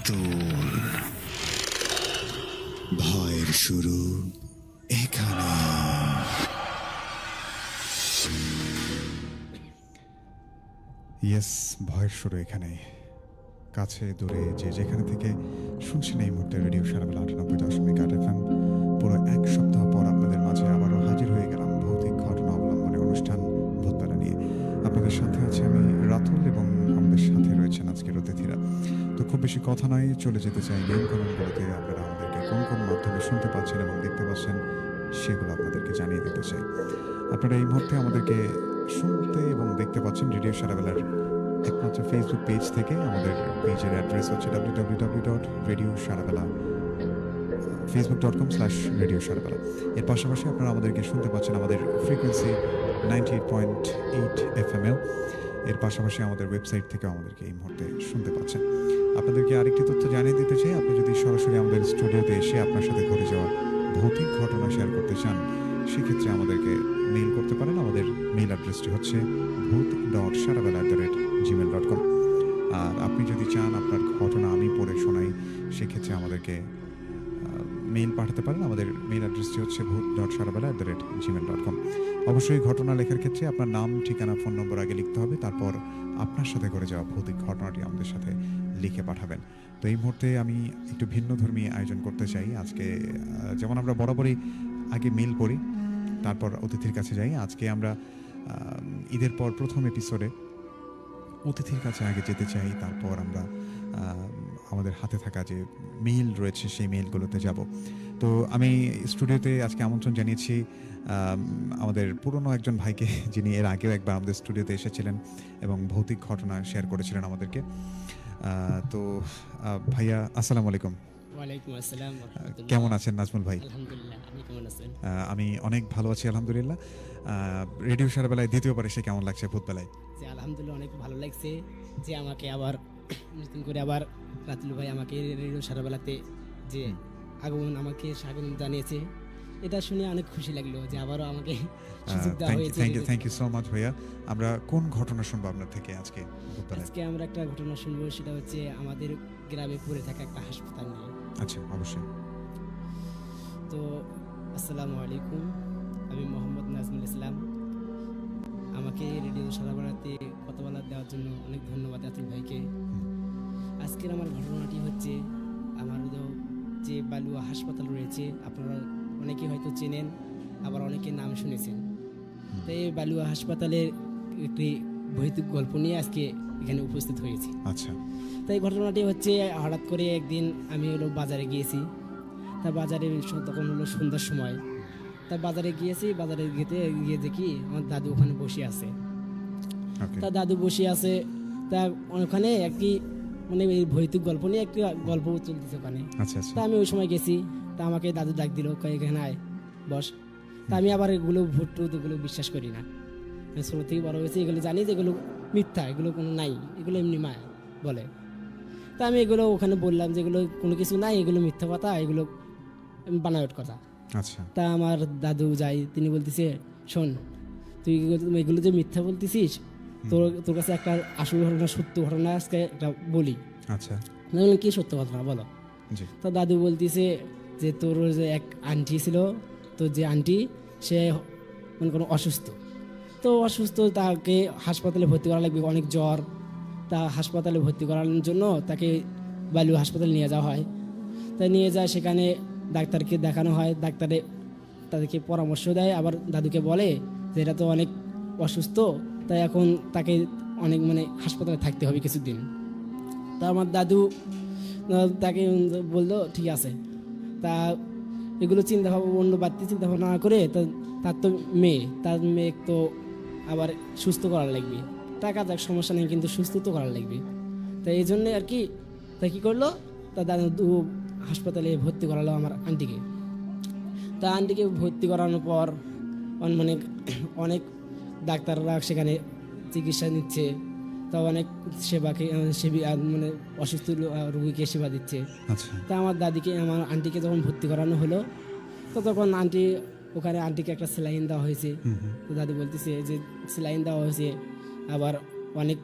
রাতুল, ভয়ের শুরু এখানে। ইয়েস, ভয়ের শুরু এখানে। কাছে দূরে যে যেখানে থেকে শুনছেন এই মুহূর্তে রেডিও সারাবেলা 98.8 FM। পুরো এক সপ্তাহ পর আপনাদের মাঝে আবারও হাজির হয়ে গেলাম ভৌতিক ঘটনা অবলম্বনে অনুষ্ঠান ভূতবেলা নিয়ে। আপনাদের সাথে আছে আমি রাতুল এবং আমাদের সাথে রয়েছেন আজকের অতিথিরা। তো খুব বেশি কথা নয়, চলে যেতে চাই নিয়মকানুনগুলোতে। আপনারা আমাদেরকে কোন কোন মাধ্যমে শুনতে পাচ্ছেন এবং দেখতে পাচ্ছেন সেগুলো আপনাদেরকে জানিয়ে দিতে চাই। আপনারা এই মুহূর্তে আমাদেরকে শুনতে এবং দেখতে পাচ্ছেন রেডিও সারাবেলার একমাত্র ফেসবুক পেজ থেকে। আমাদের পেজের অ্যাড্রেস হচ্ছে www.radiosarabela facebook.com/radiosarabela। এর পাশাপাশি আপনারা আমাদেরকে শুনতে পাচ্ছেন আমাদের ফ্রিকোয়েন্সি 98.8 FM। এর পাশাপাশি আমাদের ওয়েবসাইট থেকে আমাদেরকে এই মুহূর্তে শুনতে পাচ্ছেন। আপনাদেরকে আরেকটি তথ্য জানিয়ে দিতে চাই, আপনি যদি সরাসরি আমাদের স্টুডিওতে এসে আপনার সাথে ঘটে যাওয়া ভৌতিক ঘটনা শেয়ার করতে চান, সেক্ষেত্রে আমাদেরকে মেইল করতে পারেন। আমাদের মেইল অ্যাড্রেসটি হচ্ছে bhoot.sarabela@gmail.com। আর আপনি যদি চান আপনার ঘটনা আমি পড়ে শোনাই, সেক্ষেত্রে আমাদেরকে মেইল পাঠাতে পারেন। আমাদের মেইল অ্যাড্রেসটি হচ্ছে bhoot.sarabela@gmail.com। অবশ্যই ঘটনা লেখার ক্ষেত্রে আপনার নাম, ঠিকানা, ফোন নম্বর আগে লিখতে হবে, তারপর আপনার সাথে করে যাওয়া ভৌতিক ঘটনাটি আমাদের সাথে লিখে পাঠাবেন। তো এই মুহূর্তে আমি একটু ভিন্নধর্মী আয়োজন করতে চাই আজকে। যেমন আমরা বরাবরই আগে মেইল পড়ি, তারপর অতিথির কাছে যাই। আজকে আমরা ঈদের পর প্রথম এপিসোডে অতিথির কাছে আগে যেতে চাই, তারপর আমরা আমাদের হাতে থাকা যে মেইল রয়েছে সেই মেইলগুলোতে যাব। তো আমি স্টুডিওতে আজকে আমন্ত্রণ জানিয়েছি আমাদের পুরনো একজন ভাইকে, যিনি এর আগেও একবার আমাদের স্টুডিওতে এসেছিলেন এবং ভৌতিক ঘটনা শেয়ার করেছিলেন আমাদেরকে। তো ভাইয়া, আসসালামু আলাইকুম। ওয়ালাইকুম আসসালাম ওয়া রাহমাতুল্লাহ। কেমন আছেন নাজমুল ভাই? আলহামদুলিল্লাহ, আপনি কেমন আছেন? আমি অনেক ভালো আছি আলহামদুলিল্লাহ। রেডিও সারাবেলায় দ্বিতীয়বার এসে কেমন লাগছে ভূতবেলায়? যে আলহামদুলিল্লাহ অনেক ভালো লাগছে যে আমাকে আবার নতুন করে আবার রাতুল ভাই আমাকে রেডিও সারাবেলাতে যে আগমন আমাকে স্বাগত জানিয়েছে, এটা শুনে অনেক খুশি লাগলো যে আবারও আমাকে সুযোগ দেওয়া হয়েছে। থ্যাংক ইউ সো মাচ ভাইয়া। আমরা কোন ঘটনা শুনবো আপনার থেকে আজকে ভূতবেলায়? আজকে আমরা একটা ঘটনা শুনবো, সেটা হচ্ছে আমাদের গ্রামে পড়ে থাকা একটা হাসপাতাল নিয়ে। আচ্ছা, অবশ্যই। তো আসসালামু আলাইকুম, আমি মোহাম্মদ নাজমুল ইসলাম। আমাকে রেডিও সারাবেলাতে কথা বলা দেওয়ার জন্য অনেক ধন্যবাদ রাতুল ভাইকে। আজকের আমার ঘটনাটি হচ্ছে আমার যে বালুয়া হাসপাতাল রয়েছে, আপনারা অনেকে হয়তো চেনেন, আবার অনেকে নাম শুনেছেন। তো এই বালুয়া হাসপাতালের একটি ভৌতিক গল্প নিয়ে আজকে এখানে উপস্থিত হয়েছি। আচ্ছা। তাই ঘটনাটি হচ্ছে হঠাৎ করে একদিন আমি বাজারে গিয়েছি। তা বাজারে তখন সন্ধ্যার সময়। তা বাজারে গিয়েছি, বাজারে গিয়ে দেখি আমার দাদু ওখানে বসে আছে। তা দাদু বসে আছে, তা ওখানে একটি মানে এই ভৌতিক গল্প নিয়ে একটি গল্প চলতেছে ওখানে। তা আমি ওই সময় গেছি, তা আমাকে দাদু ডাক দিল, এখানে আয়, বস। তা আমি আবার এগুলো ভূত এগুলো বিশ্বাস করি না, আমি ছোটো থেকে বড় হয়েছি, এগুলো জানি যে এগুলো মিথ্যা, এগুলো কোনো নাই, এগুলো এমনি মায়া বলে। তা আমি এগুলো ওখানে বললাম যে এগুলো কোনো কিছু নাই, এগুলো মিথ্যা কথা, এগুলো বানাওয়াট কথা। আচ্ছা। তা আমার দাদু যাই, তিনি বলতেছে, শোন, তুই এগুলো যে মিথ্যা বলতেছিস, তোর কাছে একটা আসল ঘটনা, সত্য ঘটনা আজকে একটা বলি। আচ্ছা। কি সত্য ঘটনা বলো? তা দাদু বলতেছে যে তোর যে এক আন্টি ছিল, তো যে আন্টি সে মনে কোনো অসুস্থ, তো অসুস্থ, তাকে হাসপাতালে ভর্তি করা লাগবে, অনেক জ্বর। তা হাসপাতালে ভর্তি করার জন্য তাকে বালু হাসপাতালে নিয়ে যাওয়া হয়। তাই নিয়ে যায়, সেখানে ডাক্তারকে দেখানো হয়, ডাক্তারে তাদেরকে পরামর্শ দেয়, আবার দাদুকে বলে যে এটা তো অনেক অসুস্থ, তাই এখন তাকে অনেক মানে হাসপাতালে থাকতে হবে কিছুদিন। তা আমার দাদু তাকে বললো ঠিক আছে। তা এগুলো অন্য বাড়তি চিন্তা ভাবনা না করে, তার তো তার মেয়ে তো আবার সুস্থ করার লাগবে, টাকা যাক সমস্যা নেই, কিন্তু সুস্থ তো করার লাগবে। তাই এই জন্যে আর কি, তাই কী করলো, তা দাদু হাসপাতালে ভর্তি করালো আমার আন্টিকে। তা আন্টিকে ভর্তি করানোর পর মানে অনেক ডাক্তাররা সেখানে চিকিৎসা নিচ্ছে, তা অনেক মানে অসুস্থ রোগীকে সেবা দিচ্ছে। তা আমার আমার আন্টিকে যখন ভর্তি করানো হলো, তো তখন ওখানে আন্টিকে একটা স্যালাইন দেওয়া হয়েছে। তো দাদু বলতেছে যে স্যালাইন দেওয়া হয়েছে, আবার অনেক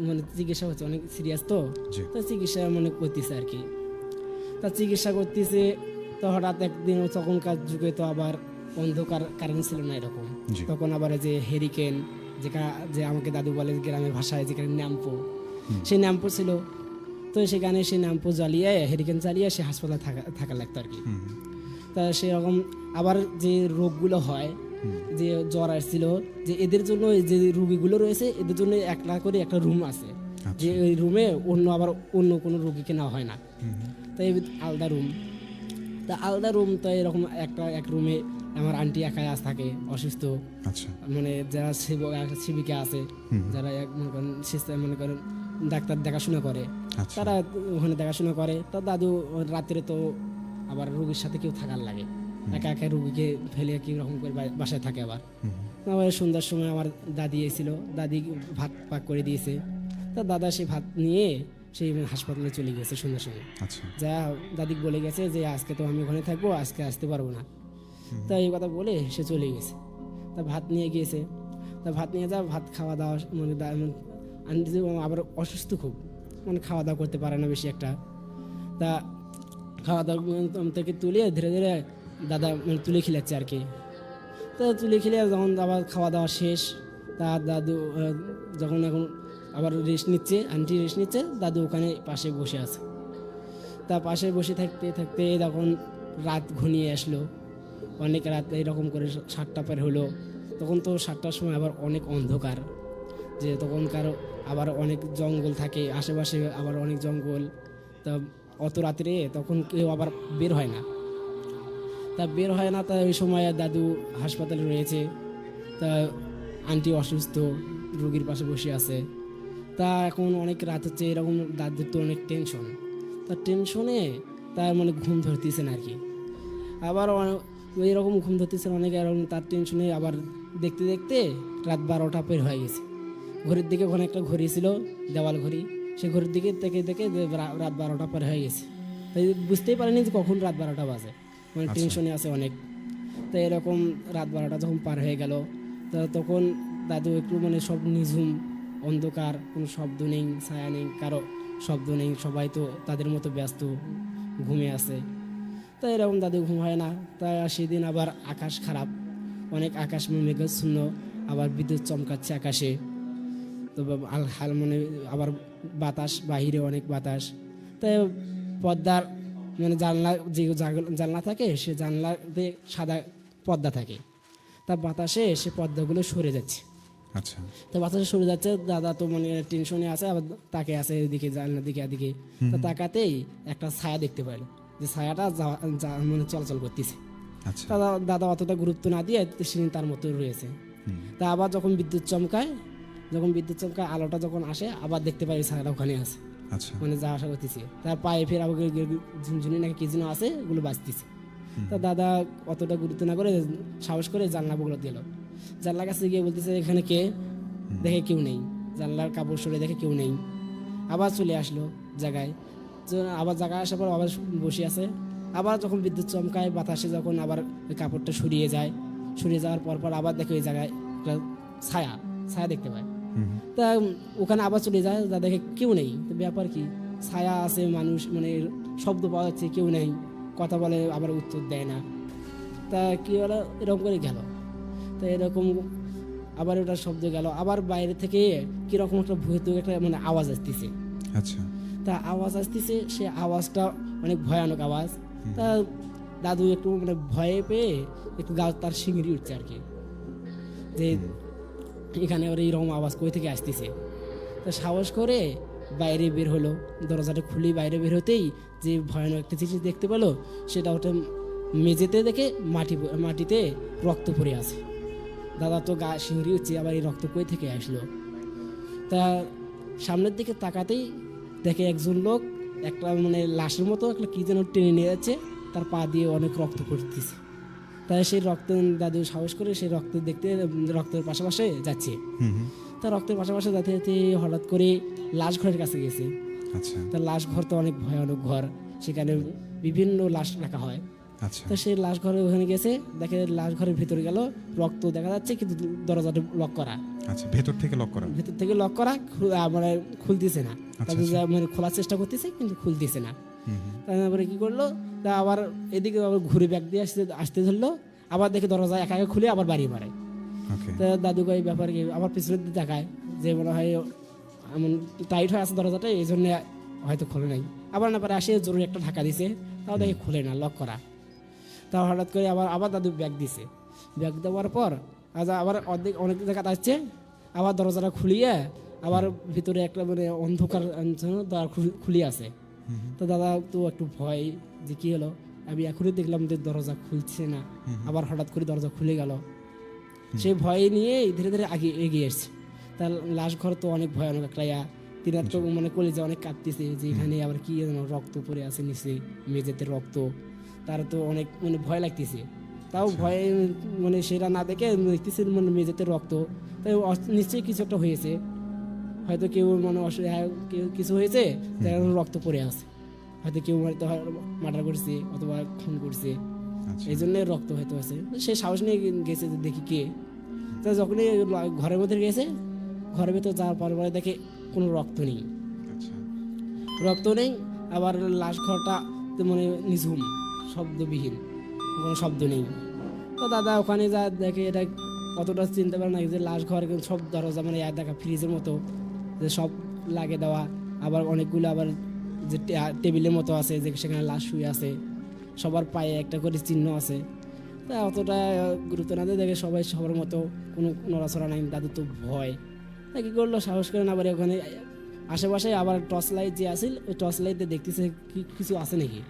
মানে চিকিৎসা হচ্ছে, অনেক সিরিয়াস তো, জি। তো চিকিৎসা মানে করতেছে আর কি। তা চিকিৎসা করতেছে, তো হঠাৎ একদিন তখনকার যুগে তো আবার অন্ধকার কারেন্ট ছিল না এরকম, জি। তখন আবার এই যে হেরিকেন, যে আমাকে দাদু বলে গ্রামের ভাষায় যেখানে ন্যাম্পো, সেই ন্যাম্পো ছিল। তো সেখানে সেই ন্যাম্পো জ্বালিয়ে, হেরিকেন জ্বালিয়ে সে হাসপাতালে থাকা লাগতো আর কি। তা সেরকম আবার যে রোগগুলো হয়, যে জ্বর আসছিল, যে এদের জন্য যে রুগীগুলো রয়েছে এদের জন্য একটা করে একটা রুম আছে, যে ওই রুমে অন্য কোনো রুগীকে নেওয়া হয় না, তাই আলাদা রুম। তা আলাদা রুম, তো এরকম এক রুমে আমার আন্টি একাই থাকে অসুস্থ। আচ্ছা। মানে যারা সেবিকা আছে, যারা মনে করেন ডাক্তার দেখাশোনা করে, আচ্ছা। তারা ওখানে দেখাশোনা করে। তা দাদু রাত্রে তো আবার রুগীর সাথে কেউ থাকার লাগে, একা একা রুগীকে ফেলে কি রকম করে বাসায় থাকে। আবার সন্ধ্যার সময় আমার দাদি এসেছিল, দাদি ভাত পাক করে দিয়েছে। তা দাদা সেই ভাত নিয়ে সেই হাসপাতালে চলে গেছে সন্ধ্যার সময়। আচ্ছা। যা দাদি বলে গেছে যে আজকে তো আমি ওখানে থাকবো, আজকে আসতে পারবো না। তা এই কথা বলে সে চলে গেছে। তা ভাত নিয়ে গিয়েছে, তা ভাত নিয়ে ভাত খাওয়া দাওয়া মানে আন্টি আবার অসুস্থ খুব, মানে খাওয়া দাওয়া করতে পারে না বেশি একটা। তা খাওয়া দাওয়া থেকে তুলে ধীরে ধীরে দাদা মানে তুলে খেলাচ্ছে আর কি। তা তুলে খেলে যখন আবার খাওয়া দাওয়া শেষ, তা দাদু যখন এখন আবার রেস্ট নিচ্ছে, আন্টি রেস্ট নিচ্ছে, দাদু ওখানে পাশে বসে আছে। তা পাশে বসে থাকতে থাকতে তখন রাত ঘনিয়ে আসলো, অনেক রাত এরকম করে 7টা পার হলো। তখন তো 7টার সময় আবার অনেক অন্ধকার, যে তখনকার আবার অনেক জঙ্গল থাকে আশেপাশে, আবার অনেক জঙ্গল। তা অত রাত্রে তখন কেউ আবার বের হয় না। তা ওই সময় দাদু হাসপাতালে রয়েছে। তা আন্টি অসুস্থ, রোগীর পাশে বসে আছে। তা এখন অনেক রাত হচ্ছে, এরকম দাদুর তো অনেক টেনশন। তা টেনশনে তার মানে ঘুম ধরতেছে না আর কি। আবার এরকম ঘুম ধরতেছে অনেক, এরকম তার টেনশনে আবার দেখতে দেখতে রাত 12টা পের হয়ে গেছে। ঘড়ির দিকে ওখানে একটা ঘড়ি ছিল, দেওয়াল ঘড়ি, সে ঘড়ির দিকে দেখে দেখে রাত 12টা পার হয়ে গেছে। তাই বুঝতেই পারেনি যে কখন রাত 12টা বাজে, মানে টেনশনে আছে অনেক। তো এরকম রাত 12টা যখন পার হয়ে গেল, তা তখন দাদু একটু মানে সব নিঝুম অন্ধকার, কোনো শব্দ নেই, ছায়া নেই, কারো শব্দ নেই, সবাই তো তাদের মতো ব্যস্ত, ঘুমিয়ে আছে। তা এরকম দাদু ঘুম হয় না। তা সেদিন আবার আকাশ খারাপ, অনেক আকাশ মেঘাচ্ছন্ন, আবার বিদ্যুৎ চমকাচ্ছে আকাশে। তো হাল মানে আবার বাতাস, বাহিরে অনেক বাতাস। তাই পর্দার মানে জানলা থাকে, সে জানলাতে সাদা পর্দা থাকে। তা বাতাসে সে পর্দাগুলো সরে যাচ্ছে। আচ্ছা। তো বাতাসে সরে যাচ্ছে, দাদা তো মানে টেনশনে আছে, আবার তাকে আছে এদিকে জানলার দিকে এদিকে। তো তাকাতেই একটা ছায়া দেখতে পাইল, যে ছায়াটা মানে চলাচল করতেছে। আচ্ছা। দাদা অতটা গুরুত্ব না দিয়ে সে তার মতো রয়েছে। তা আবার যখন বিদ্যুৎ চমকায়, আলোটা যখন আসে, আবার দেখতে পাই ছায়াটা ওখানে আছে, আচ্ছা। মানে যা আশা করতেছে। তার পায়ে ফের আবার ঝুনঝুনি নাকি কি যেন আছে, ওগুলো বাজতেছে। তা দাদা অতটা গুরুত্ব না করে সাহস করে জানলাগুলো দিল। জানলার কাছে গিয়ে বলতেছে এখানে কে, দেখে কেউ নেই, জানলার কাপড় সরে দেখে কেউ নেই। আবার চলে আসলো জায়গায়, আবার জায়গায় আসার পর আবার বসে আছে। আবার যখন বিদ্যুৎ চমকায়, বাতাসে যখন আবার ওই কাপড়টা সরিয়ে যাওয়ার পর আবার দেখে ওই জায়গায় একটা ছায়া দেখতে পায়। তা ওখানে আবার চলে যায়, যা দেখে কেউ নেই। তো ব্যাপার কি, ছায়া আছে, মানুষ মানে শব্দ পাওয়া যাচ্ছে, কেউ নেই, কথা বলে আবার উত্তর দেয় না। তা কি হলো, এরকম করে গেল। তো এরকম আবার ওটা শব্দ গেল, আবার বাইরে থেকে কিরকম একটা ভূতের একটা মানে আওয়াজ আসতেছে। আচ্ছা। তা আওয়াজ আসতেছে, সে আওয়াজটা অনেক ভয়ানক আওয়াজ। তা দাদু একটু মানে ভয়ে পেয়ে একটু তার শিঙড়ি উঠছে আর কি, যে এখানে ওর এইরকম আওয়াজ কই থেকে আসতেছে। তা সাহস করে বাইরে বের হলো, দরজাটা খুলে বাইরে বের হতেই যে ভয়ানক একটা জিনিস দেখতে পেলো, সেটা ওটা মেঝেতে দেখে মাটিতে রক্ত পড়ে আছে। দাদা তো গা শিঙড়ি উঠছে, আবার এই রক্ত কই থেকে আসলো। তা সামনের দিকে তাকাতেই দেখে একজন লোক একটা মানে লাশের মতো একটা কি যেন টেনে নিয়ে যাচ্ছে, তার পা দিয়ে অনেক রক্ত পড়তেছে। তাই সেই রক্ত দাদু সাহস করে সেই রক্ত দেখতে রক্তের পাশাপাশি যাচ্ছে। তা রক্তের পাশাপাশি যাতে যাতে হঠাৎ করে লাশ ঘরের কাছে গেছে। আচ্ছা। তা লাশ ঘর তো অনেক ভয়ানক ঘর, সেখানে বিভিন্ন লাশ রাখা হয়। আচ্ছা তো সে লাশ ঘরে ওখানে গেছে, দেখে লাশ ঘরের ভিতরে গেল, রক্ত দেখা যাচ্ছে কিন্তু দরজাটা লক করা, আচ্ছা ভেতর থেকে লক করা। ভেতর থেকে লক করা, মানে খুলতেছে না। আচ্ছা, তারপরে আচ্ছা। মানে খোলার চেষ্টা করতেছে কিন্তু খুলতেছে না। হুম হুম। তারপরে কি করলো, তা আবার এদিকে আবার ঘুরে ব্যাগ দিয়ে আসতে ধরলো, আবার দেখে দরজা একা একা খুলে আবার বাড়ি মারে। ওকে তা দাদু কই ব্যাপার কি, আবার পিছনের দিকে তাকায় যে মনে হয় এমন টাইট হয়ে আছে দরজাটা, এই জন্য হয়তো খোলে নাই। আবার না পারে আসে জরুরি একটা ঢাকা দিছে, তাও দেখে খুলে না, লক করা। তাও হঠাৎ করে আবার দাদু ব্যাগ দিছে, ব্যাগ দেওয়ার পর আবার অনেক জায়গা আসছে, আবার দরজাটা খুলিয়ে আবার ভিতরে একটা মানে অন্ধকার দ্বার খুলিয়ে আছে। তো দাদা তো একটু ভয় যে কি হলো, আমি এখনই দেখলাম যে দরজা খুলছে না, আবার হঠাৎ করে দরজা খুলে গেল। সে ভয় নিয়ে ধীরে ধীরে আগে এগিয়ে এসছে। তার লাশ ঘর তো অনেক ভয়ানক একটা তিনার তো মানে কলেজে অনেক কাঁদতেছে যে এখানে আবার কি যেন রক্ত পড়ে আছে নিচে, মেঝেতে রক্ত, তার তো অনেক মানে ভয় লাগতেছে। তাও ভয় মানে সেটা না দেখে দেখতেছে মানে মেঝেতে রক্ত, তাই নিশ্চয়ই কিছু একটা হয়েছে, হয়তো কেউ মানে কেউ কিছু হয়েছে তার রক্ত পড়ে আছে, হয়তো কেউ হয়তো মার্ডার করছে অথবা খুন করছে, আচ্ছা এই জন্য রক্ত হয়তো আছে। সে সাহস নিয়ে গেছে যে দেখি কে। তা যখনই ঘরের মধ্যে গেছে, ঘরের ভেতর যাওয়ার পরে দেখে কোনো রক্ত নেই, আচ্ছা রক্ত নেই। আবার লাশ ঘরটা তো মানে নিঝুম, শব্দবিহীন, কোনো শব্দ নেই। তো দাদা ওখানে যা দেখে এটা অতটা চিনতে পারে না যে লাশ ঘর সব দরজা মানে দেখা ফ্রিজের মতো যে সব লাগে দেওয়া, আবার অনেকগুলো আবার যে টেবিলের মতো আছে যে সেখানে লাশ শুয়ে আছে, সবার পায়ে একটা করে চিহ্ন আছে। তা অতটা গুরুত্ব না দিয়ে দেখে সবাই সবার মতো, কোনো নড়াচড়া নাই। দাদু তো ভয়, তা কী করলো, সাহস করে না আবার ওখানে আশেপাশে আবার টর্চ লাইট যে আসিল, ওই টর্চ লাইটে দেখতেছে কিছু আছে নাকি।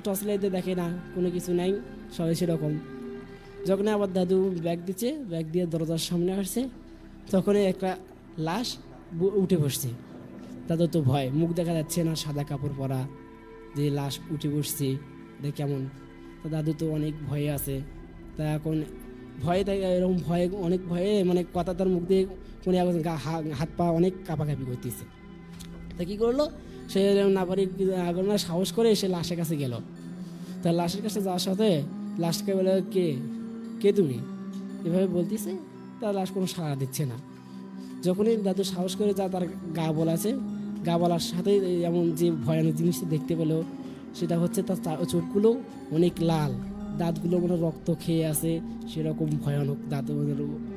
টর্চ লাইটে দেখে না, কোনো কিছু নাই, সবাই সেরকম। যখন আবার দাদু ব্যাগ দিচ্ছে, ব্যাগ দিয়ে দরজার সামনে আসছে, তখনই একটা লাশ উঠে বসছে। দাদু তো ভয়, মুখ দেখা যাচ্ছে না, সাদা কাপড় পরা, যে লাশ উঠে বসছে এটা কেমন। তা দাদু তো অনেক ভয়ে আছে। তা এখন ভয়ে তাই এরকম ভয়ে অনেক ভয়ে মানে কথা তার মুখ দিয়ে কোনো হাত পা অনেক কাঁপাকাঁপি করতেছে। তা কী করলো, সে না পারি আগুন সাহস করে সে লাশের কাছে গেল। তা লাশের কাছে যাওয়ার সাথে লাশকে বলে, কে কে তুমি, এভাবে বলতেছে। তার লাশ কোনো সাড়া দিচ্ছে না। যখনই দাদু সাহস করে যা তার গা বলাছে, গা বলার সাথে এমন যে ভয়ানক জিনিসটা দেখতে পেলো, সেটা হচ্ছে তার চোখগুলো অনেক লাল, দাঁতগুলো মানে রক্ত খেয়ে আছে, সেরকম ভয়ানক দাঁত,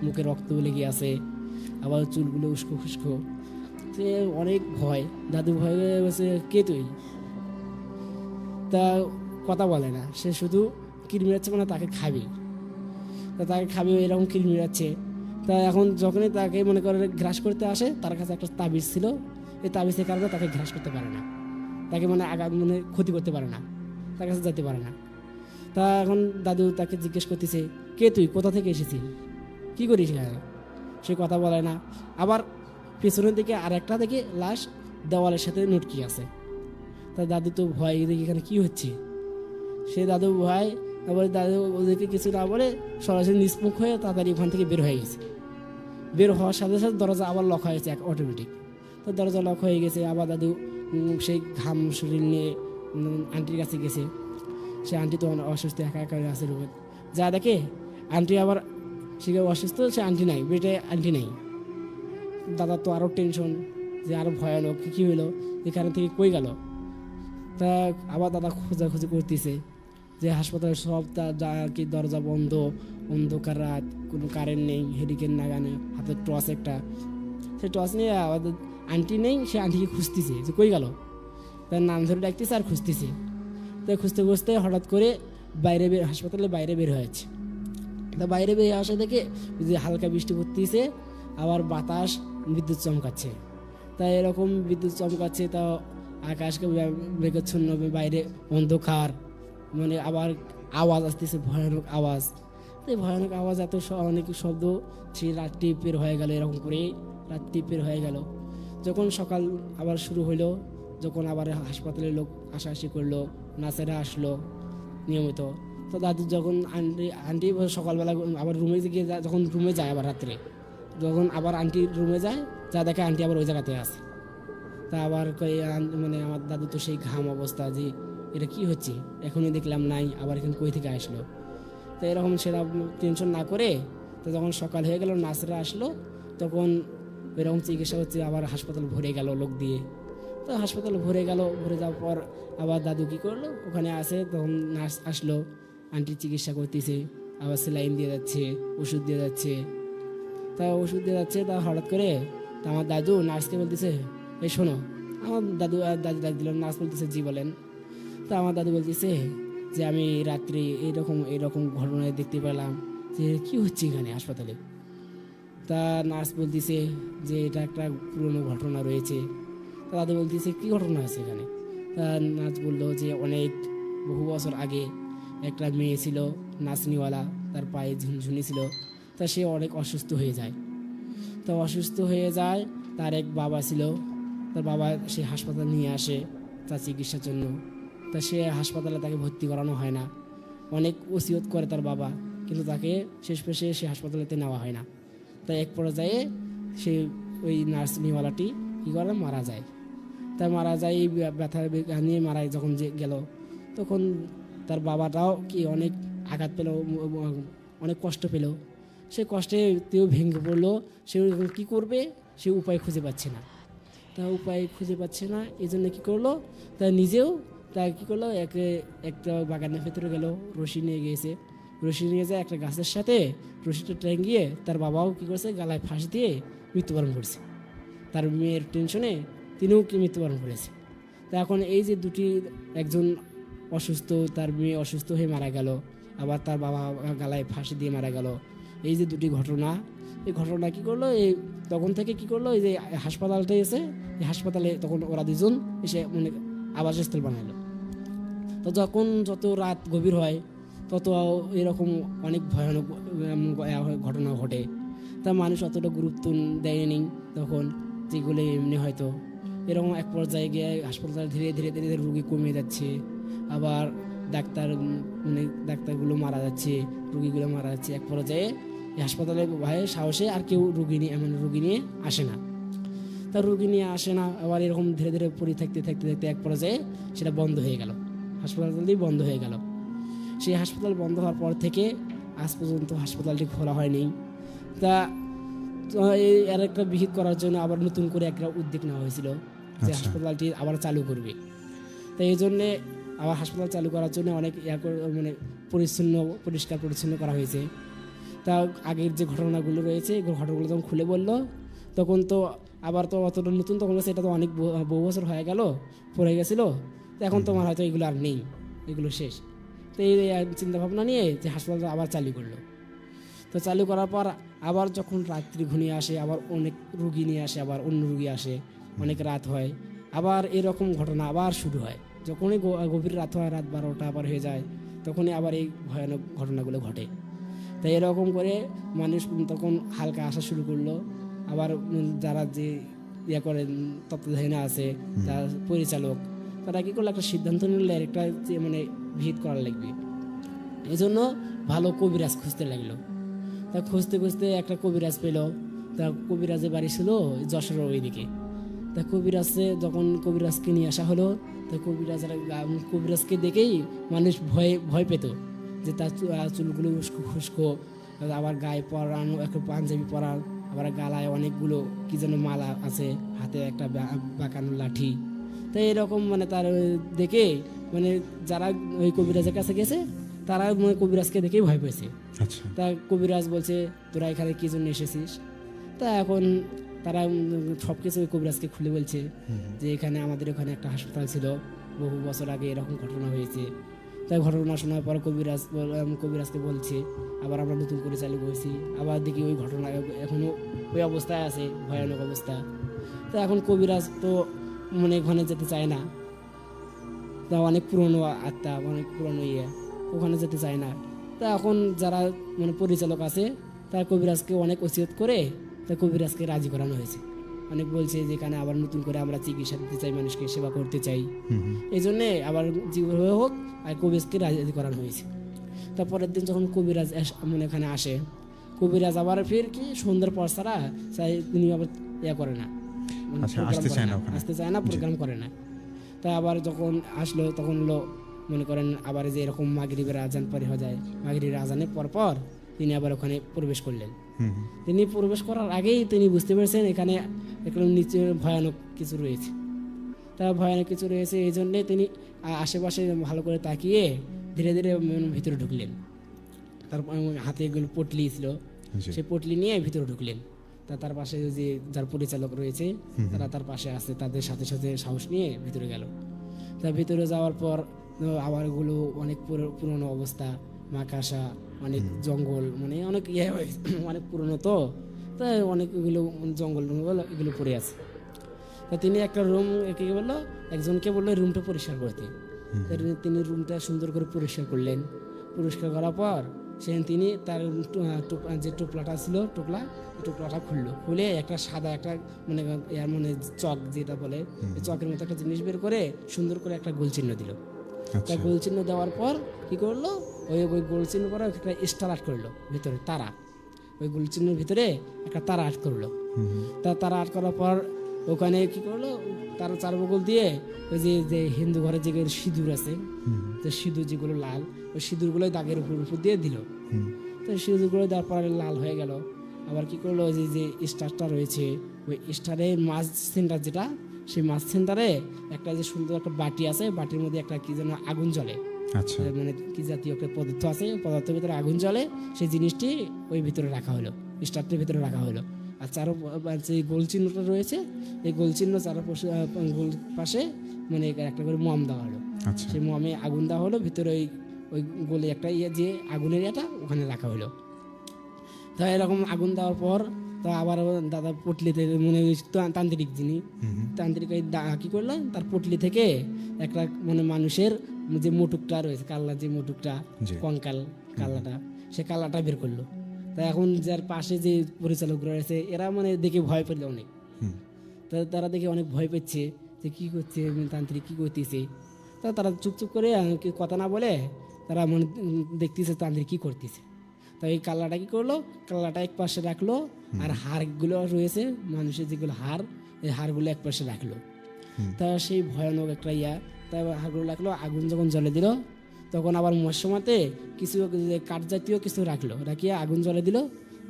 মুখে রক্ত লেগে আছে, আবার চুলগুলো উস্কো খুস্কো। সে অনেক ভয়, দাদু ভয় হয়ে বসে, কে তুই। তা কথা বলে না, সে শুধু কিরমিরাচ্ছে, মানে তাকে খাবি, তা তাকে খাবি এরকম কিরমিরাচ্ছে। তা এখন যখনই তাকে মনে করে গ্রাস করতে আসে, তার কাছে একটা তাবিজ ছিল, এই তাবিজের কারণে তাকে গ্রাস করতে পারে না, তাকে মানে মানে ক্ষতি করতে পারে না, তার কাছে যেতে পারে না। তা এখন দাদু তাকে জিজ্ঞেস করতেছে, কে তুই, কোথা থেকে এসেছিস, কী করিস এখানে। সে কথা বলে না। আবার পেছনের দিকে আর একটা দেখে লাশ দেওয়ালের সাথে লটকি আছে। তা দাদু তো ভয়, দেখি এখানে কী হচ্ছে। সে দাদু ভয়, তারপরে দাদু ওদেরকে কিছু না বলে সরাসরি নিষ্পক্ষ হয়ে তাড়াতাড়ি ওখান থেকে বের হয়ে গেছে। বের হওয়ার সাথে সাথে দরজা আবার লক হয়েছে অটোমেটিক। তো দরজা লক হয়ে গেছে। আবার দাদু সেই ঘাম শরীর নিয়ে আন্টির কাছে গেছে। সে আন্টি তো অসুস্থ, একা একা আছে রুমে। যা দেখে আন্টি আবার সে অসুস্থ, সে আন্টি নাই, বেটে আন্টি নেই। দাদা তো আরও টেনশন, যে আরও ভয়ানক, কী হইলো, এখানে থেকে কই গেল। তা আবার দাদা খোঁজাখুঁজি করতেছে যে হাসপাতালে সব যা কি দরজা বন্ধ, অন্ধকার রাত, কোনো কারেন্ট নেই, হেডিকেন নাগানে, হাতে টর্চ একটা। সে টর্চ নিয়ে আমাদের আন্টি নেই, সে আন্টিকে খুঁজতেছে যে কই গেল। তার নাম ধরে ডাকতেছে আর খুঁজতেছে। তাই খুঁজতে খুঁজতে হঠাৎ করে হাসপাতালের বাইরে বের হয়েছে। তা বাইরে বেরিয়ে আসা দেখে যে হালকা বৃষ্টি পড়তেছে, আবার বাতাস, বিদ্যুৎ চমকাচ্ছে। তাই এরকম বিদ্যুৎ চমকাচ্ছে, তা আকাশকে মেঘাচ্ছন্ন, বাইরে অন্ধকার, মানে আবার আওয়াজ আসতেছে, ভয়ানক আওয়াজ। এই ভয়ানক আওয়াজ, এত অনেক শব্দ, সেই রাত্রি বের হয়ে গেল। এরকম করে রাত্রি বের হয়ে গেল। যখন সকাল আবার শুরু হইলো, যখন আবার হাসপাতালের লোক আসাআসি করলো, নার্সেরা আসলো নিয়মিত। তো দাদু যখন আন্টি সকালবেলা আবার রুমে গিয়ে যখন রুমে যায়, আবার রাত্রে যখন আবার আন্টি রুমে যায়, যা দেখে আন্টি আবার ওই জায়গাতে আসে। তা আবার মানে আমার দাদু তো সেই ঘাম অবস্থা, যে এটা কি হচ্ছে, এখনই দেখলাম নাই, আবার এখানে কই থেকে আসলো। তো এরকম সেটা টেনশন না করে, তো যখন সকাল হয়ে গেল নার্সরা আসলো, তখন এরকম চিকিৎসা হচ্ছে, আবার হাসপাতাল ভরে গেল লোক দিয়ে। তো হাসপাতাল ভরে গেল, ভরে যাওয়ার পর আবার দাদু কী করলো, ওখানে আসে, তখন নার্স আসলো, আন্টির চিকিৎসা করতেছে, আবার সেলাইন দিয়ে যাচ্ছে, ওষুধ দিয়ে যাচ্ছে। তা ওষুধ দিয়ে যাচ্ছে, তা হঠাৎ করে তা আমার দাদু নার্সকে বলতেছে, এই শোনো। আমার দাদু দাদু ডাক দিল, নার্স বলতেছে, জি বলেন। তা আমার দাদু বলতেছে যে আমি রাত্রি এইরকম ঘটনা দেখতে পেলাম, যে কি হচ্ছে এখানে হাসপাতালে। তা নার্স বলতেছে যে এটা একটা পুরনো ঘটনা রয়েছে। তা দাদু বলতেছে কী ঘটনা আছে এখানে। তা নার্স বললো যে বহু বছর আগে একটা মেয়ে ছিল নাচনিওয়ালা, তার পায়ে ঝুনঝুনি ছিল। তা সে অনেক অসুস্থ হয়ে যায়। তো অসুস্থ হয়ে যায়, তার এক বাবা ছিল, তার বাবা সে হাসপাতাল নিয়ে আসে তার চিকিৎসার জন্য। তা সে হাসপাতালে তাকে ভর্তি করানো হয় না, অনেক ওসিয়ত করে তার বাবা, কিন্তু তাকে শেষ পেশে সে হাসপাতালেতে নেওয়া হয় না। তাই এক পর্যায়ে সে ওই নার্সিংওয়ালাটি কী করে, মারা যায়। তাই মারা যায়, এই ব্যথা নিয়ে মারা যখন যে গেল, তখন তার বাবাটাও কি অনেক আঘাত পেল, অনেক কষ্ট পেল। সে কষ্টে তেও ভেঙে পড়লো। সে কী করবে, সে উপায় খুঁজে পাচ্ছে না। তা উপায় খুঁজে পাচ্ছে না, এই জন্য কী করলো, তা নিজেও তা কী করলো, একটা বাগানের ভেতরে গেল, রশি নিয়ে গিয়েছে, রশি নিয়ে যায় একটা গাছের সাথে রশিটা টাঙ্গিয়ে তার বাবাও কী করছে, গালায় ফাঁস দিয়ে মৃত্যুবরণ করছে। তার মেয়ের টেনশনে তিনিও কি মৃত্যুবরণ করেছে। তা এখন এই যে দুটি, একজন অসুস্থ, তার মেয়ে অসুস্থ হয়ে মারা গেল, আবার তার বাবা গালায় ফাঁসি দিয়ে মারা গেল, এই যে দুটি ঘটনা, এই ঘটনা কী করলো, এই তখন থেকে কী করলো, এই যে হাসপাতালটা এসে, এই হাসপাতালে তখন ওরা দুজন এসে অনেক আবাসস্থল বানালো। তো যত রাত গভীর হয়, তত এরকম অনেক ভয়ানক ঘটনা ঘটে। তা মানুষ অতটা গুরুত্ব দেয়নি তখন, যেগুলো এমনি হয়তো। এরকম এক পর্যায়ে গিয়ে হাসপাতাল ধীরে ধীরে ধীরে ধীরে রুগী কমে যাচ্ছে, আবার ডাক্তারগুলো মারা যাচ্ছে, রুগীগুলো মারা যাচ্ছে। এক পর্যায়ে এই হাসপাতালে ভয়ে সাহসে আর কেউ রুগী নিয়ে আসে না। তা রুগী নিয়ে আসে না, আবার এরকম ধীরে ধীরে পড়ে থাকতে থাকতে থাকতে এক পর্যায়ে সেটা বন্ধ হয়ে গেল, হাসপাতালটি বন্ধ হয়ে গেল। সেই হাসপাতাল বন্ধ হওয়ার পর থেকে আজ পর্যন্ত হাসপাতালটি খোলা হয়নি। তা এর একটা বিহিত করার জন্য আবার নতুন করে একটা উদ্যোগ নেওয়া হয়েছিল যে হাসপাতালটি আবার চালু করবে। তো এই জন্যে আবার হাসপাতাল চালু করার জন্য অনেক পরিষ্কার পরিচ্ছন্ন করা হয়েছে। তা আগের যে ঘটনাগুলো রয়েছে, এই ঘটনাগুলো যখন খুলে বললো, তখন তো আবার তো অতটা নতুন, তখন সেটা তো অনেক বহু বছর হয়ে গেল, পড়ে গেছিলো। তো এখন তোমার হয়তো এগুলো আর নেই, এগুলো শেষ। তো এই চিন্তাভাবনা নিয়ে যে হাসপাতালটা আবার চালু করলো। তো চালু করার পর আবার যখন রাত্রি ঘনিয়ে আসে, আবার অনেক রুগী নিয়ে আসে, আবার অন্য রুগী আসে, অনেক রাত হয়, আবার এরকম ঘটনা আবার শুরু হয়। যখনই গভীর রাত হয়, রাত 12টা আবার হয়ে যায়, তখনই আবার এই ভয়ানক ঘটনাগুলো ঘটে। তাই এরকম করে মানুষ তখন হালকা আসা শুরু করলো। আবার যারা যে তত্ত্বাবধানে আছে, যারা পরিচালক, তারা কী করলো, একটা সিদ্ধান্ত নিলে একটা ভিত করার লাগবে। এই জন্য ভালো কবিরাজ খুঁজতে লাগলো। তা খুঁজতে খুঁজতে একটা কবিরাজ পেল। তা কবিরাজের বাড়ি ছিল যশোরের ওইদিকে। তা যখন কবিরাজকে নিয়ে আসা হলো, তা কবিরাজকে দেখেই মানুষ ভয় পেত, যে তার চুলগুলো উস্কো খুস্কো, আবার গায়ে পরানো একটা পাঞ্জাবি পরান, আবার গালায় অনেকগুলো কি যেন মালা আছে, হাতে একটা বাঁকানো লাঠি। তাই এরকম তার দেখে যারা ওই কবিরাজের কাছে গেছে, তারা কবিরাজকে দেখেই ভয় পেয়েছে। তা কবিরাজ বলছে, তোরা এখানে কি জন্য এসেছিস। তা এখন তারা সব কিছু ওই কবিরাজকে খুলে বলছে যে আমাদের ওখানে একটা হাসপাতাল ছিল, বহু বছর আগে এরকম ঘটনা হয়েছে। তাই ঘটনা শোনার পর কবিরাজকে বলছে, আবার আমরা নতুন করে চালু করেছি, আবার দেখি ওই ঘটনা এখনও ওই অবস্থায় আছে, ভয়ানক অবস্থা। তা এখন কবিরাজ তো ওখানে যেতে চায় না। তা অনেক পুরনো আত্মা, অনেক পুরনো ওখানে যেতে চায় না। তা এখন যারা পরিচালক আছে, তার কবিরাজকে অনেক ওসিয়ত করে তা কবিরাজকে রাজি করানো হয়েছে। অনেক বলছে যে এখানে আবার নতুন করে আমরা চিকিৎসা দিতে চাই, মানুষকে সেবা করতে চাই, এই জন্যে আবার যেভাবে হোক আর কবিরাজকে রাজি করানো হয়েছে। তারপরের দিন যখন কবিরাজ এখানে আসে, কবিরাজ আবার ফের কি সন্ধ্যার পর ছাড়া তিনি আবার করে না, আসতে চায় না, প্রোগ্রাম করে না। তা আবার যখন আসলো তখন হলো মনে করেন আবার যে এরকম মাগরিবের আজান পরে হয়ে যায়, মাগরিবের আজানের পর তিনি আবার ওখানে প্রবেশ করলেন। তিনি প্রবেশ করার আগেই তিনি বুঝতে পেরেছেন এখানে একদম নিচে ভয়ানক কিছু রয়েছে। তা ভয়ানক কিছু রয়েছে এই জন্যে তিনি আশেপাশে ভালো করে তাকিয়ে ধীরে ধীরে ভিতরে ঢুকলেন। তারপর হাতে এগুলো পটলি ছিল, সেই পটলি নিয়ে ভিতরে ঢুকলেন। তা তার পাশে যে যার পরিচালক রয়েছে তারা তার পাশে আছে, তাদের সাথে সাথে সাহস নিয়ে ভিতরে গেল। তা ভিতরে যাওয়ার পর আবার ওগুলো অনেক পুরনো অবস্থা, মাকাশা, অনেক জঙ্গল, মানে অনেক অনেক পুরনো, তো তাই অনেকগুলো জঙ্গল এগুলো পড়ে আছে। তা তিনি একটা রুম বললো, একজনকে বললো রুমটা পরিষ্কার করতে। তিনি রুমটা সুন্দর করে পরিষ্কার করলেন। পরিষ্কার করার পর সেখানে তিনি তার যে টোপলাটা ছিল টোপলাটা খুলে একটা সাদা একটা মানে মানে চক যেটা বলে চকের মতো একটা জিনিস বের করে সুন্দর করে একটা গোল চিহ্ন দিল। তা গোল চিহ্ন দেওয়ার পর কি করলো, ওই গোল চিহ্ন করে একটা স্টার আর্ট করলো ভিতরে তারা, ওই গোল চিহ্নের ভিতরে একটা তারা আর্ট করলো। তা তারা আর্ট করার পর ওখানে কি করলো, তার চারবগল দিয়ে ওই যে হিন্দু ঘরে যেগুলো সিঁদুর আছে, তো সিঁদুর যেগুলো লাল, ওই সিঁদুরগুলো দাগের উপর দিয়ে দিল। তো সিঁদুরগুলো দেওয়ার পরে লাল হয়ে গেল। আবার কি করলো, ওই যে স্টারটা রয়েছে ওই স্টারের মাঝ সেন্টার যেটা, সেই মাছ সেন্টারে একটা যে সুন্দর একটা বাটি আছে, বাটির মধ্যে একটা কি যেন আগুন জ্বলে, মানে কি জাতীয় একটা পদার্থ আছে, পদার্থের ভিতরে আগুন জ্বলে, সেই জিনিসটি ওই ভিতরে রাখা হলো, স্টারটির ভিতরে রাখা হলো। আর চারো যে গোল চিহ্নটা রয়েছে, এই গোল চিহ্ন গোল পাশে মানে একটা করে মম দেওয়া হলো। সেই মমে আগুন দেওয়া হলো, ভিতরে ওই গোলে একটা যে আগুনের ইয়েটা ওখানে রাখা হলো। তা এরকম আগুন দেওয়ার পর তা আবার দাদা পটলিতে মানে তান্ত্রিক যিনি তান্ত্রিক কি করলো, তার পটলি থেকে একটা মানে মানুষের যে মুটুকটা রয়েছে, কাল্লা যে মুটুকটা, কঙ্কাল কাল্লাটা, সে কাল্লাটা বের করলো। তা এখন যার পাশে যে পরিচালক রয়েছে এরা মানে দেখে ভয় পেল অনেক। তারা দেখে অনেক ভয় পেচ্ছে যে কি করছে তান্ত্রিক, কি করতেছে। তা তারা চুপচুপ করে কথা না বলে তারা মানে দেখতেছে তান্ত্রিক কি করতেছে। তা এই কাল্লাটা কি করলো, কাল্লাটা এক পাশে রাখলো, আর হাড়গুলো রয়েছে মানুষের যেগুলো হাড়, এই হাড়গুলো এক পাশে রাখলো। তা সেই ভয়ানক একটা তা হাড়গুলো রাখলো। আগুন যখন জ্বলে দিল তখন আবার মশমাতে কিছু কাঠ জাতীয় কিছু রাখিয়ে আগুন জ্বলে দিল।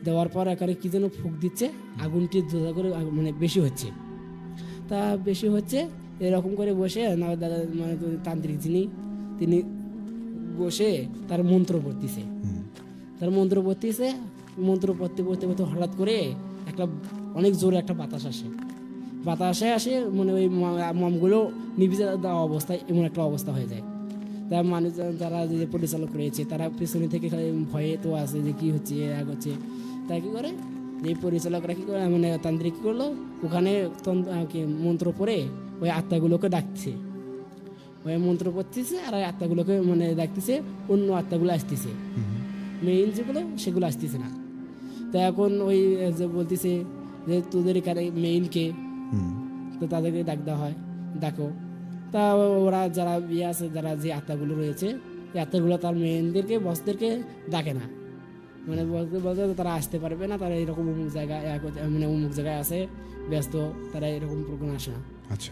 দেওয়ার পর এখানে কি যেন ফুঁক দিচ্ছে, আগুনটি জোড়া করে মানে বেশি হচ্ছে। তা বেশি হচ্ছে এরকম করে বসে দাদা মানে তান্ত্রিক যিনি তিনি বসে তার মন্ত্র পড়তেছে। মন্ত্র পড়তে হঠাৎ করে একটা অনেক জোরে একটা বাতাসে আসে মানে ওই মমগুলো নিভিজে দেওয়া অবস্থায় এমন একটা অবস্থা হয়ে যায়। তা মানুষ যারা যে পরিচালক রয়েছে তারা পেছনে থেকে ভয়ে তো আছে যে কি হচ্ছে হচ্ছে। তাই কি করে যে পরিচালকরা কি করে মানে তান্ত্রিক কি করলো, ওখানে মন্ত্র পড়ে ওই আত্মাগুলোকে ডাকছে, ওই মন্ত্র পড়তেছে আর ওই আত্মাগুলোকে মানে ডাকতেছে, অন্য আত্মাগুলো আসতেছে, মেইন যেগুলো সেগুলো আসতেছে না। তা এখন ওই যে বলতেছে যে তোদের এখানে মেইনকে, তো তাদেরকে ডাকো। তা ওরা যারা আছে, যারা যে আত্মাগুলো রয়েছে এই আত্মাগুলো তার মেইনদেরকে বসদেরকে ডাকে না, মানে বলতে তারা আসতে পারবে না, তারা এরকম অমুক জায়গায় মানে অমুক জায়গায় আছে ব্যস্ত, তারা এরকম প্রোগ্রাম আসে না।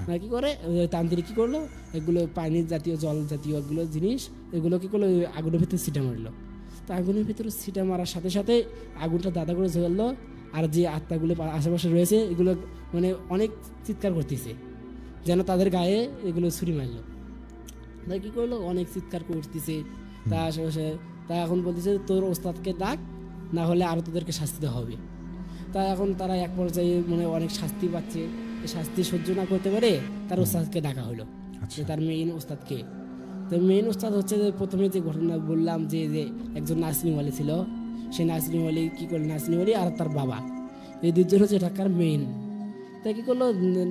মানে কি করে তান্ত্রিক কি করলো, এগুলো পানির জাতীয় জল জাতীয় এগুলো জিনিস এগুলো কি করলো আগুনের ভিতরে ছিটা মারলো। তো আগুনের ভিতরে ছিটা মারার সাথে সাথে আগুনটা দাদা করে জ্বললো। আর যে আত্মাগুলো আশেপাশে রয়েছে এগুলো মানে অনেক চিৎকার করতেছে যেন তাদের গায়ে এগুলো ছুরি মারলো। তাই কী করলো, অনেক চিৎকার করতেছে। তা আশেপাশে তা এখন বলতেছে তোর ওস্তাদকে ডাক, না হলে আরও তোদেরকে শাস্তি দেওয়া হবে। তা এখন তারা এক পর্যায়ে মানে অনেক শাস্তি পাচ্ছে, এই শাস্তি সহ্য না করতে পারে তার ওস্তাদকে ডাকা হলো, যে তার মেইন ওস্তাদকে। তো মেইন ওস্তাদ হচ্ছে যে প্রথমে যে ঘটনা বললাম যে একজন নাসরিন ওয়ালি ছিল, সেই নাসরিন ওয়ালি কী করলো, নাসরিন ওয়ালি আর তার বাবা, এই দুজন হচ্ছে ঢাকার মেইন। তা কী করলো,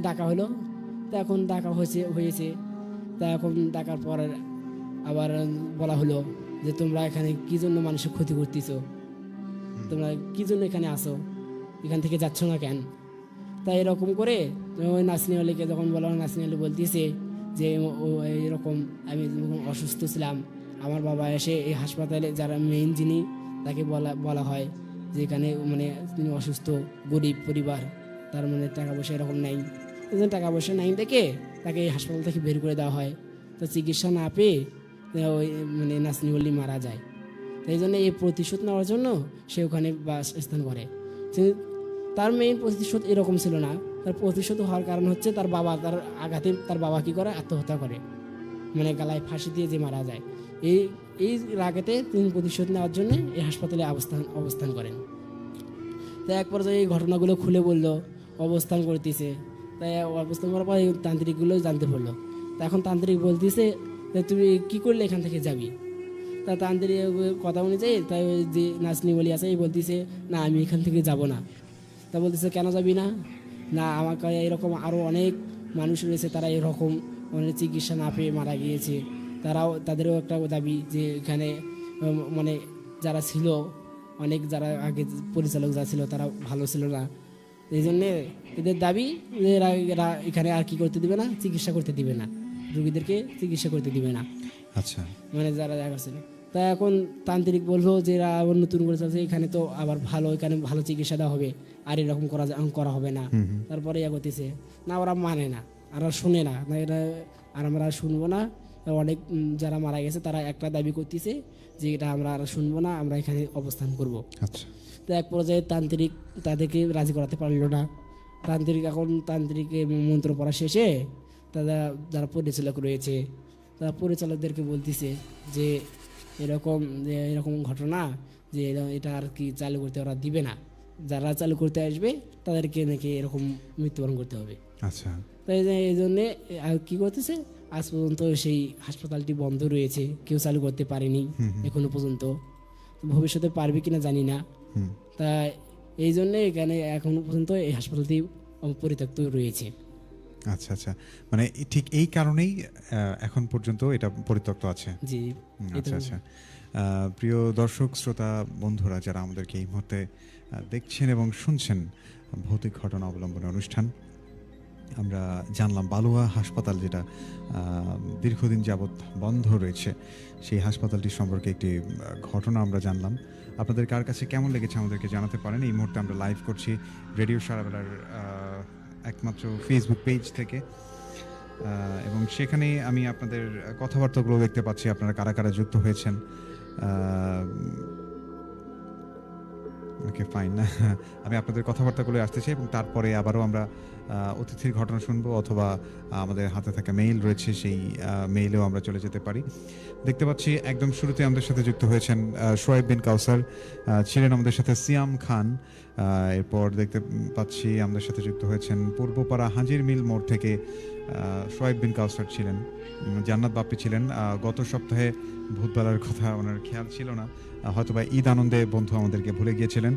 ডাকা হলো। তা এখন ডাকা হয়েছে। তা এখন ডাকার পর আবার বলা হলো যে তোমরা এখানে কী জন্য মানুষের ক্ষতি করতেছো, তোমরা কী জন্য এখানে আসো, এখান থেকে যাচ্ছ না কেন। তাই এরকম করে ওই নাসরিন আলীকে যখন বলা হয়, নাসরিন আলী বলতেছে যে এরকম আমি যখন অসুস্থ ছিলাম, আমার বাবা এসে এই হাসপাতালে যারা মেইন যিনি তাকে বলা হয় যে এখানে মানে তিনি অসুস্থ, গরিব পরিবার, তার মানে টাকা পয়সা এরকম নেই, এই জন্য টাকা পয়সা নাই দেখে তাকে এই হাসপাতাল থেকে বের করে দেওয়া হয়। তো চিকিৎসা না পেয়ে ওই মানে নাসিমুল্লি মারা যায়। তো এই জন্য এই প্রতিশোধ নেওয়ার জন্য সে ওখানে বাসস্থান করে। তার মেইন প্রতিশোধ এরকম ছিল না, তার প্রতিশোধ হওয়ার কারণ হচ্ছে তার বাবা, তার আঘাতে তার বাবা কী করে আত্মহত্যা করে, মানে গালায় ফাঁসি দিয়ে যে মারা যায়। এই এই রাগেতে তিনি প্রতিশোধ নেওয়ার জন্য এই হাসপাতালে অবস্থান করেন। তো এক পর্যায়ে এই ঘটনাগুলো খুলে বললো, অবস্থান করতেছে। তাই অবস্থান করার পর এই তান্ত্রিকগুলো জানতে পারলো। তা এখন তান্ত্রিক বলতেছে তুমি কী করলে এখান থেকে যাবি। তা তান্ত্রিক কথা অনুযায়ী তাই ওই যে নাসনি বলি আছে এই বলতেছে না আমি এখান থেকে যাব না। তা বলতেছে কেন যাবি না? না আমাকে এরকম আরও অনেক মানুষ রয়েছে তারা এরকম মানে চিকিৎসা না পেয়ে মারা গিয়েছে, তাদেরও একটা দাবি যে এখানে মানে যারা ছিল অনেক, যারা আগে পরিচালক যা ছিল তারা ভালো ছিল না। এই জন্যে এদের দাবি যে এরা এখানে আর কি করতে দিবে না, চিকিৎসা করতে দিবে না, রোগীদেরকে চিকিৎসা করতে দিবে না। আচ্ছা, মানে যারা দেখা ছিল। তা এখন তান্ত্রিক বললো যে এরা আবার নতুন করে চলছে, এখানে তো আবার এখানে ভালো চিকিৎসা দেওয়া হবে, আর এরকম করা হবে না। তারপরে ইয়া করতেছে না, ওরা মানে না, আর শুনে না, এরা আর আমরা শুনবো না। অনেক যারা মারা গেছে তারা একটা দাবি করতেছে যে এটা আমরা আর শুনবো না, আমরা এখানে অবস্থান করব। আচ্ছা। তো এক পর্যায়ে তান্ত্রিক তাদেরকে রাজি করাতে পারলো না। তান্ত্রিক মন্ত্র পড়া শেষে যারা পরিচালক রয়েছে তারা পরিচালকদেরকে বলতেছে যে এরকম ঘটনা যে এটা আর কি চালু করতে ওরা দিবে না, যারা চালু করতে আসবে তাদেরকে নাকি এরকম মৃত্যুবরণ করতে হবে। আচ্ছা। তাই এই জন্যে কী করতেছে, আজ পর্যন্ত সেই হাসপাতালটি বন্ধ রয়েছে, কেউ চালু করতে পারেনি এখনো পর্যন্ত। ভবিষ্যতে পারবে কিনা জানি না। তা এই জন্যে এখানে এখনো পর্যন্ত এই হাসপাতালটি পরিত্যক্ত রয়েছে। আচ্ছা আচ্ছা, মানে ঠিক এই কারণেই এখন পর্যন্ত এটা পরিত্যক্ত আছে। জি। আচ্ছা আচ্ছা। প্রিয় দর্শক শ্রোতা বন্ধুরা যারা আমাদেরকে এই মুহূর্তে দেখছেন এবং শুনছেন, ভৌতিক ঘটনা অবলম্বনের অনুষ্ঠান, আমরা জানলাম বালুয়া হাসপাতাল যেটা দীর্ঘদিন যাবৎ বন্ধ রয়েছে, সেই হাসপাতালটি সম্পর্কে একটি ঘটনা আমরা জানলাম। আপনাদের কার কাছে কেমন লেগেছে আমাদেরকে জানাতে পারেন। এই মুহূর্তে আমরা লাইভ করছি রেডিও সারাবেলার একমাত্র ফেসবুক পেজ থেকে, এবং সেখানে আমি আপনাদের কথাবার্তাগুলো দেখতে পাচ্ছি, আপনারা কারা কারা যুক্ত হয়েছেন। ওকে, ফাইন। আমি আপনাদের কথাবার্তাগুলো আসতেছি এবং তারপরে আবারও আমরা অতিথির ঘটনা শুনবো, অথবা আমাদের হাতে থাকা মেইল রয়েছে, সেই মেইলেও আমরা চলে যেতে পারি। দেখতে পাচ্ছি একদম শুরুতে আমাদের সাথে যুক্ত হয়েছেন শোয়েব বিন কাউসার, ছিলেন আমাদের সাথে সিয়াম খান। এরপর দেখতে পাচ্ছি আমাদের সাথে যুক্ত হয়েছেন পূর্বপাড়া হাজির মিল মোড় থেকে শোয়েব বিন কাউসার ছিলেন। জান্নাত বাপ্পি ছিলেন। গত সপ্তাহে ভূতবেলার কথা ওনার খেয়াল ছিল না, হয়তোবা ঈদ আনন্দে বন্ধু আমাদেরকে ভুলে গিয়েছিলেন।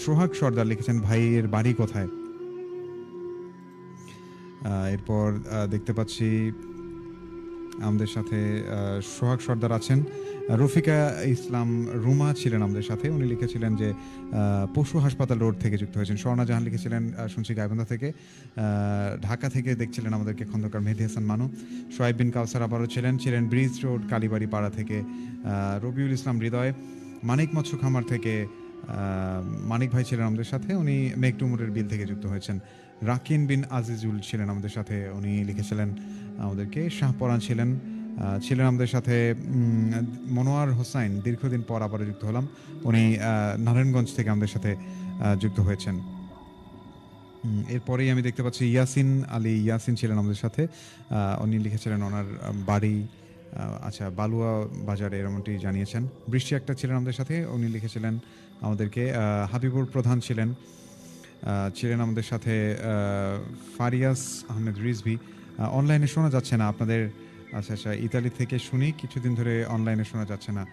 সোহাগ সর্দার লিখেছেন ভাইয়ের বাড়ি কোথায়। এরপর দেখতে পাচ্ছি আমাদের সাথে সোহাগ সর্দার আছেন। রফিকা ইসলাম রুমা ছিলেন আমাদের সাথে, উনি লিখেছিলেন যে পশু হাসপাতাল রোড থেকে যুক্ত হয়েছেন। স্বর্ণা জাহান লিখেছিলেন শুনছি গাইবান্ধা থেকে। ঢাকা থেকে দেখছিলেন আমাদেরকে খন্দকার মেহেদি হাসান মানু। শোয়েব বিন কাউসার আবারও ছিলেন ব্রিজ রোড কালীবাড়ি পাড়া থেকে। রবিউল ইসলাম হৃদয় মানিক মৎস্য খামার থেকে মানিক ভাই ছিলেন আমাদের সাথে, উনি মেঘটুমুরের বিল থেকে যুক্ত হয়েছেন। রাকিন বিন আজিজুল ছিলেন আমাদের সাথে, উনি লিখেছিলেন আমাদেরকে। শাহপরান ছিলেন আমাদের সাথে। মনোয়ার হোসাইন দীর্ঘদিন পর আবার যুক্ত হলাম, উনি নারায়ণগঞ্জ থেকে আমাদের সাথে যুক্ত হয়েছেন। এরপরেই আমি দেখতে পাচ্ছি ইয়াসিন ছিলেন আমাদের সাথে, উনি লিখেছিলেন ওনার বাড়ি আচ্ছা বালুয়া বাজারে, এরকমটি জানিয়েছেন। বৃষ্টি একটা ছিলেন আমাদের সাথে, উনি লিখেছিলেন আমাদেরকে। হাবিবুর প্রধান ছিলেন আমাদের সাথে। ফারিয়াস আহমেদ রিজভি। অনলাইনে শোনা যাচ্ছে না আপনাদের। আচ্ছা আচ্ছা, ইতালি থেকে শুনি, কিছুদিন ধরে অনলাইনে শোনা যাচ্ছে না।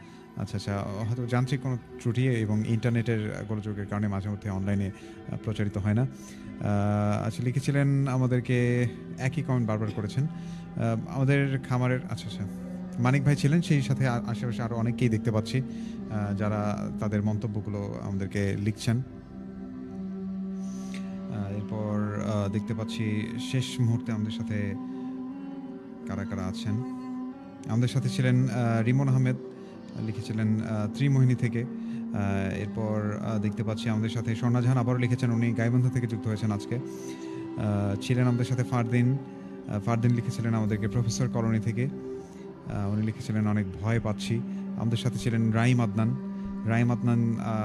আচ্ছা আচ্ছা, হয়তো যান্ত্রিক কোনো ত্রুটি এবং ইন্টারনেটের গোলযোগের কারণে মাঝে মধ্যে অনলাইনে প্রচারিত হয় না। আচ্ছা, লিখেছিলেন আমাদেরকে, একই কমেন্ট বারবার করেছেন আমাদের খামারের। আচ্ছা আচ্ছা, মানিক ভাই ছিলেন, সেই সাথে আশেপাশে আরও অনেককেই দেখতে পাচ্ছি যারা তাদের মন্তব্যগুলো আমাদেরকে লিখছেন। এরপর দেখতে পাচ্ছি শেষ মুহূর্তে আমাদের সাথে কারা কারা আছেন। আমাদের সাথে ছিলেন রিমন আহমেদ, লিখেছিলেন ত্রিমোহিনী থেকে। এরপর দেখতে পাচ্ছি আমাদের সাথে স্বর্ণা জাহান আবারও লিখেছেন, উনি গাইবান্ধা থেকে যুক্ত হয়েছেন আজকে। ছিলেন আমাদের সাথে ফারদিন লিখেছিলেন আমাদেরকে প্রফেসর কলোনি থেকে। উনি লিখেছিলেন অনেক ভয় পাচ্ছি। আমাদের সাথে ছিলেন রাইম আদনান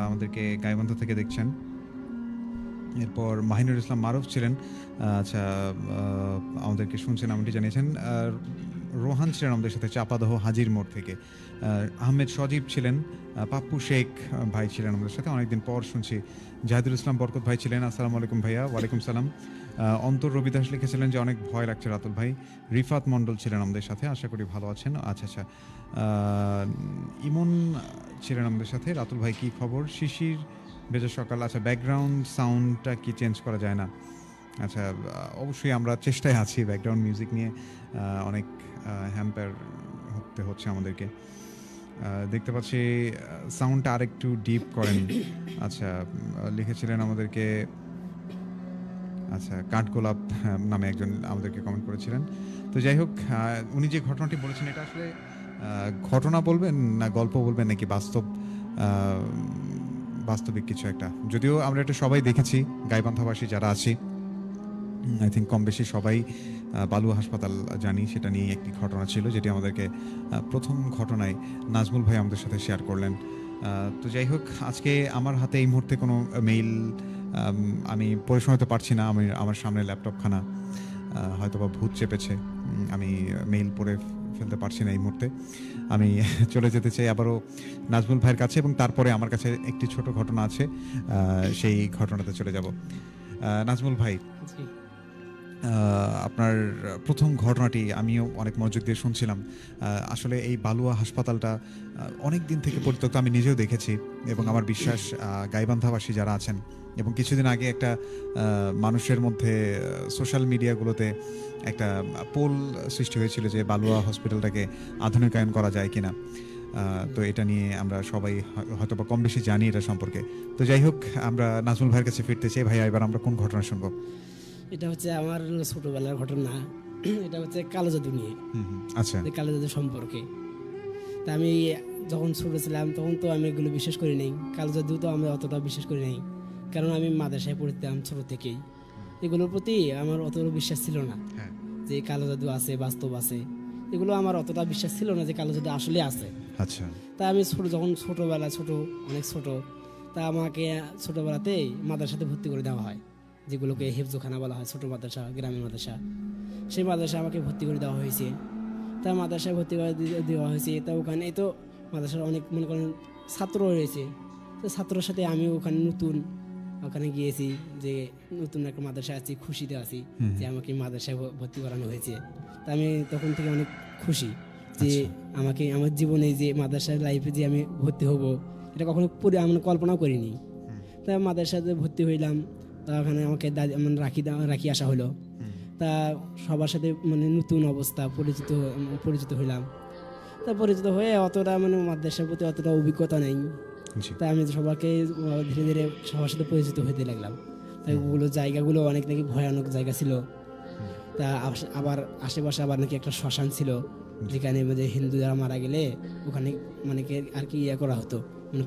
আমাদেরকে গাইবান্ধা থেকে দেখছেন। এরপর মাহিনুর ইসলাম মারুফ ছিলেন, আচ্ছা, আমাদেরকে শুনছেন, এমনটি জানিয়েছেন। রোহান ছিলেন আমাদের সাথে চাপাদহ হাজির মোড় থেকে। আহমেদ সজীব ছিলেন, পাপ্পু শেখ ভাই ছিলেন আমাদের সাথে, অনেকদিন পর শুনছি। জাহিদুল ইসলাম বরকত ভাই ছিলেন, আসসালামু আলাইকুম ভাইয়া। ওয়ালাইকুম সালাম। অন্তর রবিদাস লিখেছিলেন যে অনেক ভয় লাগছে রাতুল ভাই। রিফাত মণ্ডল ছিলেন আমাদের সাথে, আশা করি ভালো আছেন। আচ্ছা, ইমন ছিলেন আমাদের সাথে। রাতুল ভাই কী খবর? শিশির বেজে সকাল। আচ্ছা, ব্যাকগ্রাউন্ড সাউন্ডটা কি চেঞ্জ করা যায় না? আচ্ছা, অবশ্যই আমরা চেষ্টায় আছি। ব্যাকগ্রাউন্ড মিউজিক নিয়ে অনেক হ্যাম্পার হচ্ছে আমাদেরকে। দেখতে পাচ্ছি সাউন্ডটা আরেকটু ডিপ করেন। আচ্ছা, লিখেছিলেন আমাদেরকে, আচ্ছা, কাঠগোলাপ নামে একজন আমাদেরকে কমেন্ট করেছিলেন। তো যাই হোক, উনি যে ঘটনাটি বলেছেন এটা আসলে ঘটনা বলবেন না গল্প বলবেন নাকি বাস্তবিক কিছু একটা? যদিও আমরা এটা সবাই দেখেছি, গাইবান্ধাবাসী যারা আছি, আই থিঙ্ক কম বেশি সবাই বালুয়া হাসপাতাল জানি। সেটা নিয়ে একটি ঘটনা ছিল যেটি আমাদেরকে প্রথম ঘটনায় নাজমুল ভাই আমাদের সাথে শেয়ার করলেন। তো যাই হোক, আজকে আমার হাতে এই মুহূর্তে কোনো মেইল আমি পড়ে শোনাতে পারছি না। আমার সামনে ল্যাপটপখানা হয়তো বা ভূত চেপেছে, আমি মেইল পড়ে ফেলতে পারছি না এই মুহূর্তে। আমি চলে যেতে চাই আবারও নাজমুল ভাইয়ের কাছে, এবং তারপরে আমার কাছে একটি ছোট ঘটনা আছে, সেই ঘটনাতে চলে যাব। নাজমুল ভাই, আপনার প্রথম ঘটনাটি আমিও অনেক মনোযোগ দিয়ে শুনছিলাম। আসলে এই বালুয়া হাসপাতালটা অনেক দিন থেকে পরিত্যক্ত, আমি নিজেও দেখেছি, এবং আমার বিশ্বাস গাইবান্ধাবাসী যারা আছেন, এবং কিছুদিন আগে একটা মানুষের মধ্যে সোশ্যাল মিডিয়াগুলোতে একটা পোল সৃষ্টি হয়েছিল যে বালুয়া হসপিটালটাকে আধুনিকায়ন করা যায় কিনা। তো এটা নিয়ে আমরা সবাই হয়তো বা কম বেশি জানি এটা সম্পর্কে। তো যাই হোক, আমরা নাজমুল ভাইয়ের কাছে ফিরতে চাই। ভাইয়া, এবার আমরা কোন ঘটনা শুনবো? এটা হচ্ছে আমার ছোটবেলার ঘটনা। এটা হচ্ছে কালো জাদু নিয়ে। আচ্ছা, কালো জাদু সম্পর্কে। তা আমি যখন ছোট ছিলাম তখন তো আমি এগুলো বিশ্বাস করি নাই। কালো জাদু তো আমি অতটা বিশ্বাস করি নাই, কারণ আমি মাদ্রাসায় পড়তাম ছোট থেকেই। এগুলোর প্রতি আমার অতটা বিশ্বাস ছিল না যে কালো জাদু আছে, বাস্তব আছে। এগুলো আমার অতটা বিশ্বাস ছিল না যে কালো জাদু আসলে আছে। আচ্ছা। তা আমি যখন অনেক ছোট, তা আমাকে ছোটবেলাতেই মাদ্রাসাতে ভর্তি করে দেওয়া হয়, যেগুলোকে হেফজোখানা বলা হয়, ছোট মাদ্রাসা, গ্রামের মাদ্রাসা। সেই মাদ্রাসায় আমাকে ভর্তি করে দেওয়া হয়েছে। তা মাদ্রাসায় ভর্তি করে দেওয়া হয়েছে। তা ওখানে তো মাদ্রাসার অনেক মনে করেন ছাত্র রয়েছে। তো ছাত্রর সাথে আমি ওখানে গিয়েছি, যে নতুন একটা মাদ্রাসায় আছি, খুশিতে আছি যে আমাকে মাদ্রাসায় ভর্তি করানো হয়েছে। তা আমি তখন থেকে অনেক খুশি যে আমাকে আমার জীবনে যে মাদ্রাসার লাইফে যে আমি ভর্তি হব, এটা কখনো আমি কল্পনাও করিনি। তা মাদ্রাসাতে ভর্তি হইলাম। তা ওখানে আমাকে রাখি আসা হলো। তা সবার সাথে নতুন অবস্থা, পরিচিত হইলাম। তা পরিচিত হয়ে অতটা মাদ্রাসার প্রতি অতটা অভিজ্ঞতা নেই। তা আমি সবাইকে ধীরে ধীরে সবার সাথে পরিচিত হতে লাগলাম। তাই ওগুলো জায়গাগুলো অনেক নাকি ভয়ানক জায়গা ছিল। তা আবার আশেপাশে আবার নাকি একটা শ্মশান ছিল, যেখানে হিন্দু যারা মারা গেলে ওখানে আর কি করা হতো,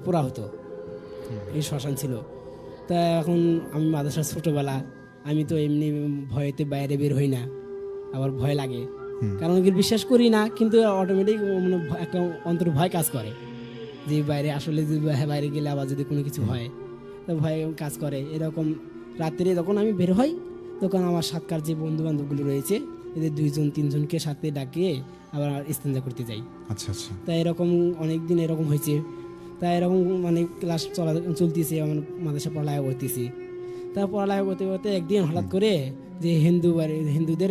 পোড়া হতো। এই শ্মশান ছিল। তা এখন আমি মাদ্রাসার ছোটবেলা, আমি তো এমনি ভয়েতে বাইরে বের হই না, আবার ভয় লাগে, কারণ বিশ্বাস করি না, কিন্তু অটোমেটিক একটা অন্তর ভয় কাজ করে যে বাইরে আসলে বাইরে গেলে আবার যদি কোনো কিছু হয়, তো ভয় কাজ করে। এরকম রাত্রে যখন আমি বের হই, তখন আমার সাতকার যে বন্ধু বান্ধবগুলো রয়েছে, এদের 2-3জনকে সাথে ডাকিয়ে আবার ইস্তেঞ্জা করতে যাই। আচ্ছা। তাই এরকম অনেক দিন এরকম হয়েছে। তাই এরকম ক্লাস চলতেছে, আমার মাদ্রাসা পড়ালেখা করতেছি। তা পড়ালেখা করতে করতে একদিন হঠাৎ করে যে হিন্দুদের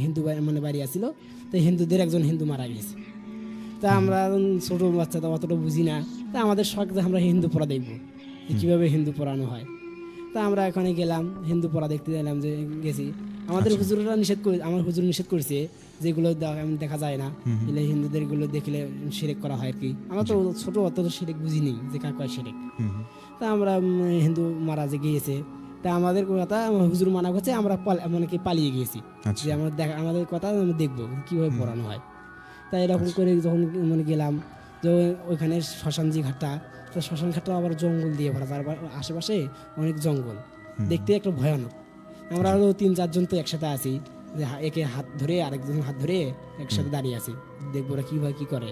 হিন্দু বাড়ি আসছিল, তো হিন্দুদের একজন হিন্দু মারা গেছে। তা আমরা ছোটো বাচ্চা তো অতটা বুঝি না। তা আমাদের শখ যে আমরা হিন্দু পড়া দেখবো, কীভাবে হিন্দু পড়ানো হয়। তা আমরা এখানে গেলাম, হিন্দু পড়া দেখতে গেলাম, যে গেছি। আমার হুজুর নিষেধ করেছে যেগুলো দেখা যায় না, এগুলো হিন্দুদের গুলো দেখলে শিরক করা হয় আর কি। আমরা তো ছোট, অত শিরক বুঝিনি যে কাকা শিরক। তা আমরা হিন্দু মারা যে গিয়েছে, তা আমাদের কথা হুজুর মানা করছে, আমরা পালিয়ে গিয়েছি যে আমাদের কথা আমরা দেখবো কিভাবে পড়ানো হয়। তাই এরকম করে যখন গেলাম, যে ওইখানে শ্মশান যে ঘাটটা, তো শ্মশান ঘাটটা আবার জঙ্গল দিয়ে ভরা, তার আশেপাশে অনেক জঙ্গল, দেখতে একটা ভয়ানক। আমরা হলো 3-4 জন তো একসাথে আছি, যে একে হাত ধরে আরেকজন হাত ধরে একসাথে দাঁড়িয়ে আছি, দেখবো ওরা কীভাবে কী করে।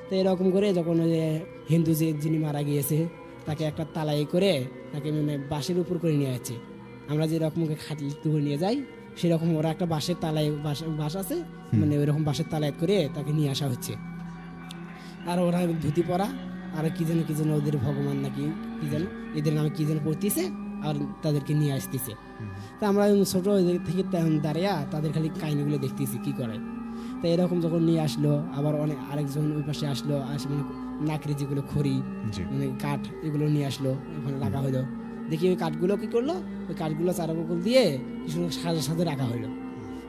তো এরকম করে যখন ওই যে হিন্দু যিনি মারা গিয়েছে তাকে একটা তালাই করে তাকে মানে বাঁশের উপর করে নিয়ে যাচ্ছে। আমরা যেরকম খাটলি করে নিয়ে যাই সেরকম ওরা একটা বাঁশের তালায় বাঁশ আছে, মানে ওইরকম বাঁশের তালায় করে তাকে নিয়ে আসা হচ্ছে। আর ওরা ধুতি পরা আর কি যেন ওদের ভগবান নাকি কি যেন এদের নামে কি যেন পড়তেছে আর তাদেরকে নিয়ে আসতেছে। তা আমরা ছোটো থেকে দাঁড়িয়ে তাদের খালি কাহিনিগুলো দেখতেছি কী করে। তো এরকম যখন নিয়ে আসলো আবার অনেক আরেকজন ওই পাশে আসলো, মানে নাকড়ি যেগুলো খড়ি মানে কাঠ এগুলো নিয়ে আসলো, ওখানে রাখা হলো। দেখি ওই কাঠগুলো কী করলো, ওই কাঠগুলো চারা বকল দিয়ে কিছু সাজে রাখা হলো।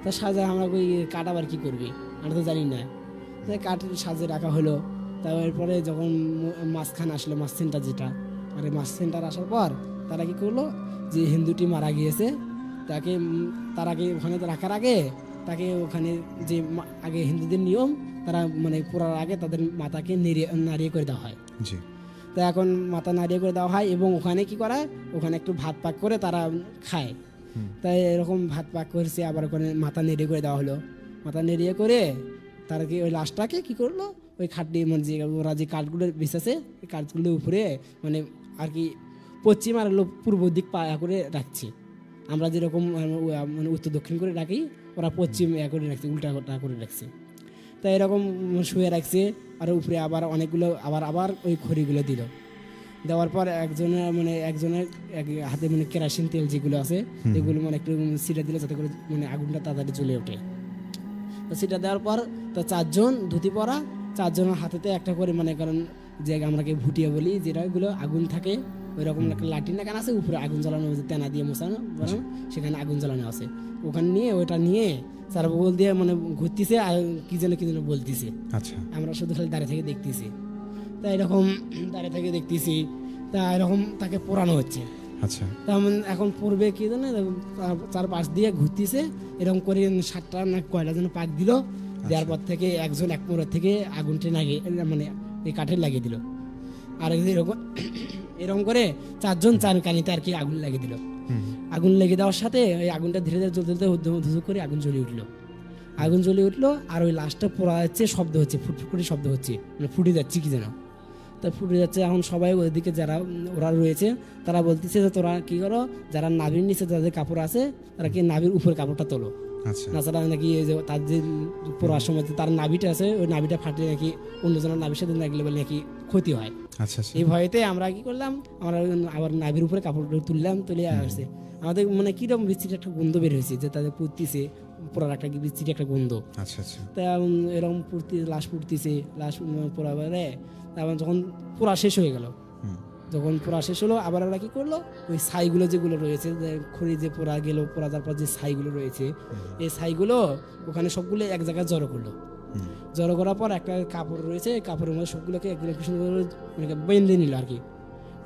তা সাজে আমরা ওই কাঠ আবার কী করবি আমরা তো জানি না, তাই কাঠ সাজে রাখা হলো। তারপরে যখন মাঝখান আসলো, মাছ সেন্টার যেটা, আর মাছ সেন্টার আসার পর তারা কী করলো, যে হিন্দুটি মারা গিয়েছে তাকে তার আগে ওখানে রাখার আগে তাকে ওখানে যে আগে হিন্দুদের নিয়ম তারা মানে পোড়ার আগে তাদের মাথাকে নাড়িয়ে করে দেওয়া হয়। তো এখন মাথা নাড়িয়ে করে দেওয়া হয় এবং ওখানে কি করা, ওখানে একটু ভাত পাক করে তারা খায়। তাই এরকম ভাত পাক করেছে, আবার ওখানে মাথা নেড়িয়ে করে দেওয়া হলো। মাথা নেড়িয়ে করে তারা কি ওই লাশটাকে কী করলো, ওই খাটটি মানে যে ওরা যে কাঠগুলো বিছাছে ওই কাঠগুলোর উপরে মানে আর কি পশ্চিম আর পূর্ব দিক পায়া করে রাখছে। আমরা যেরকম মানে উত্তর দক্ষিণ করে রাখি, ওরা পশ্চিম করে রাখছে, উল্টা করে রাখছে। তাই এরকম শুয়ে রাখছে। আর উপরে আবার অনেকগুলো আবার ওই খড়িগুলো দিল। দেওয়ার পর একজনের হাতে মানে কেরাসিন তেল যেগুলো আছে এগুলো মানে একটু ছিটা দিলে যাতে করে মানে আগুনটা তাড়াতাড়ি জ্বলে ওঠে। তো সেটা দেওয়ার পর তো 4 জন ধুতি পরা, 4 জনের হাতেতে একটা করে মানে কারণ যে আমরাকে ভুটিয়ে বলি যেটাগুলো আগুন থাকে ওই রকম একটা লাঠি না কেন আছে, উপরে আগুন জ্বালানো তেনা দিয়ে মশানো বরং সেখানে আগুন জ্বালানো আছে। ওখানে নিয়ে ওইটা নিয়ে চার বগল দিয়ে মানে ঘুরতেছে আর কি যেন বলতেছে। আচ্ছা, আমরা শুধু খালি দাঁড়িয়ে থেকে দেখতেছি। তা এরকম দাঁড়িয়ে থেকে দেখতেছি, তা এরকম তাকে পোড়ানো হচ্ছে। আচ্ছা, তেমন এখন পূর্বে কি জানে 4 পাশ দিয়ে ঘুরতেছে, এরকম করে 7টা না কয়টা যেন পাক দিল। দেওয়ার পর থেকে একজন এক মোড় থেকে আগুনটা লাগিয়ে মানে এই কাঠে লাগিয়ে দিল। আর এরকম করে 4 জন 4 কানিতে আর কি আগুন লাগিয়ে দিল। আগুন লেগে দেওয়ার সাথে ওই আগুনটা ধীরে ধীরে জ্বলতে ধুধু করে আগুন জ্বলে উঠলো। আগুন জ্বলে উঠলো আর ওই লাশটা পোড়া যাচ্ছে, শব্দ হচ্ছে, ফুটফুট করে শব্দ হচ্ছে, মানে ফুটে যাচ্ছে কি যেন। তা ফুটে যাচ্ছে। এখন সবাই ওইদিকে যারা ওরা রয়েছে তারা বলতেছে যে তোরা কী করো, যারা নাভির নিচে যাদের কাপড় আছে তারা কি নাভির উপরে কাপড়টা তোলো। তাছাড়া নাকি যে তার যে পোড়ার সময় তার নাভিটা আছে ওই নাভিটা ফাটলে নাকি অন্যজনের নাভির সাথে লাগলে বলে নাকি ক্ষতি হয়। এই ভয়েতে আমরা কি করলাম, আমরা আবার নাভির উপরে কাপড় তুলে আসছে। আমাদের মানে কিরকম বিচ্ছিরি একটা গন্ধ বের হয়েছে যে তাদের পুড়তিছে, পোড়ার একটা বিচ্ছিরি একটা গন্ধ। তা এরকম লাশ পুড়তিছে, লাশ পোড়া বেড়ে। তারপর যখন পোড়া শেষ হয়ে গেল, যখন পোড়া শেষ হলো আবার ওরা কি করলো, ওই ছাইগুলো যেগুলো রয়েছে খড়ি যে পোড়া গেল, পোড়া যাওয়ার পর যে ছাইগুলো রয়েছে এই ছাইগুলো ওখানে সবগুলো এক জায়গায় জড়ো করলো। জড়ো করার পর একটা কাপড় রয়েছে, কাপড়ের মধ্যে সবগুলোকে মানে বেঁধে নিল আর কি।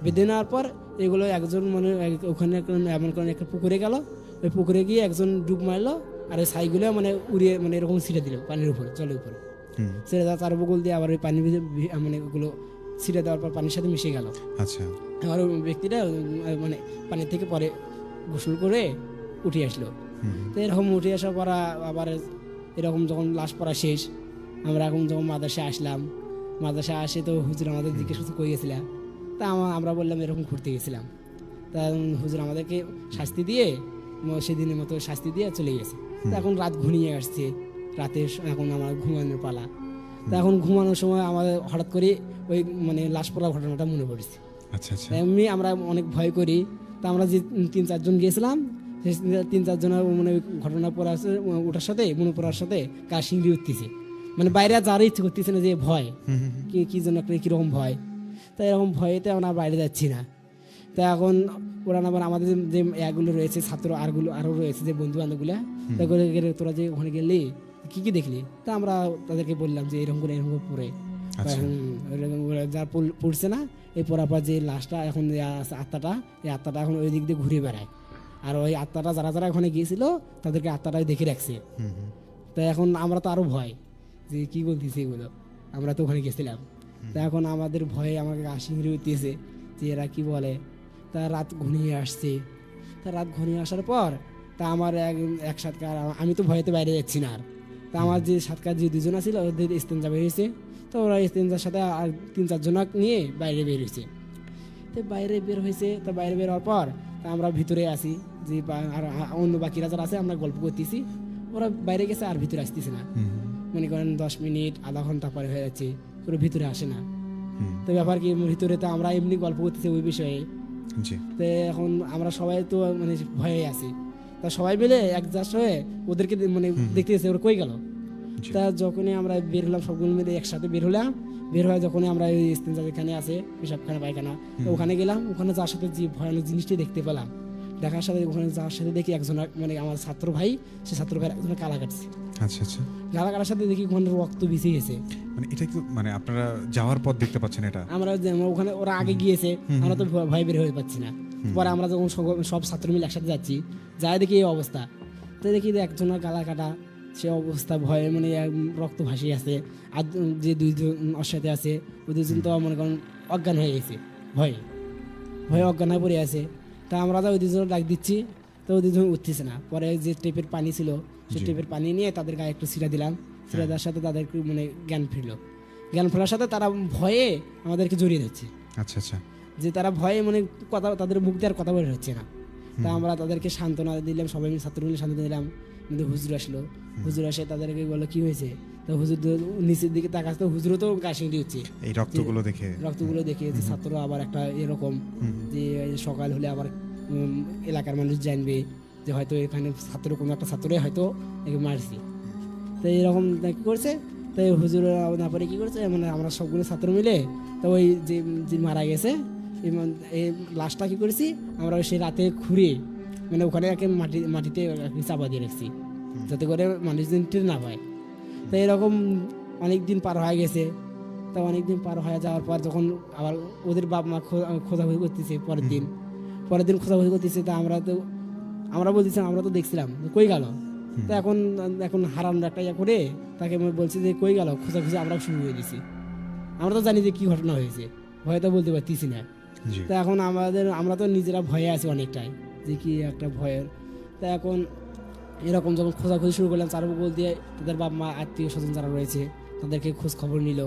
বেঁধে নেওয়ার পর এগুলো একজন মানে ওখানে এমন করে একটা পুকুরে গেল, ওই পুকুরে গিয়ে একজন ডুব মারলো আর ওই ছাইগুলো মানে উড়িয়ে মানে এরকম ছিটে দিল পানির উপরে, জলের উপরে ছেড়ে দেওয়া। তার বগল দিয়ে আবার ওই পানি মানে ওগুলো ছিটে দেওয়ার পর পানির সাথে মিশে গেল। আচ্ছা, আমার ব্যক্তিটা মানে পানি থেকে পরে গোসল করে উঠে আসলো। তো এরকম উঠে আসার পর আবার এরকম যখন লাশ পড়া শেষ, আমরা এখন যখন মাদ্রাসায় আসলাম, মাদ্রাসায় আসে তো হুজুর আমাদের জিজ্ঞেস করে গেছিলাম। তা আমরা বললাম এরকম ঘুরতে গেছিলাম। তা হুজুর আমাদেরকে শাস্তি দিয়ে সেদিনের মতো শাস্তি দিয়ে চলে গেছে। তা এখন রাত ঘনিয়ে আসছে, রাতে এখন আমার ঘুমানোর পালা। তা এখন ঘুমানোর সময় আমাদের হঠাৎ করে ওই মানে লাশ পড়া ঘটনাটা মনে পড়েছে। আচ্ছা, এমনি আমরা অনেক ভয় করি। তা আমরা যে 3-4 জন গিয়েছিলাম, 3-4 জনের মানে ঘটনা পড়া ওটার সাথে মনে পড়ার সাথে কার শিংড়ি উঠতেছে, মানে বাইরে যারা ইচ্ছে করতেছে না যে ভয় কি জন্য একটা কীরকম ভয়। তাই এরকম ভয়েতে আমরা বাইরে যাচ্ছি না। তা এখন ওরা আবার আমাদের যে এগুলো রয়েছে ছাত্র আরও রয়েছে যে বন্ধু বান্ধবগুলো, তা তোরা যে ওখানে গেলি কি দেখলি। তা আমরা তাদেরকে বললাম যে এরকম করে পড়ে যার পড়ছে না এই পড়ার পর যে লাশটা এখন আত্মাটা, এই আত্মাটা এখন ওই দিক দিয়ে ঘুরে বেড়ায়। আর ওই আত্মাটা যারা ওখানে গিয়েছিল তাদেরকে আত্মাটাই দেখে রাখছে। তাই এখন আমরা তো আরো ভয় যে কি বলতেছি এগুলো, আমরা তো ওখানে গেছিলাম। তা এখন আমাদের ভয়ে আমাকে আশিংড়ি হইতেছে যে এরা কি বলে। তা রাত ঘনিয়ে আসছে। তা রাত ঘনিয়ে আসার পর তা আমার এক সাতকার আমি তো ভয়েতে বাইরে যাচ্ছি না আর। তা আমার যে সাতকার যে দুজন ছিল ওদের ইস্তেঞ্জা বের হয়েছে, তো ওরা ইস্তেঞ্জার সাথে আর 3-4 জন নিয়ে বাইরে বের হয়েছে। তো বাইরে বের হয়েছে, তো বাইরে বের হওয়ার পর তা আমরা ভিতরে আসি, যে আর অন্য বাকিরা যারা আছে আমরা গল্প করতেছি, ওরা বাইরে গেছে আর ভিতরে আসতেছে না। মনে করেন 10 মিনিট আধা ঘন্টা পরে হয়ে যাচ্ছে, পুরো ভিতরে আসে না। তো ব্যাপার কি, ভিতরে তো আমরা এমনি গল্প করতেছি ওই বিষয়ে। তো এখন আমরা সবাই তো মানে ভয়ে আছি, তা সবাই মিলে একজাস্ট হয়ে ওদেরকে মানে দেখতেছে ওরা কই গেল। তা যখনই আমরা বের হলাম সবগুলো মিলে একসাথে বের হলাম, বের হয়ে যখনই আমরা ওই ইস্তেঞ্জা যেখানে আছে পেশাবখানা পায়খানা, তো ওখানে গেলাম। ওখানে যার সাথে যে ভয়ানক জিনিসটি দেখতে পেলাম, দেখার সাথে ওখানে যাওয়ার সাথে দেখি একজন মানে আমার ছাত্র ভাই, সে ছাত্র ভাই একজন কালা কাটছে। আচ্ছা আচ্ছা। গালা কাটার সাথে দেখি ওখানে রক্ত ভিজে গেছে। মানে এটা কি মানে আপনারা যাওয়ার পর দেখতে পাচ্ছেন এটা? আমরা ওখানে ওরা আগে গিয়েছে, আমরা তো ভয় বের হয়ে পাচ্ছি না। পরে আমরা যখন সব ছাত্র মিলে একসাথে যাচ্ছি, যাই দেখি এই অবস্থা। তো দেখি একজনের গালা কাটা, সে অবস্থা ভয়ে মানে রক্ত ভাসিয়ে আছে। আর যে 2 জন ওর সাথে আছে, ওই 2 জন তো মনে করেন অজ্ঞান হয়ে গেছে, ভয়ে ভয়ে অজ্ঞান হয়ে পড়ে আছে। তা আমরা তো ওই 2 জন ডাক দিচ্ছি, তো ওই 2 জন উঠতেছে না। পরে যে টেপের পানি ছিল, সেই টেপের পানি নিয়ে তাদের গায়ে একটু ছিটা দিলাম, ছিটা দেওয়ার সাথে তাদের মানে জ্ঞান ফিরলো। জ্ঞান ফেরার সাথে তারা ভয়ে আমাদেরকে জড়িয়ে দিচ্ছে। আচ্ছা আচ্ছা। যে তারা ভয়ে মানে কথা, তাদের মুখ দিয়ে আর কথা বের হচ্ছে না। তা আমরা তাদেরকে সান্ত্বনা দিলাম, সবাই মিলে ছাত্র মিলে সান্ত্বনা দিলাম। কিন্তু হুজুর আসলো, হুজুর আসে তাদেরকে বললো কি হয়েছে। তো হুজুর নিচের দিকে তাকাচ্ছে, হুজুরও তো গাছিংটি হচ্ছে এই রক্তগুলো দেখে যে ছাত্র আবার একটা এরকম যে সকাল হলে আবার এলাকার মানুষ জানবে যে হয়তো এখানে ছাত্র কোনো একটা ছাত্রে হয়তো একে মারছি। তো এরকম কি করছে, তাই হুজুর না পরে কি করছে, মানে আমরা সবগুলো ছাত্র মিলে তো ওই যে মারা গেছে এই লাশটা কি করেছি আমরা সেই রাতে খুঁড়ে মানে ওখানে মাটিতে চাপা দিয়ে রাখছি, যাতে করে মানুষজন টের না পায়। তো এরকম অনেক দিন পার হয়ে গেছে। তা অনেক দিন পার হয়ে যাওয়ার পর যখন আবার ওদের বাপ মা খোঁজাখুঁজি করতেছে, পরের দিন খোঁজাখুঁজি করতেছে। তা আমরা বলতেছিলাম আমরা তো দেখছিলাম কই গেল। তো এখন হারানোর একটা ইয়ে করে তাকে বলছি যে কই গেল, খোঁজাখুঁজি আমরা শুরু করে দিছি। আমরা তো জানি যে কি ঘটনা হয়েছে, ভয়ে তো বলতে পারতেছি না। তা এখন আমরা তো নিজেরা ভয়ে আছি অনেকটাই, যে কি একটা ভয়ের। তা এখন এরকম যখন খোঁজাখুঁজি শুরু করলাম, চারবকল দিয়ে তাদের বাপ মা আত্মীয় স্বজন যারা রয়েছে তাদেরকে খোঁজ খবর নিল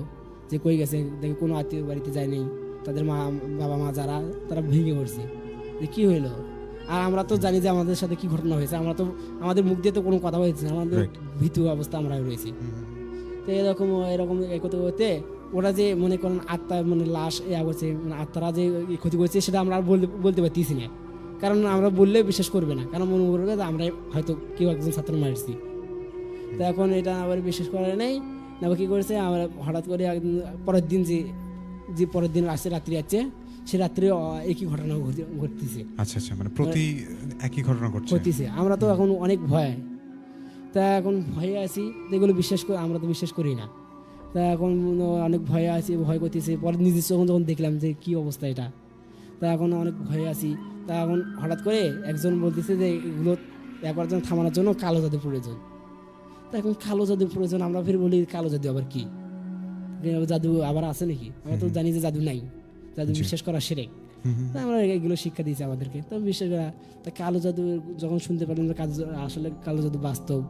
যে কই গেছে। দেখে কোনো আত্মীয় বাড়িতে যায়নি, তাদের বাবা মা যারা তারা ভেঙে পড়ছে যে কী হইলো। আর আমরা তো জানি যে আমাদের সাথে কি ঘটনা হয়েছে, আমরা তো আমাদের মুখ দিয়ে তো কোনো কথা হয়েছে না, আমাদের ভীতু অবস্থা আমরা রয়েছি। তো এরকম করতে করতে ওরা যে মনে করেন আত্মা মানে লাশ করছে, মানে আত্মারা যে ক্ষতি করছে সেটা আমরা আর বলতে পারতেছি না, কারণ আমরা বললে বিশ্বাস করবে না, কারণ মনে করবে যে আমরা হয়তো কেউ একজন ছাত্র মারছি। তো এখন এটা আবার বিশ্বাস করে নেই না, কি করেছে আমরা হঠাৎ করে পরের দিন যে পরের দিন আসছে রাত্রি আছে, সে রাত্রে একই ঘটনা ঘটতেছে। আচ্ছা আচ্ছা, মানে প্রতি একই ঘটনা ঘটতেছে। আমরা তো এখন অনেক ভয়, তা এখন ভয়ে আছি, যেগুলো আমরা তো বিশ্বাস করি না। তা এখন অনেক ভয়ে আছি, ভয় করতেছে। পরে নিজের যখন দেখলাম যে কি অবস্থা এটা, তা এখন অনেক ভয়ে আছি। তা এখন হঠাৎ করে একজন বলতেছে যে এগুলো একবার যেন থামানোর জন্য কালো জাদু প্রয়োজন। তা এখন কালো জাদুর প্রয়োজন, আমরা ফির বলি কালো জাদু আবার কি, জাদু আবার আছে নাকি? আমরা তো জানি যে জাদু নাই, জাদু বিশ্বাস করা শিরক। তা আমরা এগুলো শিক্ষা দিয়েছি আমাদেরকে, তো বিশ্বাস করা। তা কালো জাদু যখন শুনতে পারলাম যে আসলে কালো জাদু বাস্তব,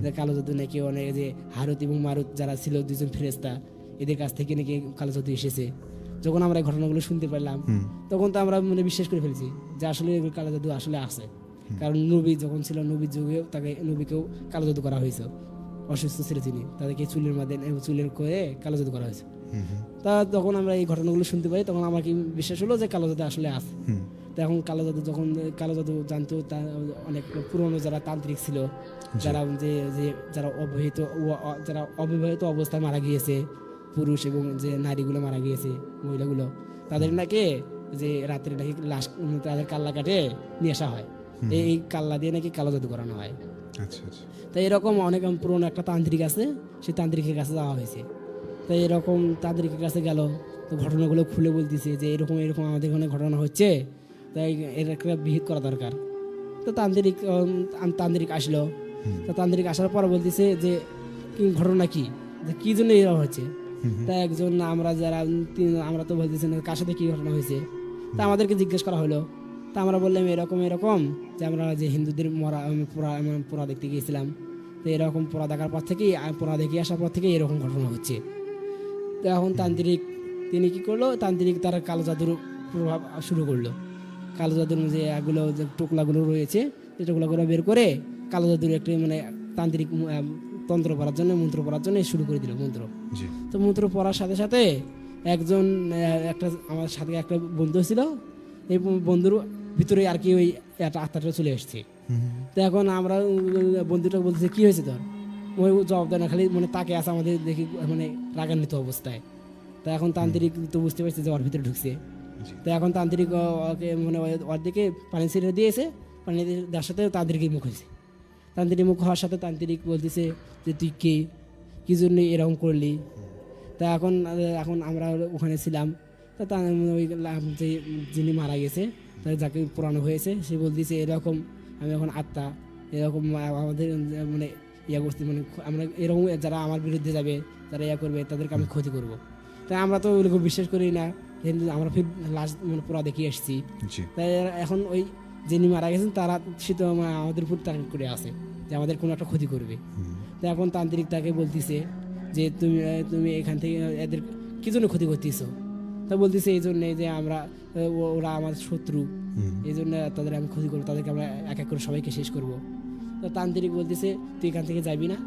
যে কালো জাদু নাকি অনেক যে হারুত এবং মারুত যারা ছিল 2 জন ফেরেশতা, এদের কাছ থেকে নাকি কালো জাদু এসেছে। যখন আমরা এই ঘটনাগুলো শুনতে পারলাম তখন তো আমরা মানে বিশ্বাস করে ফেলছি যে আসলে কালো জাদু আসলে আছে। কারণ নবী যখন ছিল, নবীর যুগেও নবীকেও কালো জাদু করা হয়েছে। অসুস্থ ছিল তিনি, তাদেরকে চুলের করে কালো জাদু করা হয়েছে। তা যখন আমরা এই ঘটনাগুলো শুনতে পাই তখন আমার কি বিশ্বাস হলো যে কালো জাদু আসলে আছে। তো এখন কালো জাদু জানতো অনেক পুরনো যারা তান্ত্রিক ছিল, যারা অবিবাহিত অবস্থায় মারা গিয়েছে, পুরুষ এবং যে নারীগুলো মারা গিয়েছে, মহিলাগুলো, তাদের নাকি যে রাত্রে নাকি লাশ তাদের কাল্লা কাটে নিয়ে আসা হয়, এই কাল্লা দিয়ে নাকি কালো জাদু করানো হয়। আচ্ছা আচ্ছা। তো এরকম অনেক পুরনো একটা তান্ত্রিক আছে, সেই তান্ত্রিকের কাছে যাওয়া হয়েছে। তো এরকম তান্ত্রিকের কাছে গেল, তো ঘটনাগুলো খুলে বলতেছে যে এরকম আমাদের এখানে ঘটনা হচ্ছে, তাই এর একটা বিহিত করা দরকার। তো তান্ত্রিক আসলো। তো তান্ত্রিক আসার পর বলতেছে যে ঘটনা কি, যে কী জন্য এরকম হচ্ছে। তা আমরা তো বলতেছি না কার সাথে কী ঘটনা হয়েছে। তা আমাদেরকে জিজ্ঞেস করা হলো তা আমরা বললাম এরকম এরকম যে আমরা যে হিন্দুদের পোড়া দেখতে গিয়েছিলাম, তো এরকম পোড়া দেখার পর থেকেই পোড়া দেখে আসার পর থেকে এরকম ঘটনা হচ্ছে। তো এখন তান্ত্রিক তিনি কী করলো, তান্ত্রিক তার কালো জাদুর প্রভাব শুরু করলো। কালো জাদুর যে এগুলো যে টোকলাগুলো রয়েছে, সেই টোকলাগুলো বের করে কালো জাদুর একটি মানে তান্ত্রিক তন্ত্র পড়ার জন্য, মন্ত্র পড়ার জন্য শুরু করে দিল মন্ত্র। তো মন্ত্র পড়ার সাথে সাথে একজন আমার সাথে একটা বন্ধু ছিল, এই বন্ধুর ভিতরে আর কি ওই একটা আত্মাটা চলে এসছে। তো এখন আমরা বন্ধুটা বলতেছে কি হয়েছে তোর, ওই জবাব দেয় না, খালি মানে তাকে আছে আমাদের দেখি মানে রাগান্বিত অবস্থায়। তা এখন তান্ত্রিক তো বুঝতে পারছে যে ওর ভিতরে ঢুকছে। তো এখন তান্ত্রিক ওকে মানে ওর দিকে পানি ছিঁড়ে দিয়েছে, পানি দেওয়ার সাথে তান্ত্রিকের মুখ হয়েছে। তান্ত্রিক মুখ হওয়ার সাথে তান্ত্রিক বলতেছে যে তুই কে, কী জন্য এরকম করলি। তা এখন এখন আমরা ওখানে ছিলাম। তা ওই যে যিনি মারা গেছে, তার যাকে পুরানো হয়েছে, সে বলতেছে এরকম আমি এখন আত্মা, এরকম আমাদের মানে ইয়া করছি, মানে আমরা এরকম যারা আমার বিরুদ্ধে যাবে, যারা ইয়া করবে, তাদেরকে আমি ক্ষতি করব। তাই আমরা তো ওইরকম বিশ্বাস করি না, কিন্তু আমরা ফির লাস্ট মানে পুরা দেখে এসেছি। তাই এখন ওই যিনি মারা গেছেন তারা সে তো আমাদের উপর টার্গেট করে আসে যে আমাদের কোনো একটা ক্ষতি করবে। তো এখন তান্ত্রিক তাকে বলতেছে যে তুমি এখান থেকে এদের কী জন্য ক্ষতি করতেছো। তা বলতেছে এই জন্যে যে ওরা আমার শত্রু, এই জন্য তাদের আমি ক্ষতি করবো, তাদেরকে আমরা এক এক করে সবাইকে শেষ করবো। তো তান্ত্রিক বলতেছে তুই এখান থেকে যাবি না।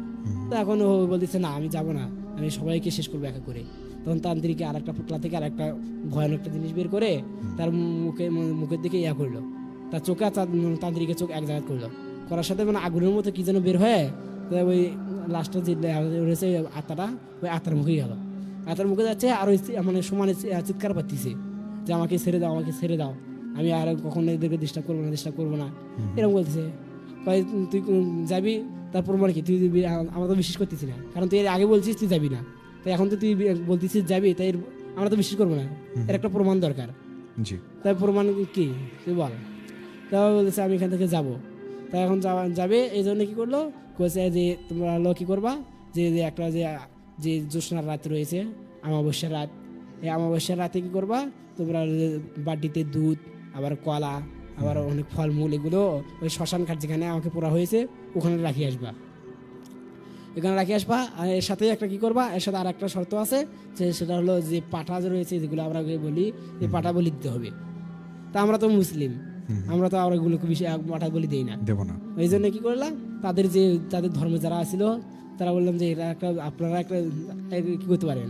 তো এখন ও বলতেছে না আমি যাবো না, আমি সবাইকে শেষ করবো এক এক করে। তখন তান্ত্রিকে আর একটা পোটলা থেকে আর একটা ভয়ানক একটা জিনিস বের করে তার মুখের দিকে ইয়া করলো, তার চোখে তান্ত্রিকের চোখ এক জায়গায় করলো, করার সাথে মানে আগুনের মতো কি যেন বের হয়ে ওই লাস্টে যে রয়েছে আত্মাটা, ওই আত্মার মুখেই গেল। আত্মার মুখে যাচ্ছে আর ওই মানে সমানে চিৎকার পাচ্ছিছে যে আমাকে ছেড়ে দাও, আমাকে ছেড়ে দাও, আমি আর কখনো এদেরকে ডিস্টার্ব করবো না এরকম বলতেছে। তুই যাবি, তার প্রমাণ কি? তুই আমরা তো বিশ্বাস করতেছি না, কারণ তুই এর আগে বলছিস তুই যাবি না, তাই এখন তো তুই বলতেছিস যাবি, তাই আমরা তো বিশ্বাস করবো না, এর একটা প্রমাণ দরকার। তাই প্রমাণ কি তুই বল। তা বলতেছে আমি এখান থেকে যাবো। তাই এখন যাবে, এই জন্য কী করলো, কয়েছে যে তোমরা কী করবা, যে একটা যে জ্যোৎস্নার রাত রয়েছে, অমাবস্যার রাত, এই অমাবস্যার রাতে কী করবা, তোমরা বাটিতে দুধ, আবার কলা, আবার অনেক ফলমূল, এগুলো ওই শ্মশান ঘাট যেখানে আমাকে পোড়া হয়েছে ওখানে রাখি আসবা, এখানে রাখি আসবা। আর এর সাথে একটা কী করবা, এর সাথে আর একটা শর্ত আছে, যে সেটা হলো যে পাঠা যে রয়েছে, যেগুলো আমরা বলি এই পাঠা বলি দিতে হবে। তা আমরা তো মুসলিম, আমরা তো আমরা এগুলোকে বেশি পাঠা বলি দিই না, দেবো না। ওই জন্য কী করলাম, তাদের ধর্মে যারা ছিল তারা বললাম যে এটা একটা আপনারা একটা কী করতে পারেন,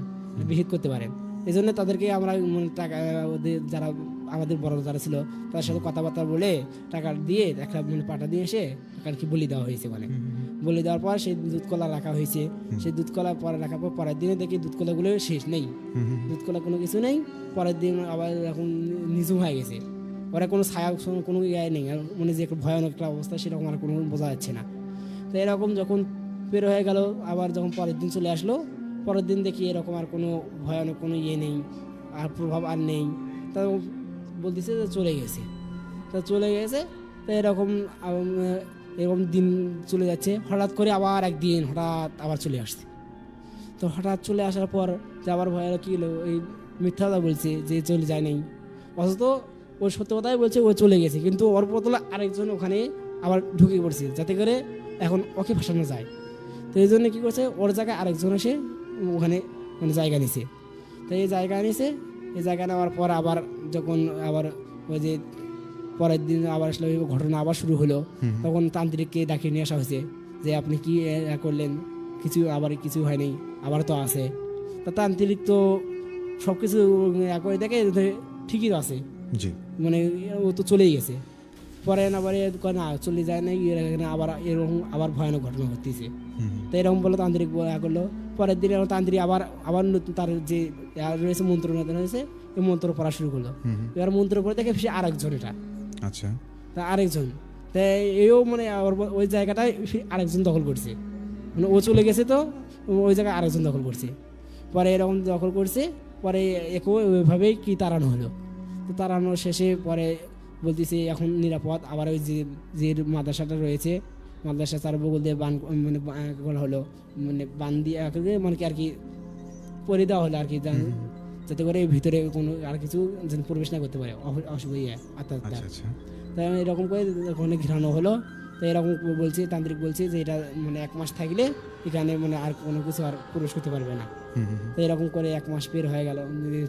বিহিত করতে পারেন। এই জন্য তাদেরকে আমরা টাকা, ওদের যারা আমাদের বড় যারা ছিল তাদের সাথে কথাবার্তা বলে টাকা দিয়ে একটা পাঠা দিয়ে এসে টাকার কি বলি দেওয়া হয়েছে। মানে বলি দেওয়ার পর সেই দুধকলা রাখা হয়েছে, সেই দুধকলা পরে রাখার পর পরের দিনে দেখি দুধকলাগুলো শেষ নেই, দুধকলা কোনো কিছু নেই। পরের দিন আবার এখন নিঝুম হয়ে গেছে, ওরা কোনো ছায়া কোনো ইয়ে নেই, মানে যে একটা ভয়ানক একটা অবস্থা সেরকম আর কোনো বোঝা যাচ্ছে না। তো এরকম যখন বের হয়ে গেল, আবার যখন পরের দিন চলে আসলো, পরের দিন দেখি এরকম আর কোনো ভয়ানক কোনো ইয়ে নেই, আর প্রভাব আর নেই। তা বলতেছে যে চলে গেছে, তা চলে গেছে। তো এরকম দিন চলে যাচ্ছে, হঠাৎ করে আবার একদিন হঠাৎ আবার চলে আসছে। তো হঠাৎ চলে আসার পর যে আবার ভয়ানক কী হলো, এই মিথ্যা কথা বলছে যে চলে যায় নাই, অথচ ওই সত্য কথাই বলছে ও চলে গেছে, কিন্তু ওর বদলে আরেকজন ওখানে আবার ঢুকে পড়ছে যাতে করে এখন ওকে ফাঁসানো যায়। তো এই জন্য কী করছে, ওর জায়গায় আরেকজন এসে ওখানে মানে জায়গা নিছে। তো এই জায়গা নিছে, এই জায়গা নেওয়ার পর আবার যখন আবার ওই যে পরের দিন আবার আসলে ওই ঘটনা আবার শুরু হলো, তখন তান্ত্রিককে ডাকিয়ে নিয়ে আসা হয়েছে যে আপনি কি করলেন, কিছু হয়নি, আবার তো আছে। তা তান্ত্রিক তো সব কিছু করে দেখে ঠিকই আছে, মানে ও তো চলেই গেছে। পরে আবার না চলে যায় না, আবার এরকম আবার ভয়ানক ঘটনা ঘটতেছে। তো এরকম বলে তান্ত্রিক করলো। পরের দিনে তান্ত্রিক আবার নতুন তার যে রয়েছে মন্ত্র রয়েছে, এই মন্ত্র পড়া শুরু করলো। এবার মন্ত্র পড়ে দেখে সে আরেকজন, এটা আচ্ছা তা আরেকজন, তাই এও মানে ওই জায়গাটায় আরেকজন দখল করছে, মানে ও চলে গেছে তো ওই জায়গায় আরেকজন দখল করছে। পরে এরকম দখল করছে, পরে একেও ওইভাবেই কি তাড়ানো হলো। তো তাড়ানো শেষে পরে বলতেছে এখন নিরাপদ। আবার ওই যে মাদ্রাসাটা রয়েছে, মাদ্রাসা চার বগল দিয়ে হলো, মানে বান দিয়ে মানে কি আর কি পরে দেওয়া হলো আর কি, যাতে করে ভিতরে কোনো আর কিছু যেন প্রবেশ না করতে পারে অসুবিধা আত্মহত্যা। আচ্ছা আচ্ছা তাই এরকম করে ওখানে ঘিরানো হলো। তো এরকম বলছে, তান্ত্রিক বলছে যে এটা মানে 1 মাস থাকলে এখানে মানে আর কোনো কিছু আর প্রবেশ করতে পারবে না। তো এরকম করে 1 মাস পের হয়ে গেল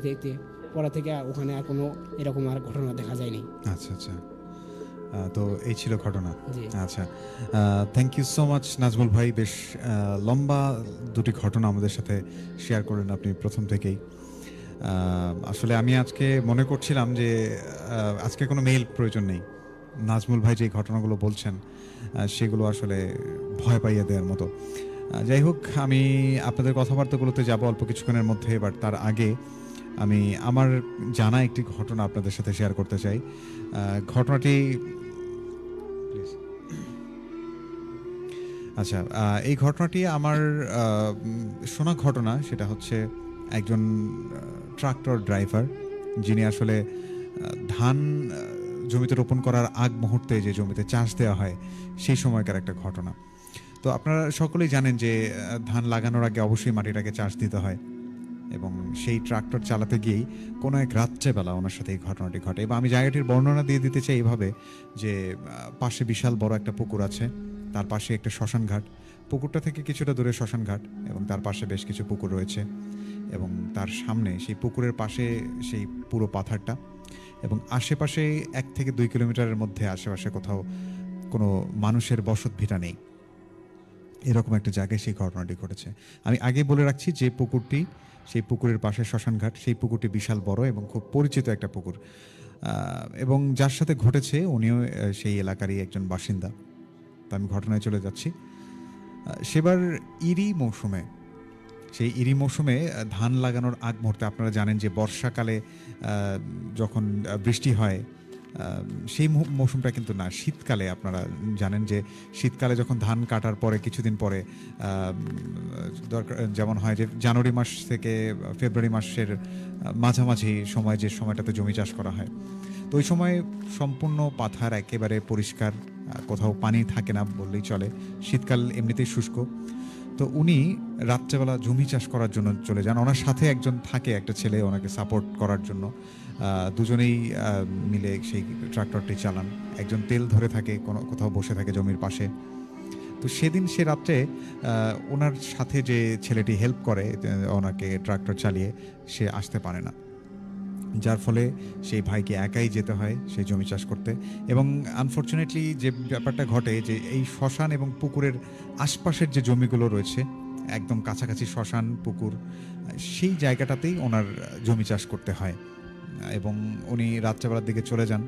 দেখতে, পরে থেকে ওখানে আর কোনো এরকম আর ঘটনা দেখা যায়নি। আচ্ছা আচ্ছা তো এই ছিল ঘটনা। জি। আচ্ছা thank you so much Nazmul ভাই, বেশ লম্বা দুটি ঘটনা আমাদের সাথে শেয়ার করলেন আপনি প্রথম থেকেই। আসলে আমি আজকে মনে করছিলাম যে আজকে কোনো মেইল প্রয়োজন নেই, নাজমুল ভাই যে ঘটনাগুলো বলছেন সেগুলো আসলে ভয় পাইয়ে দেওয়ার মতো। যাই হোক, আমি আপনাদের কথাবার্তাগুলোতে যাব অল্প কিছুক্ষণের মধ্যে, বাট তার আগে আমি আমার জানা একটি ঘটনা আপনাদের সাথে শেয়ার করতে চাই। ঘটনাটি আচ্ছা এই ঘটনাটি আমার শোনা ঘটনা। সেটা হচ্ছে একজন ট্রাক্টর ড্রাইভার, যিনি আসলে ধান জমিতে রোপণ করার আগ মুহূর্তে যে জমিতে চাষ দেওয়া হয় সেই সময়কার একটা ঘটনা। তো আপনারা সকলেই জানেন যে ধান লাগানোর আগে অবশ্যই মাটিটাকে চাষ দিতে হয়, এবং সেই ট্রাক্টর চালাতে গিয়েই কোনো এক রাত্রেবেলা ওনার সাথে এই ঘটনাটি ঘটে। এবং আমি জায়গাটির বর্ণনা দিয়ে দিতে চাই এইভাবে যে পাশে বিশাল বড় একটা পুকুর আছে, তার পাশে একটা শ্মশান ঘাট, পুকুরটা থেকে কিছুটা দূরে শ্মশান ঘাট, এবং তার পাশে বেশ কিছু পুকুর রয়েছে, এবং তার সামনে সেই পুকুরের পাশে সেই পুরো পাথারটা, এবং আশেপাশে 1 থেকে 2 কিলোমিটারের মধ্যে আশেপাশে কোথাও কোনো মানুষের বসত ভিটা নেই। এরকম একটা জায়গায় সেই ঘটনাটি ঘটেছে। আমি আগে বলে রাখছি যে পুকুরটি, সেই পুকুরের পাশে শ্মশানঘাট, সেই পুকুরটি বিশাল বড় এবং খুব পরিচিত একটা পুকুর, এবং যার সাথে ঘটেছে উনিও সেই এলাকারই একজন বাসিন্দা। তো আমি ঘটনায় চলে যাচ্ছি। সেবার ইরি মৌসুমে, সেই ইরি মৌসুমে ধান লাগানোর আগ মুহূর্তে, আপনারা জানেন যে বর্ষাকালে যখন বৃষ্টি হয়, সেই মৌসুমটা কিন্তু না, শীতকালে। আপনারা জানেন যে শীতকালে যখন ধান কাটার পরে কিছুদিন পরে দরকার যেমন হয় যে জানুয়ারি মাস থেকে ফেব্রুয়ারি মাসের মাঝামাঝি সময়, যে সময়টাতে জমি চাষ করা হয়, তো ওই সময় সম্পূর্ণ পাথার একেবারে পরিষ্কার, কোথাও পানি থাকে না বললেই চলে। শীতকাল এমনিতেই শুষ্ক। তো উনি রাত্রেবেলা জমি চাষ করার জন্য চলে যান। ওনার সাথে একজন থাকে, একটা ছেলে, ওনাকে সাপোর্ট করার জন্য। দুজনেই মিলে সেই ট্রাক্টরটি চালান। একজন তেল ধরে থাকে, কোথাও বসে থাকে জমির পাশে। তো সেদিন সে রাত্রে ওনার সাথে যে ছেলেটি হেল্প করে ওনাকে ট্রাক্টর চালিয়ে, সে আসতে পারে না, যার ফলে সেই ভাইকে একাই যেতে হয় সেই জমি চাষ করতে। এবং আনফর্চুনেটলি যে ব্যাপারটা ঘটে, যে এই শ্মশান এবং পুকুরের আশপাশের যে জমিগুলো রয়েছে, একদম কাছাকাছি শ্মশান পুকুর, সেই জায়গাটাতেই ওনার জমি চাষ করতে হয়। এবং উনি রাত্রেবেলার দিকে চলে যান।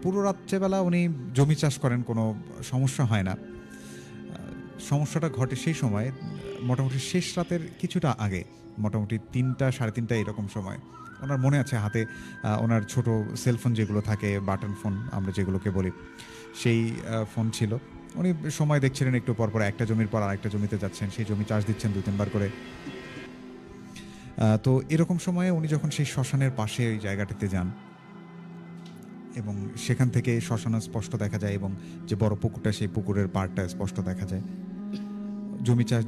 পুরো রাত্রেবেলা উনি জমি চাষ করেন, কোনো সমস্যা হয় না। সমস্যাটা ঘটে সেই সময়, মোটামুটি শেষ রাতের কিছুটা আগে, মোটামুটি 3টা, 3:30 এরকম সময়। ওনার মনে আছে হাতে ওনার ছোট সেলফোন যেগুলো থাকে, বাটন ফোন আমরা যেগুলোকে বলি, সেই ফোন ছিল। উনি সময় দেখছিলেন, একটু পর পর একটা জমির পর আরেকটা জমিতে যাচ্ছেন, সেই জমি চাষ দিচ্ছেন 2-3 বার করে। তো এরকম সময়ে উনি যখন সেই শ্মশানের পাশে ওই জায়গাটিতে যান, এবং সেখান থেকে শ্মশানও স্পষ্ট দেখা যায়, এবং যে বড় পুকুরটা, সেই পুকুরের পাড়টা স্পষ্ট দেখা যায়। জমি চাষ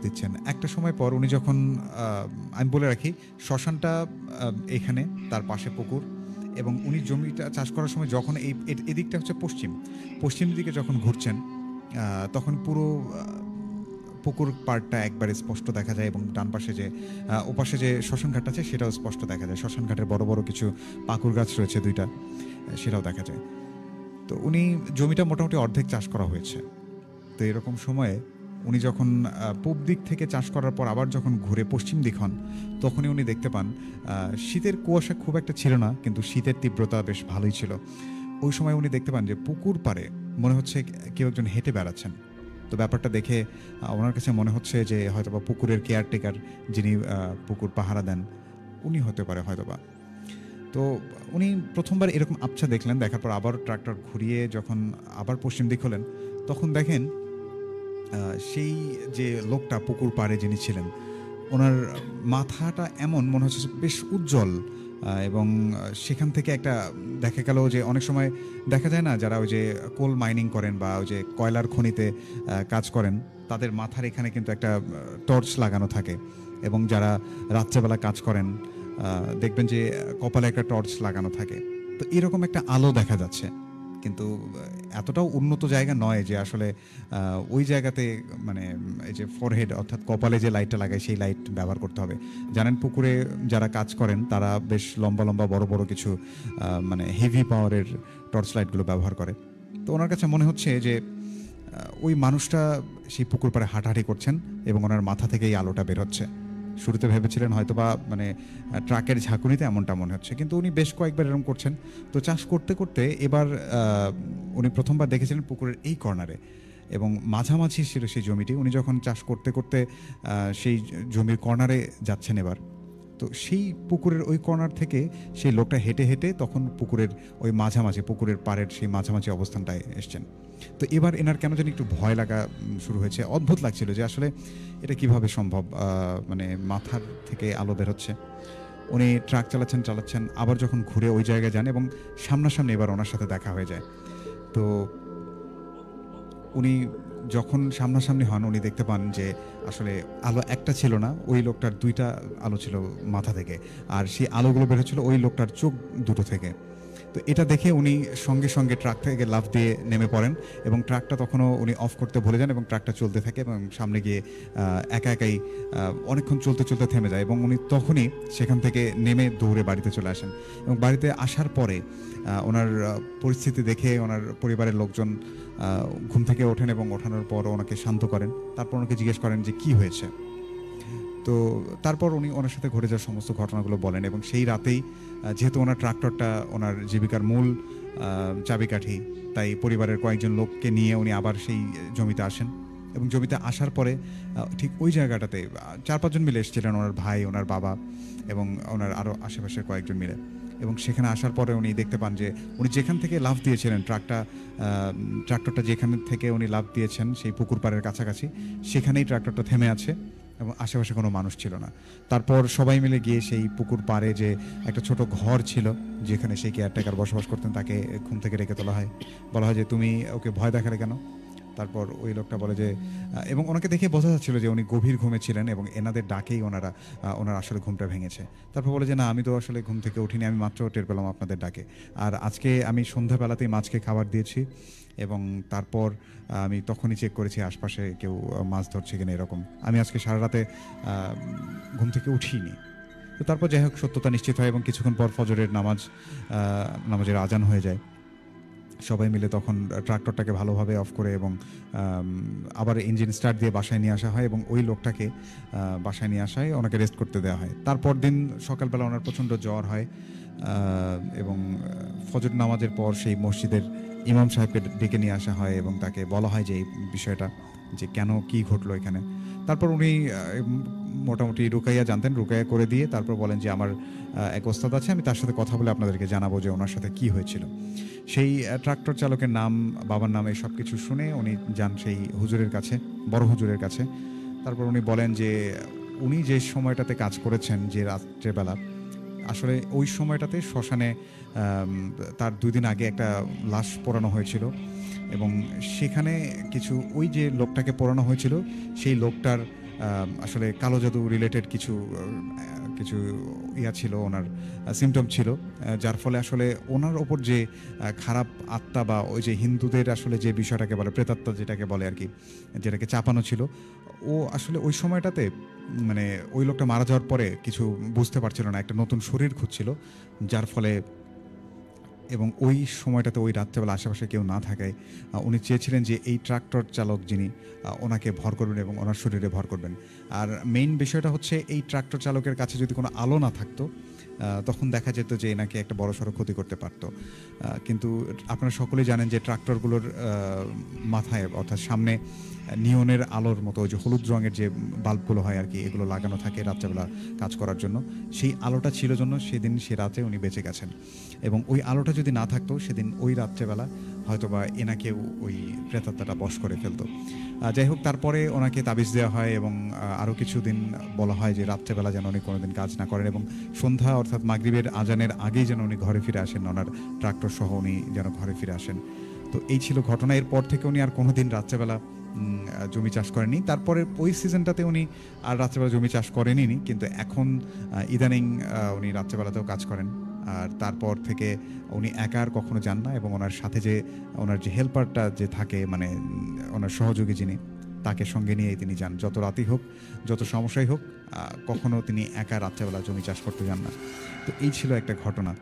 দিচ্ছেন। একটা সময় পর উনি যখন, আমি বলে রাখি, শ্মশানটা এখানে, তার পাশে পুকুর, এবং উনি জমিটা চাষ করার সময় যখন এদিকটা হচ্ছে পশ্চিম দিকে যখন ঘুরছেন, তখন পুরো পুকুর পাড়টা একবারে স্পষ্ট দেখা যায়, এবং ডান পাশে যে ওপাশে যে শ্মশান ঘাট আছে সেটাও স্পষ্ট দেখা যায়। শ্মশান ঘাটের বড় বড় কিছু পাকুর গাছ রয়েছে 2টা, সেটাও দেখা যায়। তো উনি জমিটা মোটামুটি অর্ধেক চাষ করা হয়েছে। তো এরকম সময়ে উনি যখন পূব দিক থেকে চাষ করার পর আবার যখন ঘুরে পশ্চিম দিক হন, তখনই উনি দেখতে পান শীতের কুয়াশা খুব একটা ছিল না, কিন্তু শীতের তীব্রতা বেশ ভালোই ছিল। ওই সময় উনি দেখতে পান যে পুকুর পাড়ে মনে হচ্ছে কেউ একজন হেঁটে বেড়াচ্ছেন। তো ব্যাপারটা দেখে ওনার কাছে মনে হচ্ছে যে হয়তোবা পুকুরের কেয়ারটেকার, যিনি পুকুর পাহারা দেন, উনি হতে পারে হয়তোবা। তো উনি প্রথমবার এরকম আবছা দেখলেন। দেখার পর আবার ট্রাক্টর ঘুরিয়ে যখন আবার পশ্চিম দিক হলেন, তখন দেখেন সেই যে লোকটা পুকুর পাড়ে যিনি ছিলেন, ওনার মাথাটা এমন মনে হচ্ছে বেশ উজ্জ্বল, এবং সেখান থেকে একটা দেখা গেল যে অনেক সময় দেখা যায় না, যারা ওই যে কোল মাইনিং করেন বা ওই যে কয়লার খনিতে কাজ করেন, তাদের মাথার এখানে কিন্তু একটা টর্চ লাগানো থাকে, এবং যারা রাত্রেবেলা কাজ করেন দেখবেন যে কপালে একটা টর্চ লাগানো থাকে, তো এরকম একটা আলো দেখা যাচ্ছে, কিন্তু এতটাও উন্নত জায়গা নয় যে আসলে ওই জায়গাতে মানে এই যে ফরহেড অর্থাৎ কপালে যে লাইটটা লাগায় সেই লাইট ব্যবহার করতে হবে। জানেন পুকুরে যারা কাজ করেন তারা বেশ লম্বা লম্বা বড় বড় কিছু মানে হেভি পাওয়ারের টর্চ লাইটগুলো ব্যবহার করে। তো ওনার কাছে মনে হচ্ছে যে ওই মানুষটা সেই পুকুর পাড়ে হাঁটাহাঁটি করছেন এবং ওনার মাথা থেকে এই আলোটা বের হচ্ছে। শুরুতে ভেবেছিলেন হয়তোবা মানে ট্রাকের ঝাঁকুনিতে এমনটা মনে হচ্ছে, কিন্তু উনি বেশ কয়েকবার এরকম করছেন। তো চাষ করতে করতে এবার উনি প্রথমবার দেখেছিলেন পুকুরের এই কর্নারে এবং মাঝামাঝি ছিল সেই জমিটি। উনি যখন চাষ করতে করতে সেই জমির কর্নারে যাচ্ছেন এবার, তো সেই পুকুরের ওই কর্নার থেকে সেই লোকটা হেঁটে হেঁটে তখন পুকুরের ওই মাঝামাঝি পুকুরের পাড়ের সেই মাঝামাঝি অবস্থানটায় এসছেন। তো এবার এনার কেন জানি একটু ভয় লাগা শুরু হয়েছে, অদ্ভুত লাগছিল যে আসলে এটা কিভাবে সম্ভব, মানে মাথার থেকে আলো বের হচ্ছে। উনি ট্রাক চালাচ্ছেন, আবার যখন ঘুরে ওই জায়গায় যান এবং সামনাসামনি এবার ওনার সাথে দেখা হয়ে যায়। তো উনি যখন সামনাসামনি হন উনি দেখতে পান যে আসলে আলো একটা ছিল না, ওই লোকটার দুইটা আলো ছিল মাথা থেকে, আর সেই আলোগুলো বের হচ্ছিল ওই লোকটার চোখ দুটো থেকে। তো এটা দেখে উনি সঙ্গে সঙ্গে ট্রাক থেকে লাফ দিয়ে নেমে পড়েন এবং ট্রাকটা তখনও উনি অফ করতে ভুলে যান এবং ট্রাকটা চলতে থাকে এবং সামনে গিয়ে একা একাই অনেকক্ষণ চলতে চলতে থেমে যায় এবং উনি তখনই সেখান থেকে নেমে দৌড়ে বাড়িতে চলে আসেন। এবং বাড়িতে আসার পরে ওনার পরিস্থিতি দেখে ওনার পরিবারের লোকজন ঘুম থেকে ওঠেন এবং ওঠানোর পর ওনাকে শান্ত করেন। তারপর ওনাকে জিজ্ঞেস করেন যে কি হয়েছে। তো তারপর উনি ওনার সাথে ঘটে যাওয়া সমস্ত ঘটনাগুলো বলেন এবং সেই রাতেই যেহেতু ওনার ট্রাক্টরটা ওনার জীবিকার মূল চাবিকাঠি, তাই পরিবারের কয়েকজন লোককে নিয়ে উনি আবার সেই জমিতে আসেন এবং জমিতে আসার পরে ঠিক ওই জায়গাটাতে 4-5 জন মিলে এসেছিলেন, ওনার ভাই, ওনার বাবা এবং ওনার আরও আশেপাশের কয়েকজন মিলে। এবং সেখানে আসার পরে উনি দেখতে পান যে উনি যেখান থেকে লাফ দিয়েছিলেন ট্রাক্টরটা যেখান থেকে উনি লাফ দিয়েছেন সেই পুকুর পাড়ের কাছাকাছি, সেখানেই ট্রাক্টরটা থেমে আছে এবং আশেপাশে কোনো মানুষ ছিল না। তারপর সবাই মিলে গিয়ে সেই পুকুর পাড়ে যে একটা ছোট ঘর ছিল যেখানে সেই কেয়ারটেকার বসবাস করতেন তাকে ঘুম থেকে রেখে তোলা হয়। বলা হয় যে তুমি ওকে ভয় দেখালে কেন? তারপর ওই লোকটা বলে যে এবং ওনাকে দেখে বোঝা যাচ্ছিল যে উনি গভীর ঘুমে ছিলেন এবং এনাদের ডাকেই ওনার আসলে ঘুমটা ভেঙেছে। তারপর বলে যে না, আমি তো আসলে ঘুম থেকে উঠিনি, আমি মাত্র টের পেলাম আপনাদের ডাকে, আর আজকে আমি সন্ধ্যাবেলাতেই মাছকে খাবার দিয়েছি এবং তারপর আমি তখনই চেক করেছি আশপাশে কেউ মাছ ধরছে কিনা এরকম। আমি আজকে সারা রাতে ঘুম থেকে উঠিনি। তো তারপর যাই হোক সত্যতা নিশ্চিত হয় এবং কিছুক্ষণ পর ফজরের নামাজের আজান হয়ে যায়। সবাই মিলে তখন ট্রাক্টরটাকে ভালোভাবে অফ করে এবং আবার ইঞ্জিন স্টার্ট দিয়ে বাসায় নিয়ে আসা হয় এবং ওই লোকটাকে বাসায় নিয়ে আসা হয়, ওনাকে রেস্ট করতে দেওয়া হয়। তারপর দিন সকালবেলা ওনার প্রচণ্ড জ্বর হয় এবং ফজর নামাজের পর সেই মসজিদের ইমাম সাহেবকে ডেকে নিয়ে আসা হয় এবং তাকে বলা হয় যে এই বিষয়টা, যে কেন কি ঘটলো এখানে। তারপর উনি মোটামুটি রুকাইয়া জানতেন, রুকাইয়া করে দিয়ে তারপর বলেন যে আমার এক ওস্তাদ আছে, আমি তার সাথে কথা বলে আপনাদেরকে জানাবো যে ওনার সাথে কি হয়েছিল। সেই ট্রাক্টর চালকের নাম, বাবার নাম, এই সব কিছু শুনে উনি যান সেই হুজুরের কাছে, বড় হুজুরের কাছে। তারপর উনি বলেন যে উনি যে সময়টাতে কাজ করেছেন, যে রাত্রেবেলা, আসলে ওই সময়টাতে শ্মশানে তার 2 দিন আগে একটা লাশ পোড়ানো হয়েছিল এবং সেখানে কিছু ওই যে লোকটাকে পোড়ানো হয়েছিল সেই লোকটার আসলে কালো জাদু রিলেটেড কিছু ইয়া ছিল, ওনার সিমটম ছিল, যার ফলে আসলে ওনার ওপর যে খারাপ আত্মা বা ওই যে হিন্দুদের আসলে যে বিষয়টাকে বলে প্রেতাত্মা যেটাকে বলে আর কি, যেটাকে চাপানো ছিল, ও আসলে ওই সময়টাতে মানে ওই লোকটা মারা যাওয়ার পরে কিছু বুঝতে পারছিল না, একটা নতুন শরীর খুঁজছিল, যার ফলে এবং ওই সময়টাতে ওই রাত্রেবেলা আশেপাশে কেউ না থাকায় উনি চেয়েছিলেন যে এই ট্রাক্টর চালক যিনি ওনাকে ভর করবেন এবং ওনার শরীরে ভর করবেন। আর মেইন বিষয়টা হচ্ছে এই ট্রাক্টর চালকের কাছে যদি কোনো আলো না থাকতো তখন দেখা যেত যে এনাকে একটা বড়সড় ক্ষতি করতে পারতো। কিন্তু আপনারা সকলেই জানেন যে ট্রাক্টরগুলোর মাথায় অর্থাৎ সামনে নিয়নের আলোর মতো ওই যে হলুদ রঙের যে বাল্বগুলো হয় আর কি, এগুলো লাগানো থাকে রাত্রেবেলা কাজ করার জন্য। সেই আলোটা ছিল জন্য সেদিন সে রাতে উনি বেঁচে গেছেন এবং ওই আলোটা যদি না থাকতো সেদিন ওই রাত্রেবেলা হয়তোবা এনাকেও ওই প্রেতাত্মাটা বশ করে ফেলতো। যাই হোক, তারপরে ওনাকে তাবিজ দেওয়া হয় এবং আরও কিছুদিন বলা হয় যে রাত্রেবেলা যেন উনি কোনোদিন কাজ না করেন এবং সন্ধ্যা অর্থাৎ মাগরিবের আজানের আগেই যেন উনি ঘরে ফিরে আসেন, ওনার ট্রাক্টর সহ উনি যেন ঘরে ফিরে আসেন। তো এই ছিল ঘটনা। এরপর থেকে উনি আর কোনোদিন রাত্রেবেলা জমি চাষ করেননি। তারপরে ওই সিজনটাতে উনি আর রাত্রেবেলা জমি চাষ করেনই, কিন্তু এখন ইদানিং উনি রাত্রেবেলাতেও কাজ করেন। আর তারপর থেকে উনি একা আর কখনো যান না, এবং ওনার সাথে যে ওনার যে হেল্পারটা যে থাকে, মানে ওনার সহযোগী যিনি, তাকে সঙ্গে নিয়েই তিনি যান। যত রাতই হোক, যত সমস্যাই হোক, কখনো তিনি একা রাত্রেবেলা জমি চাষ করতে যান না। তো এই ছিল একটা ঘটনা।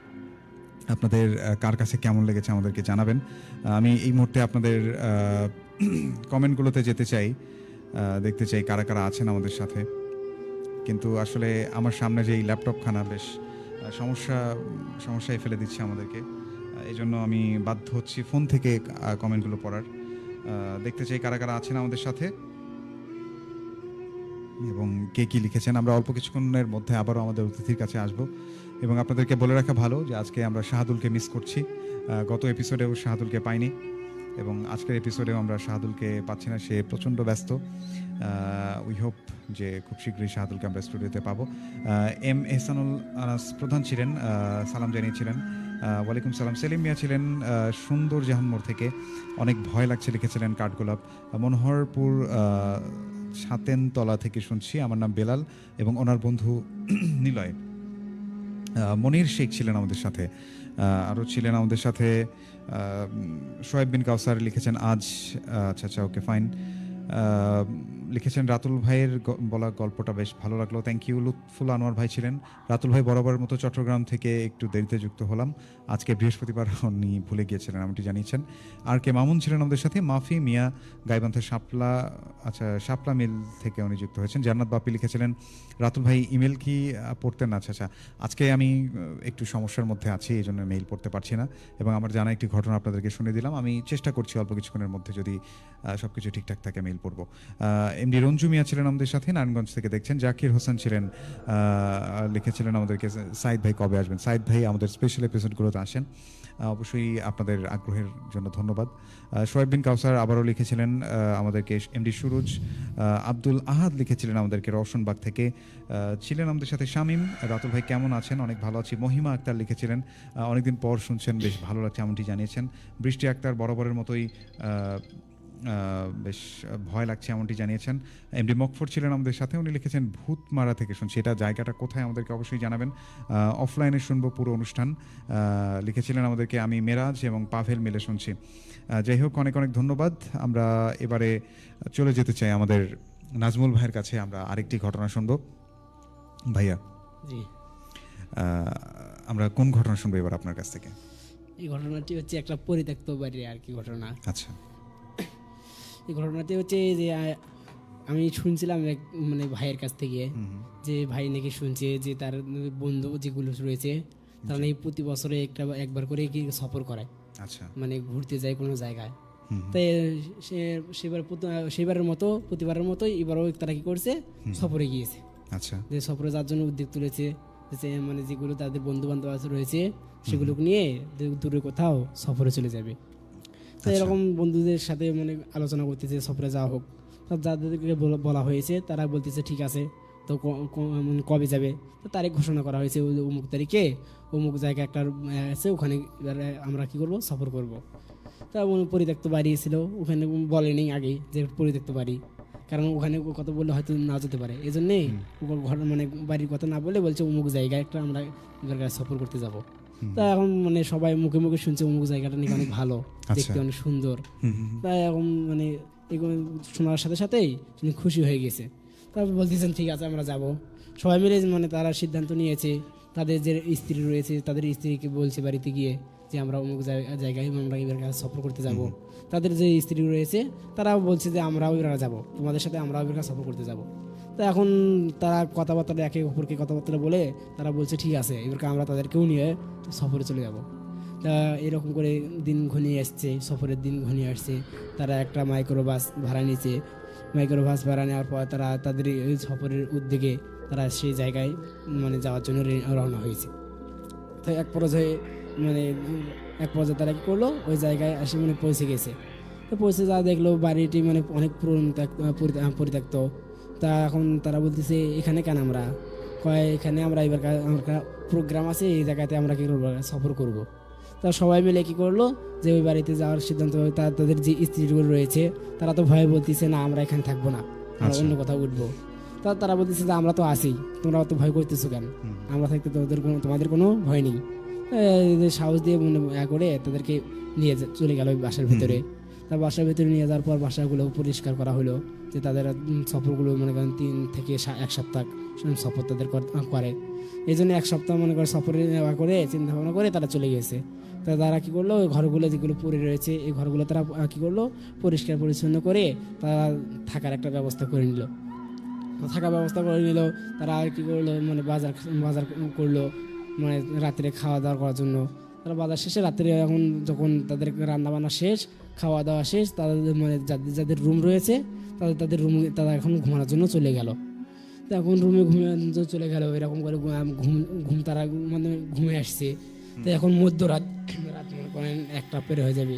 আপনাদের কার কাছে কেমন লেগেছে আমাদেরকে জানাবেন। আমি এই মুহূর্তে আপনাদের কমেন্টগুলোতে যেতে চাই, দেখতে চাই কারা কারা আছেন আমাদের সাথে। কিন্তু আসলে আমার সামনে যে এই ল্যাপটপখানা বেশ সমস্যায় ফেলে দিচ্ছে আমাদেরকে, এই জন্য আমি বাধ্য হচ্ছি ফোন থেকে কমেন্টগুলো পড়ার। দেখতে চাই কারা কারা আছেন আমাদের সাথে এবং কে কী লিখেছেন। আমরা অল্প কিছুক্ষণের মধ্যে আবারও আমাদের অতিথির কাছে আসব, এবং আপনাদেরকে বলে রাখা ভালো যে আজকে আমরা শাহাদুলকে মিস করছি। গত এপিসোডেও শাহাদুলকে পাইনি, এবং আজকের এপিসোডেও আমরা শাহাদুলকে পাচ্ছি না, সে প্রচণ্ড ব্যস্ত। উই হোপ যে খুব শীঘ্রই শাহাদুলকে আমরা স্টুডিওতে পাবো। এম এহসানুল আনাস প্রধান ছিলেন, সালাম জানিয়েছিলেন। ওয়ালাইকুম সালাম। সেলিম মিয়া ছিলেন সুন্দর জাহান্মোর থেকে, অনেক ভয় লাগছে লিখেছিলেন কাঠগোলাপ। মনোহরপুর ছাতেনতলা থেকে শুনছি, আমার নাম বেলাল এবং ওনার বন্ধু নিলয়। মনির শেখ ছিলেন আমাদের সাথে, আরও ছিলেন আমাদের সাথে শোয়েব বিন কাউসার লিখেছেন আজ। আচ্ছা, ওকে, ফাইন। লিখেছেন রাতুল ভাইয়ের বলা গল্পটা বেশ ভালো লাগলো, থ্যাংক ইউ। লুৎফুল আনোয়ার ভাই ছিলেন। রাতুল ভাই বরাবরের মতো চট্টগ্রাম থেকে একটু দেরিতে যুক্ত হলাম, আজকে বৃহস্পতিবার উনি ভুলে গিয়েছিলেন এমনটি জানিয়েছেন। আর কে মামুন ছিলেন আমাদের সাথে। মাফি মিয়া গাইবান্ধার শাপলা মিল থেকে উনি যুক্ত হয়েছেন। জান্নাত বাপি লিখেছিলেন রাতুল ভাই ইমেল কি পড়তেন? আচ্ছা, আজকে আমি একটু সমস্যার মধ্যে আছি, এই জন্য মেইল পড়তে পারছি না, এবং আমার জানা একটি ঘটনা আপনাদেরকে শুনে দিলাম। আমি চেষ্টা করছি অল্প কিছুক্ষণের মধ্যে, যদি সব কিছু ঠিকঠাক থাকে, মেইল পড়বো। এমডি রঞ্জু মিয়া ছিলেন আমাদের সাথে, নারায়ণগঞ্জ থেকে দেখছেন। জাকির হোসেন ছিলেন, লিখেছিলেন আমাদেরকে সাইদ ভাই কবে আসবেন। সাইদ ভাই আমাদের স্পেশাল এপিসোডগুলোতে আসেন, অবশ্যই আপনাদের আগ্রহের জন্য ধন্যবাদ। শোয়েব বিন কাউসার আবারও লিখেছিলেন আমাদেরকে। এমডি সুরুজ। আব্দুল আহাদ লিখেছিলেন আমাদেরকে রওশনবাগ থেকে, ছিলেন আমাদের সাথে শামীম। রাতুল ভাই কেমন আছেন? অনেক ভালো আছি। মহিমা আক্তার লিখেছিলেন অনেকদিন পর শুনছেন, বেশ ভালো লাগছে এমনটি জানিয়েছেন। বৃষ্টি আক্তার বরাবরের মতোই বেশ ভয় লাগছে এমনটি জানিয়েছেন। এমডি মকফর ছিলেন আমাদের সাথে, উনি লিখেছেন ভূতমারা থেকে শুনছি। এটা জায়গাটা কোথায় আমাদেরকে অবশ্যই জানাবেন, অফলাইনে শুনবো পুরো অনুষ্ঠান। লিখেছিলেন আমাদেরকে আমি মেরাজ এবং পাভেল মিলে শুনছি। যাই হোক, অনেক অনেক ধন্যবাদ। আমরা এবারে চলে যেতে চাই আমাদের নাজমুল ভাইয়ের কাছে, আমরা আরেকটি ঘটনা শুনবো। ভাইয়া, জি, আমরা কোন ঘটনা শুনবো এবার আপনার কাছ থেকে? এই ঘটনাটি হচ্ছে একটা পরিত্যক্ত বাড়ির আর কি ঘটনা। আচ্ছা, এই ঘটনাটি হচ্ছে যে আমি শুনছিলাম এক মানে ভাইয়ের কাছ থেকে, যে ভাই নাকি শুনছে যে তার বন্ধু যেগুলো রয়েছে তারা নাকি প্রতি বছরে একবার করে কি সফর করায়। আচ্ছা, মানে ঘুরতে যায় কোনো জায়গায়। তাই সেবারের মতো প্রতিবারের মতো এবারও তারা কি করছে, সফরে গিয়েছে। আচ্ছা, যে সফরে যার জন্য উদ্যোগ তুলেছে, যে মানে যেগুলো তাদের বন্ধু বান্ধব রয়েছে সেগুলোকে নিয়ে দূরে কোথাও সফরে চলে যাবে। তো এরকম বন্ধুদের সাথে মানে আলোচনা করতেছে সফরে যাওয়া হোক। যাদেরকে বলা হয়েছে তারা বলতেছে ঠিক আছে, তো কবে যাবে? তো তারিখ ঘোষণা করা হয়েছে, অমুক তারিখে অমুক জায়গায় একটা আছে, ওখানে আমরা কি করব, সফর করব। তা পরিত্যক্ত বাড়ি ছিল, ওখানে বলেনি আগেই যে পরিত্যক্ত বাড়ি, কারণ ওখানে কথা বললে হয়তো না যেতে পারে, এই জন্যেই ঘর মানে বাড়ির কথা না বলে বলছে অমুক জায়গায় একটা আমরা সফর করতে যাব। তা এখন মানে সবাই মুখে মুখে শুনছে অমুক জায়গাটা নাকি অনেক ভালো, দেখতে অনেক সুন্দর। তাই এখন মানে এগুলো শোনার সাথে সাথেই তিনি খুশি হয়ে গেছে। তারপর বলতেছেন ঠিক আছে আমরা যাব। সবাই মিলে মানে তারা সিদ্ধান্ত নিয়েছে, তাদের যে স্ত্রী রয়েছে তাদের স্ত্রীকে বলছে বাড়িতে গিয়ে যে আমরা অমুক জায়গায় আমরা এবার সফর করতে যাব। তাদের যে স্ত্রী রয়েছে তারাও বলছে যে আমরাও এবার যাব, তোমাদের সাথে আমরাও এবার সফর করতে যাব। তো এখন তারা কথাবার্তা একে অপরকে কথাবার্তা বলে তারা বলছে ঠিক আছে এবার আমরা তাদেরকেও নিয়ে সফরে চলে যাব। তা এরকম করে দিন ঘনিয়ে আসছে, সফরের দিন ঘনিয়ে আসছে। তারা একটা মাইক্রোবাস ভাড়া নিয়েছে। মাইক্রোবাস ভাড়া নেওয়ার পর তারা তাদের এই সফরের উদ্যোগে তারা সেই জায়গায় মানে যাওয়ার জন্য রওনা হয়েছে। তো এক পর্যায়ে তারা কী করলো, ওই জায়গায় এসে মানে পৌঁছে গেছে। তো পৌঁছে যা দেখলো বাড়িটি মানে অনেক পরিত্যক্ত। তা এখন তারা বলতেছে এখানে কেন আমরা, এখানে আমরা এবার আমার প্রোগ্রাম আছে, এই জায়গাতে আমরা কী করবো, সফর করবো। তা সবাই মিলে কী করলো যে ওই বাড়িতে যাওয়ার সিদ্ধান্ত হলো। তাদের যে স্ত্রীগুলো রয়েছে তারা তো ভয়ে বলতেছে না আমরা এখানে থাকবো না, আমরা অন্য কোথাও উঠবো। তারা বলতেছে যে আমরা তো আছি, তোমরা অত ভয় করতেছো কেন, আমরা থাকতে তোমাদের কোনো ভয় নেই। এদের সাহস দিয়ে মনে করে তাদেরকে নিয়ে চলে গেল ওই বাসার ভিতরে। তার বাসার ভিতরে নিয়ে যাওয়ার পর বাসাগুলো পরিষ্কার করা হলো, যে তাদের সফরগুলো মনে করেন 3 থেকে 1 সপ্তাহ সফর তাদের করে। এই জন্য 1 সপ্তাহ মনে করে সফরে নেওয়া করে চিন্তা ভাবনা করে তারা চলে গেছে। তারা কী করলো, ওই ঘরগুলো যেগুলো পড়ে রয়েছে এই ঘরগুলো তারা কী করলো পরিষ্কার পরিচ্ছন্ন করে তারা থাকার একটা ব্যবস্থা করে নিল। থাকার ব্যবস্থা করে নিল। তারা কী করলো মানে বাজার করলো, মানে রাত্রে খাওয়া দাওয়া করার জন্য। তারা বাজার শেষে রাত্রে এখন যখন তাদের রান্নাবান্না শেষ, খাওয়া দাওয়া শেষ, তাদের মানে যাদের রুম রয়েছে তাদের রুম তারা এখন ঘুমানোর জন্য চলে গেল। তো এখন রুমে ঘুমিয়ে চলে গেল, এরকম করে ঘুম তারা মানে ঘুমে আসছে। তো এখন মধ্যরাত মনে করেন 1টা পেরে হয়ে যাবে,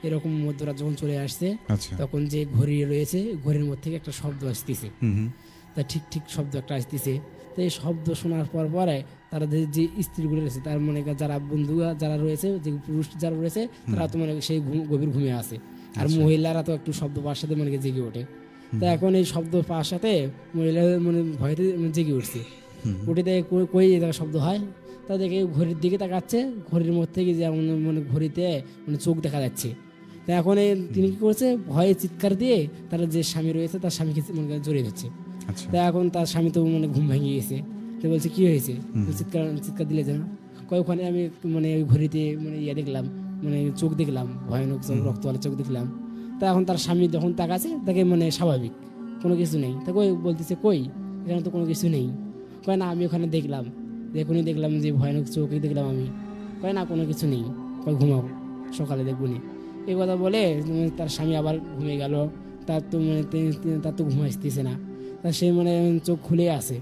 এরকম মধ্যরাত যখন চলে আসছে তখন যে ঘড়ি রয়েছে ঘড়ির মধ্যে থেকে একটা শব্দ আসতেছে। তা ঠিক শব্দ একটা আসতেছে। তো এই শব্দ শোনার পরে তারা যে স্ত্রীগুলো রয়েছে তার মানে যারা বন্ধু যারা রয়েছে, যে পুরুষ যারা রয়েছে তারা তো মানে সেই গভীর ঘুমিয়ে আছে, আর মহিলারা তো একটু শব্দ পাওয়ার সাথে মানে জেগে ওঠে। তা এখন এই শব্দ পাওয়ার সাথে মহিলা মানে ভয়তে জেগে উঠছে। উঠে দেখে কই শব্দ হয়, তা দেখে ঘড়ির দিকে তাকাচ্ছে, ঘড়ির মধ্যে থেকে যেমন মানে ঘড়িতে মানে চোখ দেখা যাচ্ছে। তা এখন তিনি কী করছে, ভয়ে চিৎকার দিয়ে তার যে স্বামী রয়েছে তার স্বামীকে মানে জড়িয়ে ধরছে। তা এখন তার স্বামী তো মানে ঘুম ভেঙে গেছে। তো বলছে কি হয়েছে, চিৎকার দিলে যেন ওখানে আমি মানে ওই ঘড়িতে মানে দেখলাম, মানে চোখ দেখলাম, ভয়ানক রক্তওয়ালা চোখ দেখলাম। তা এখন তার স্বামী যখন তাকাচ্ছে তাকে মানে স্বাভাবিক, কোনো কিছু নেই। তা কই বলতেছে কই এখানে তো কোনো কিছু নেই। কয় না আমি ওখানে দেখলাম, এখনই দেখলাম যে ভয়ানক চোখে দেখলাম আমি। কয় না কোনো কিছু নেই, কয় ঘুমাও সকালে দেখবনি। এই কথা বলে তার স্বামী আবার ঘুমিয়ে গেল। তার তো ঘুম আসতেছে না। তা সে মানে চোখ খুলে আসে।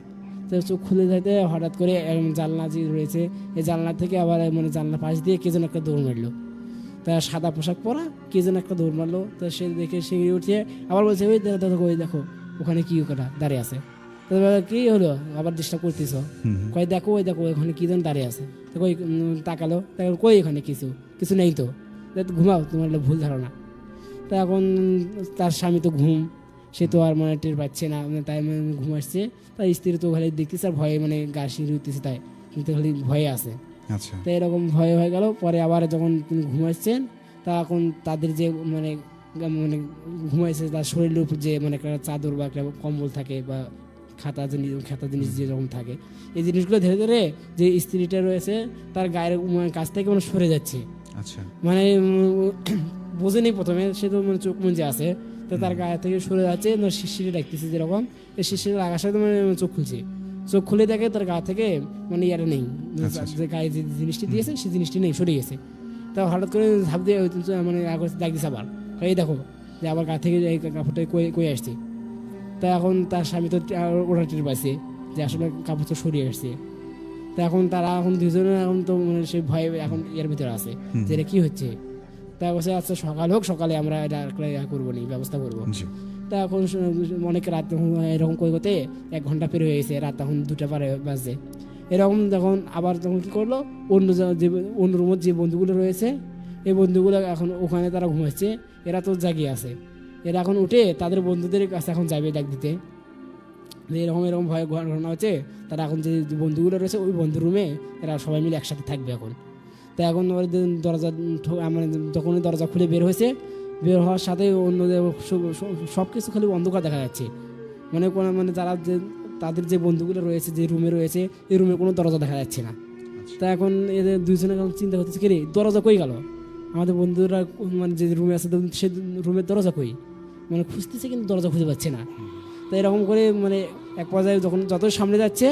তো চোখ খুলে যেতে হঠাৎ করে জানলা যে রয়েছে এই জানলা থেকে আবার মানে জানলার পাশ দিয়ে কে যেন একটা দৌড় মারলো। তা সাদা পোশাক পরা কে যেন একটা দৌড় মারলো। তো সে দেখে সে উঠে আবার বলছে ওই দেখো ওখানে কি ওটা দাঁড়িয়ে আছে। তো কি হলো আবার ডিস্টার্ব করতেছ, কই দেখো ওখানে কি যেন দাঁড়িয়ে আছে। তো কই তাকালো, কই এখানে কিছু নেই তো, ঘুমাও, তোমার ভুল ধারণা। তা এখন তার স্বামী তো ঘুম, সে তো আর মানে টের পাচ্ছে না, তাই ঘুম আসছে। তাই স্ত্রী তো খালি দেখতেছে আর ভয়ে মানে গা শির উঠতেছে, তাই কিন্তু খালি ভয়ে আছে। তো এরকম ভয় হয়ে গেল। পরে আবার যখন তিনি ঘুমাচ্ছেন তখন তাদের যে মানে মানে ঘুমাইছে তার শরীরের উপর যে মানে একটা চাদর বা একটা কম্বল থাকে বা খাতা জিনিস যেরকম থাকে, এই জিনিসগুলো ধীরে ধীরে যে স্ত্রীটা রয়েছে তার গায়ের কাছ থেকে মানে সরে যাচ্ছে। মানে বোঝেনি প্রথমে, সে তো মানে চোখ মুঞ্জে আছে। তো তার গায়ে থেকে সরে যাচ্ছে, শিশিরে ডাকতেছে যেরকম, এই শিশিরে লাগার সাথে মানে চোখ খুলছে। চোখ খুলে দেখে তার গা থেকে মানে ইয়াটা নেই, যে গায়ে যে জিনিসটি দিয়েছে সেই জিনিসটি নেই, সরে গেছে। তা হঠাৎ করে ঝাঁপ দিয়ে মানে ডাক দিচ্ছে আবার, এই দেখো যে আবার গা থেকে এই কাপড়টা কই আসছে। তা এখন তার স্বামী তো ওটা টের পাইছে যে আসলে কাপড় তো সরিয়ে আসছে। তা এখন তারা এখন দুজনে এখন তো মানে সেই ভয়ে এখন এর ভিতরে আছে যে এটা কি হচ্ছে। তা বলছে আচ্ছা সকাল হোক, সকালে আমরা এটা করবো নি, ব্যবস্থা করবো। তা এখন অনেক রাত এরকম করতে 1 ঘন্টা পের হয়ে গেছে, রাত তখন 2টা পারে বাজে এরকম। তখন আবার তখন কী করলো, অন্য রুমের যে বন্ধুগুলো রয়েছে এই বন্ধুগুলো এখন ওখানে তারা ঘুমাচ্ছে, এরা তো জাগিয়ে আছে। এরা এখন উঠে তাদের বন্ধুদের কাছে এখন যাবে ডাক দিতে, এরকম ভয় ঘটনা হচ্ছে। তারা এখন যে বন্ধুগুলো রয়েছে ওই বন্ধুর রুমে এরা সবাই মিলে একসাথে থাকবে এখন। তো এখন দরজা মানে যখন দরজা খুলে বের হয়েছে, বের হওয়ার সাথে অন্যদের সব কিছু খালি অন্ধকার দেখা যাচ্ছে। মানে কোনো মানে যারা যে তাদের যে বন্ধুগুলো রয়েছে যে রুমে রয়েছে এই রুমে কোনো দরজা দেখা যাচ্ছে না। তা এখন এদের দুইজনে এখন চিন্তা করতেছে কি রে দরজা কই গেল, আমাদের বন্ধুরা মানে যে রুমে আছে সে রুমের দরজা কই, মানে খুঁজতেছে কিন্তু দরজা খুঁজে পাচ্ছে না। তো এরকম করে মানে এক পর্যায়ে যখন যতই সামনে যাচ্ছে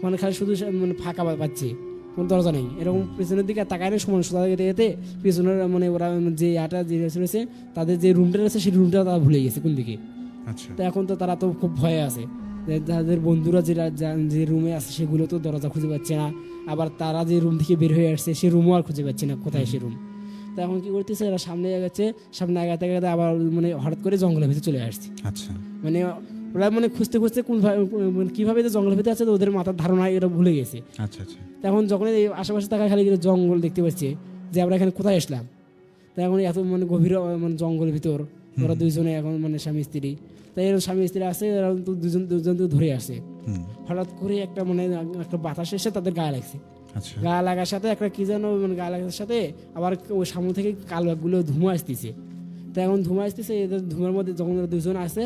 মানে খালি শুধু মানে ফাঁকা পাচ্ছে, কোনো দরজা নেই। এরকম পেছনের দিকে তাকায় সময় এতে পেছনের মানে ওরা যে যে রয়েছে তাদের যে রুমটা রয়েছে সেই রুমটা তারা ভুলে গেছে কোন দিকে। তো এখন তো তারা তো খুব ভয়ে আছে, তাদের বন্ধুরা যে রুমে আছে সেগুলো তো দরজা খুঁজে পাচ্ছে না, আবার তারা যে রুম থেকে বের হয়ে আসছে সে রুমও আর খুঁজে পাচ্ছে না কোথায় সে রুম। তো এখন কি করতেছে এরা সামনে আগাচ্ছে, সামনে আগাতে আবার মানে হঠাৎ করে জঙ্গলের ভিতরে চলে আসছে। মানে ওরা মানে খুঁজতে কোন কিভাবে যে জঙ্গলের ভিতরে আছে ওদের মাথার ধারণা এরা ভুলে গেছে। তখন যখন এই আশেপাশে থাকা খালি জঙ্গল দেখতে পাচ্ছে, যে আমরা এখানে কোথায় আসলাম। তাই এখন এত মানে গভীর মানে জঙ্গলের ভিতর ওরা দুইজনে এখন মানে স্বামী স্ত্রী, তাই এরকম স্বামী স্ত্রী আসে, এরা তো দুজন তো ধরে আসে। হঠাৎ করে একটা মানে একটা বাতাস এসে তাদের গায়ে লাগছে। আচ্ছা গা লাগার সাথে একটা কি যেন মানে গা লাগার সাথে আবার ওই সামনে থেকে কালগুলো ধুমা আসতেছে। তো এখন ধুমা আসতেছে, এদের ধুমার মধ্যে যখন ওরা দুজন আসে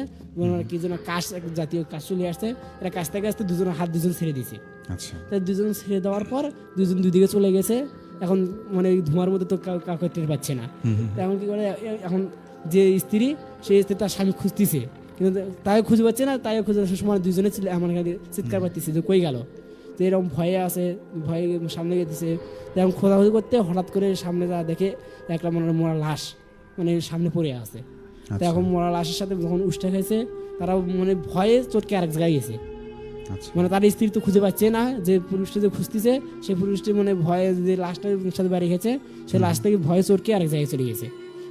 কি যেন কাশ এক জাতীয় কাশ চলে আসছে, এরা কাছ থেকে আসতে দুজনের হাত দুজন ছেড়ে দিছে। আচ্ছা তাই দুজন ছেড়ে দেওয়ার পর দুজন দুদিকে চলে গেছে। এখন মানে ওই ধোঁয়ার মধ্যে তো কাউকে টের পাচ্ছে না। তো এখন কি করে, এখন যে স্ত্রী সেই স্ত্রী তার স্বামী খুঁজতেছে, কিন্তু তাই খুঁজে পাচ্ছে না, তাই খুঁজে সময় দুজনে আমার চিৎকার পাচ্ছে যে কই গেল। তো এরকম ভয়ে আছে, ভয়ে সামনে গেতেছে। এরকম খোঁজাখুঁজি করতে হঠাৎ করে সামনে যা দেখে একটা মানে মরা লাশ মানে সামনে পড়ে আছে। তো এখন মরা লাশের সাথে যখন উষ্টা খাইছে, তারা মানে ভয়ে চটকে আরেক জায়গায় গেছে। আচ্ছা মানে তার স্ত্রী তো খুঁজে পাচ্ছে না, যে পুরুষটা যে খুঁজতেছে সেই পুরুষটি মানে ভয়ে যে লাশটার সাথে বাড়ি গেছে, সেই লাশ থেকে ভয়ে চটকে আরেক জায়গায় চলে গেছে।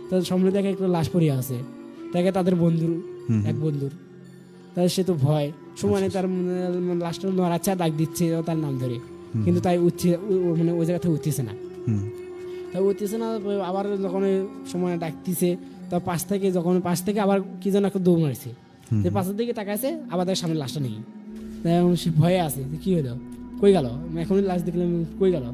তাদের সামনে দেখে একটা লাশ পড়ে আছে, দেখে তাদের বন্ধুর এক বন্ধুর। তাই সে তো ভয় সমানে তার লাশটা নড়াচ্ছে, ডাক দিচ্ছে তার নাম ধরে, কিন্তু তাই উঠছে মানে ওই জায়গা থেকে উঠতেছে না। তাই উঠতেছে না, আবার যখন সময় ডাকতেছে, তা পাশ থেকে আবার কি যেন একটা দৌড় মারছে, যে পাশের দিকে তাকাইছে, আবার তার সামনে লাশটা নেই। তাই এখন সে ভয়ে আছে যে কি হলো, কই গেল, এখনই লাশ দেখলাম, কই গেল।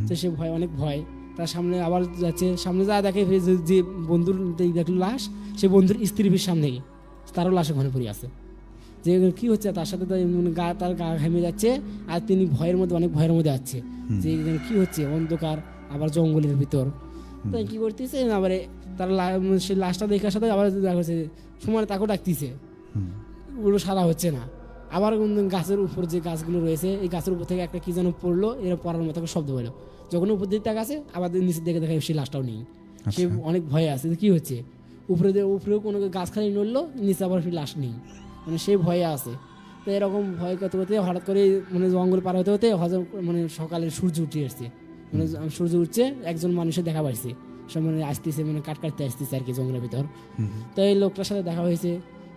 তো সে ভয়, অনেক ভয়। তার সামনে আবার যাচ্ছে, সামনে যা দেখে যে বন্ধুর দেখলো লাশ, সে বন্ধুর স্ত্রীর সামনে তারও লাশে ঘরে পড়ে আছে। যে কি হচ্ছে তার সাথে, তার গা ঘেমে যাচ্ছে, আর তিনি ভয়ের মধ্যে, অনেক ভয়ের মধ্যে আছে যে কি হচ্ছে, অন্ধকার, আবার জঙ্গলের ভিতর। তাই কি করতেছে, আবার তার সেই লাশটা দেখার সাথে আবার দেখা হচ্ছে, সময় তাকেও ডাকতেছে, ওগুলো সারা হচ্ছে না। আবার গাছের উপর যে গাছগুলো রয়েছে, এই গাছের উপর থেকে একটা কি যেন পড়লো, এরা পড়ার মতো শব্দ হলো। যখন উপর দিকে তাকাছে, আবার নিচের দিকে দেখা সেই লাশটাও নেই। সে অনেক ভয়ে আছে যে কি হচ্ছে, উপরেও কোনো গাছ খালি নড়লো, নিচে আবার সেই লাশ নেই, মানে সে ভয়ে আছে। তো এরকম ভয় করতে করতে হঠাৎ করে মানে জঙ্গল পার হতে হতে মানে সকালে সূর্য উঠে এসছে, মানে সূর্য উঠছে, একজন মানুষের দেখা পাইছে, সব মানে আসতেছে, মানে কাটতে আসতেছে আর কি জঙ্গলের ভিতর। তো এই লোকটার সাথে দেখা হয়েছে।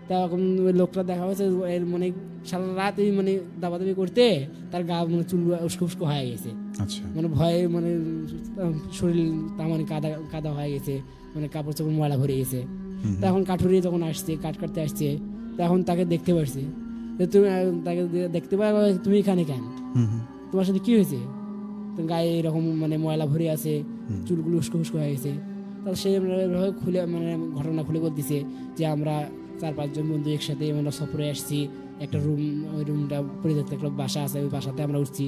তখন ওই লোকটা দেখা হয়েছে, এর মানে সারা রাত এই মানে দাবাদাবি করতে তার গা মানে চুল উস্কো উস্কো হয়ে গেছে। আচ্ছা মানে ভয়ে মানে শরীর মানে কাদা হয়ে গেছে, মানে কাপড় চাপড় ময়লা ভরে গেছে। তখন কাঠুরি যখন আসছে, কাটতে আসছে, তখন তাকে দেখতে পারছি, তুমি তাকে দেখতে পাই, তুমি এখানে কেন, তোমার সাথে কি হয়েছে, গায়ে এরকম মানে ময়লা ভরে আছে, চুলগুলো উস্কো উস্কো হয়ে গেছে। তাহলে সে খুলে মানে ঘটনা খুলে বলতেছে যে আমরা 4-5 জন বন্ধু একসাথে আমরা সফরে আসছি, একটা রুম, ওই রুমটা পরিত্যক্ত একটা বাসা আছে, ওই বাসাতে আমরা উঠছি।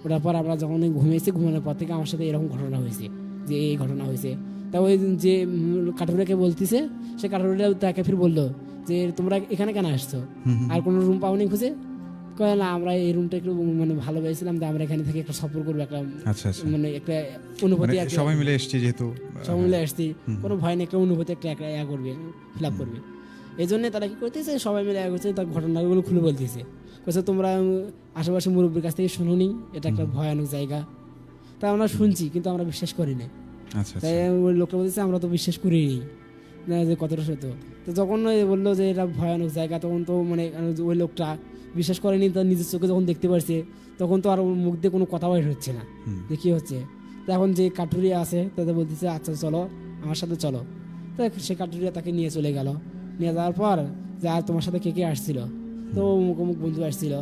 ওটার পর আমরা যখন ঘুমিয়েছি, ঘুমানোর পর থেকে আমার সাথে এরকম ঘটনা হয়েছে, যে এই ঘটনা হয়েছে। তা ওই যে কাঠুরিয়াকে বলতেছে, সে কাঠুরিয়া তাকে ফির বললো যে তোমরা এখানে কেন আসছো, আর কোনো রুম পাওনি খুঁজে? কয় না, আমরা এই রুমটা একটু মানে ভালো পেয়েছিলাম, আমরা এখানে থেকে একটা সফর করবো, একটা মানে একটা অনুভূতি, সবাই মিলে এসছি, যেহেতু সবাই মিলে আসছি, কোনো ভয় নেই, একটা অনুভূতি একটা করবে, ফিল আপ করবে। এই জন্য তারা কি করতেছে, সবাই মিলে করছে, তার ঘটনাগুলো খুলে বলতেছে, বলছে তোমরা আশেপাশে মুরব্বীর কাছ থেকে শুনুনি, এটা একটা ভয়ানক জায়গা। তা আমরা শুনছি, কিন্তু আমরা বিশ্বাস করি না। তাই ওই লোকটা বলতেছে আমরা তো বিশ্বাস করিনি না যে কতটা সত্য। তো যখন বললো যে এটা ভয়ানক জায়গা, তখন তো মানে ওই লোকটা বিশ্বাস করেনি, তার নিজের চোখে যখন দেখতে পারছে, তখন তো আর ওর মুখ দিয়ে কোনো কথা বের হচ্ছে না যে কী হচ্ছে। তো এখন যে কাঠুরিয়া আছে তাদের বলতেছে আচ্ছা চলো আমার সাথে চলো। তো সে কাঠুরিয়া তাকে নিয়ে চলে গেল। নিয়ে যাওয়ার পর যে আর তোমার সাথে কে কে আসছিল, তো অমুক অমুক বন্ধু আসছিল।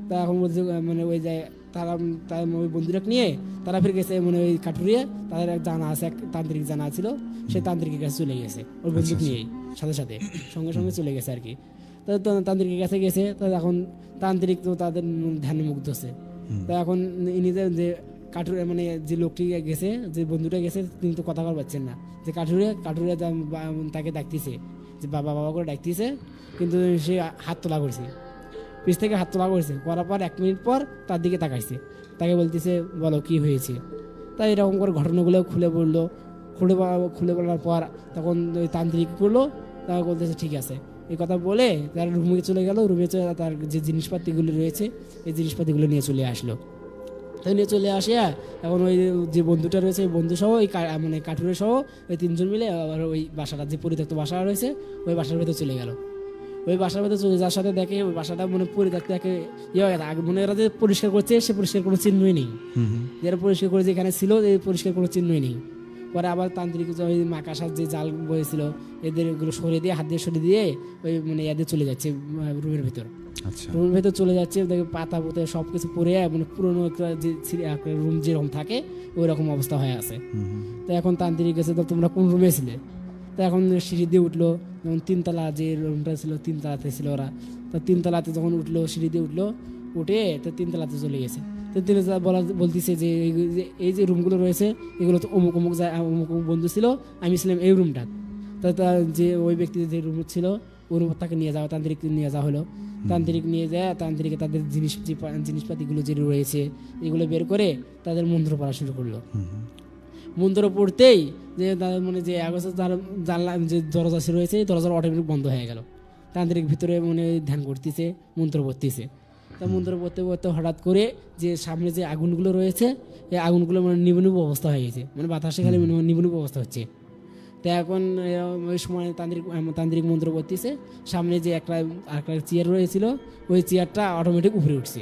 তা এখন বলছে মানে ওই যায় তারা, তার ওই বন্ধুটাকে নিয়ে তারা ফিরে গেছে, মানে ওই কাঠুরিয়া তাদের এক জানা আছে, এক তান্ত্রিক জানা ছিল, সে তান্ত্রিকের কাছে চলে গেছে ওই বন্দুক নিয়েই, সাথে সাথে সঙ্গে সঙ্গে চলে গেছে আর কি। তো তান্ত্রিকের কাছে গেছে, তো এখন তান্ত্রিক তো তাদের ধ্যানে মুগ্ধ আছে। তো এখন নিজের যে কাঠুরিয়া মানে যে লোকটি গেছে, যে বন্ধুটা গেছে, তিনি তো কথা বলতে পারছেন না, যে কাঠুরিয়া তাকে ডাকতেছে, যে বাবা বাবা করে ডাকতেছে, কিন্তু সে হাত তোলা করছে, পিছ থেকে হাত তোলা করছে, করার পর 1 মিনিট পর তার দিকে তাকাইছে, তাকে বলতেছে বলো কি হয়েছে। তাই এরকম করে ঘটনাগুলো খুলে বলার পর তখন ওই তান্ত্রিক করলো, তাকে বলতেছে ঠিক আছে। এই কথা বলে তার রুমে চলে গেল, রুমে চলে তার যে জিনিসপাতিগুলো রয়েছে এই জিনিসপাতিগুলো নিয়ে চলে আসলো। তাই নিয়ে চলে আসে, এখন ওই যে বন্ধুটা রয়েছে ওই বন্ধু সহ ওই মানে কাঠুরে সহ ওই 3 জন মিলে আবার ওই বাসাটা, যে পরিত্যক্ত বাসা রয়েছে ওই বাসার ভেতর চলে গেল। ওই বাসার মধ্যে চলে যাওয়ার সাথে দেখে ওই বাসাটা মানে পরিত্যক্ত একে ইয়ে হয়ে গেছে। আগে মনে এরা যে পরিষ্কার করছে সে পরিষ্কার কোনো চিহ্নই নেই, যারা পরিষ্কার করে যেখানে ছিল এই পরিষ্কার কোনো চিহ্নই নেই। পরে আবার তান্ত্রিক ওই মাকাশার যে জাল বয়েছিল এদের এগুলো সরিয়ে দিয়ে হাত দিয়ে সরিয়ে দিয়ে ওই মানে এদের চলে যাচ্ছে রুমের ভিতর। আচ্ছা রুমের ভেতর চলে যাচ্ছে, দেখে পাতা পুঁতে সব কিছু পরে মানে পুরোনো একটা যে রুম যেরকম থাকে ওই রকম অবস্থা হয়ে আছে। তো এখন তান্ত্রিক গেছে, তো তোমরা কোন রুমে ছিলে? তো এখন সিঁড়ি দিয়ে উঠলো, যেমন 3তলা যে রুমটা ছিল 3তলাতে ছিল ওরা। তো 3তলাতে যখন উঠলো, সিঁড়ি দিয়ে উঠলো, উঠে তো 3তলাতে চলে গেছে। তো 3তলা বলতেছে যে এই যে রুমগুলো রয়েছে এগুলো তো অমুক অমুক অমুক অমুক বন্ধু ছিল, আমি ছিলাম এই রুমটা। তো যে ওই ব্যক্তি যে রুম ছিল ওই রুম তাকে নিয়ে যাওয়া, তান্ত্রিক নিয়ে যাওয়া হলো। তান্ত্রিক নিয়ে যায়, তান্ত্রিকে তাদের জিনিসপাতিগুলো যে রয়েছে এগুলো বের করে তাদের মন্ত্র পড়া শুরু করলো। মন্ত্র পড়তেই যে তাদের মানে যে আগস্ট জানলা যে দরজা রয়েছে দরজার অটোমেটিক বন্ধ হয়ে গেল। তান্ত্রিক ভিতরে মানে ধ্যান করতেছে, মন্ত্র পড়তেছে। তা মন্ত্র পড়তে পড়তে হঠাৎ করে যে সামনে যে আগুনগুলো রয়েছে এই আগুনগুলো মানে নিবু অবস্থা হয়ে গেছে, মানে বাতাসে খালি নিবু অবস্থা হচ্ছে। তো এখন ওই সময় তান্ত্রিক মন্ত্র পড়তেছে, সামনে যে একটা চেয়ার রয়েছিল ওই চেয়ারটা অটোমেটিক উপরে উঠছে।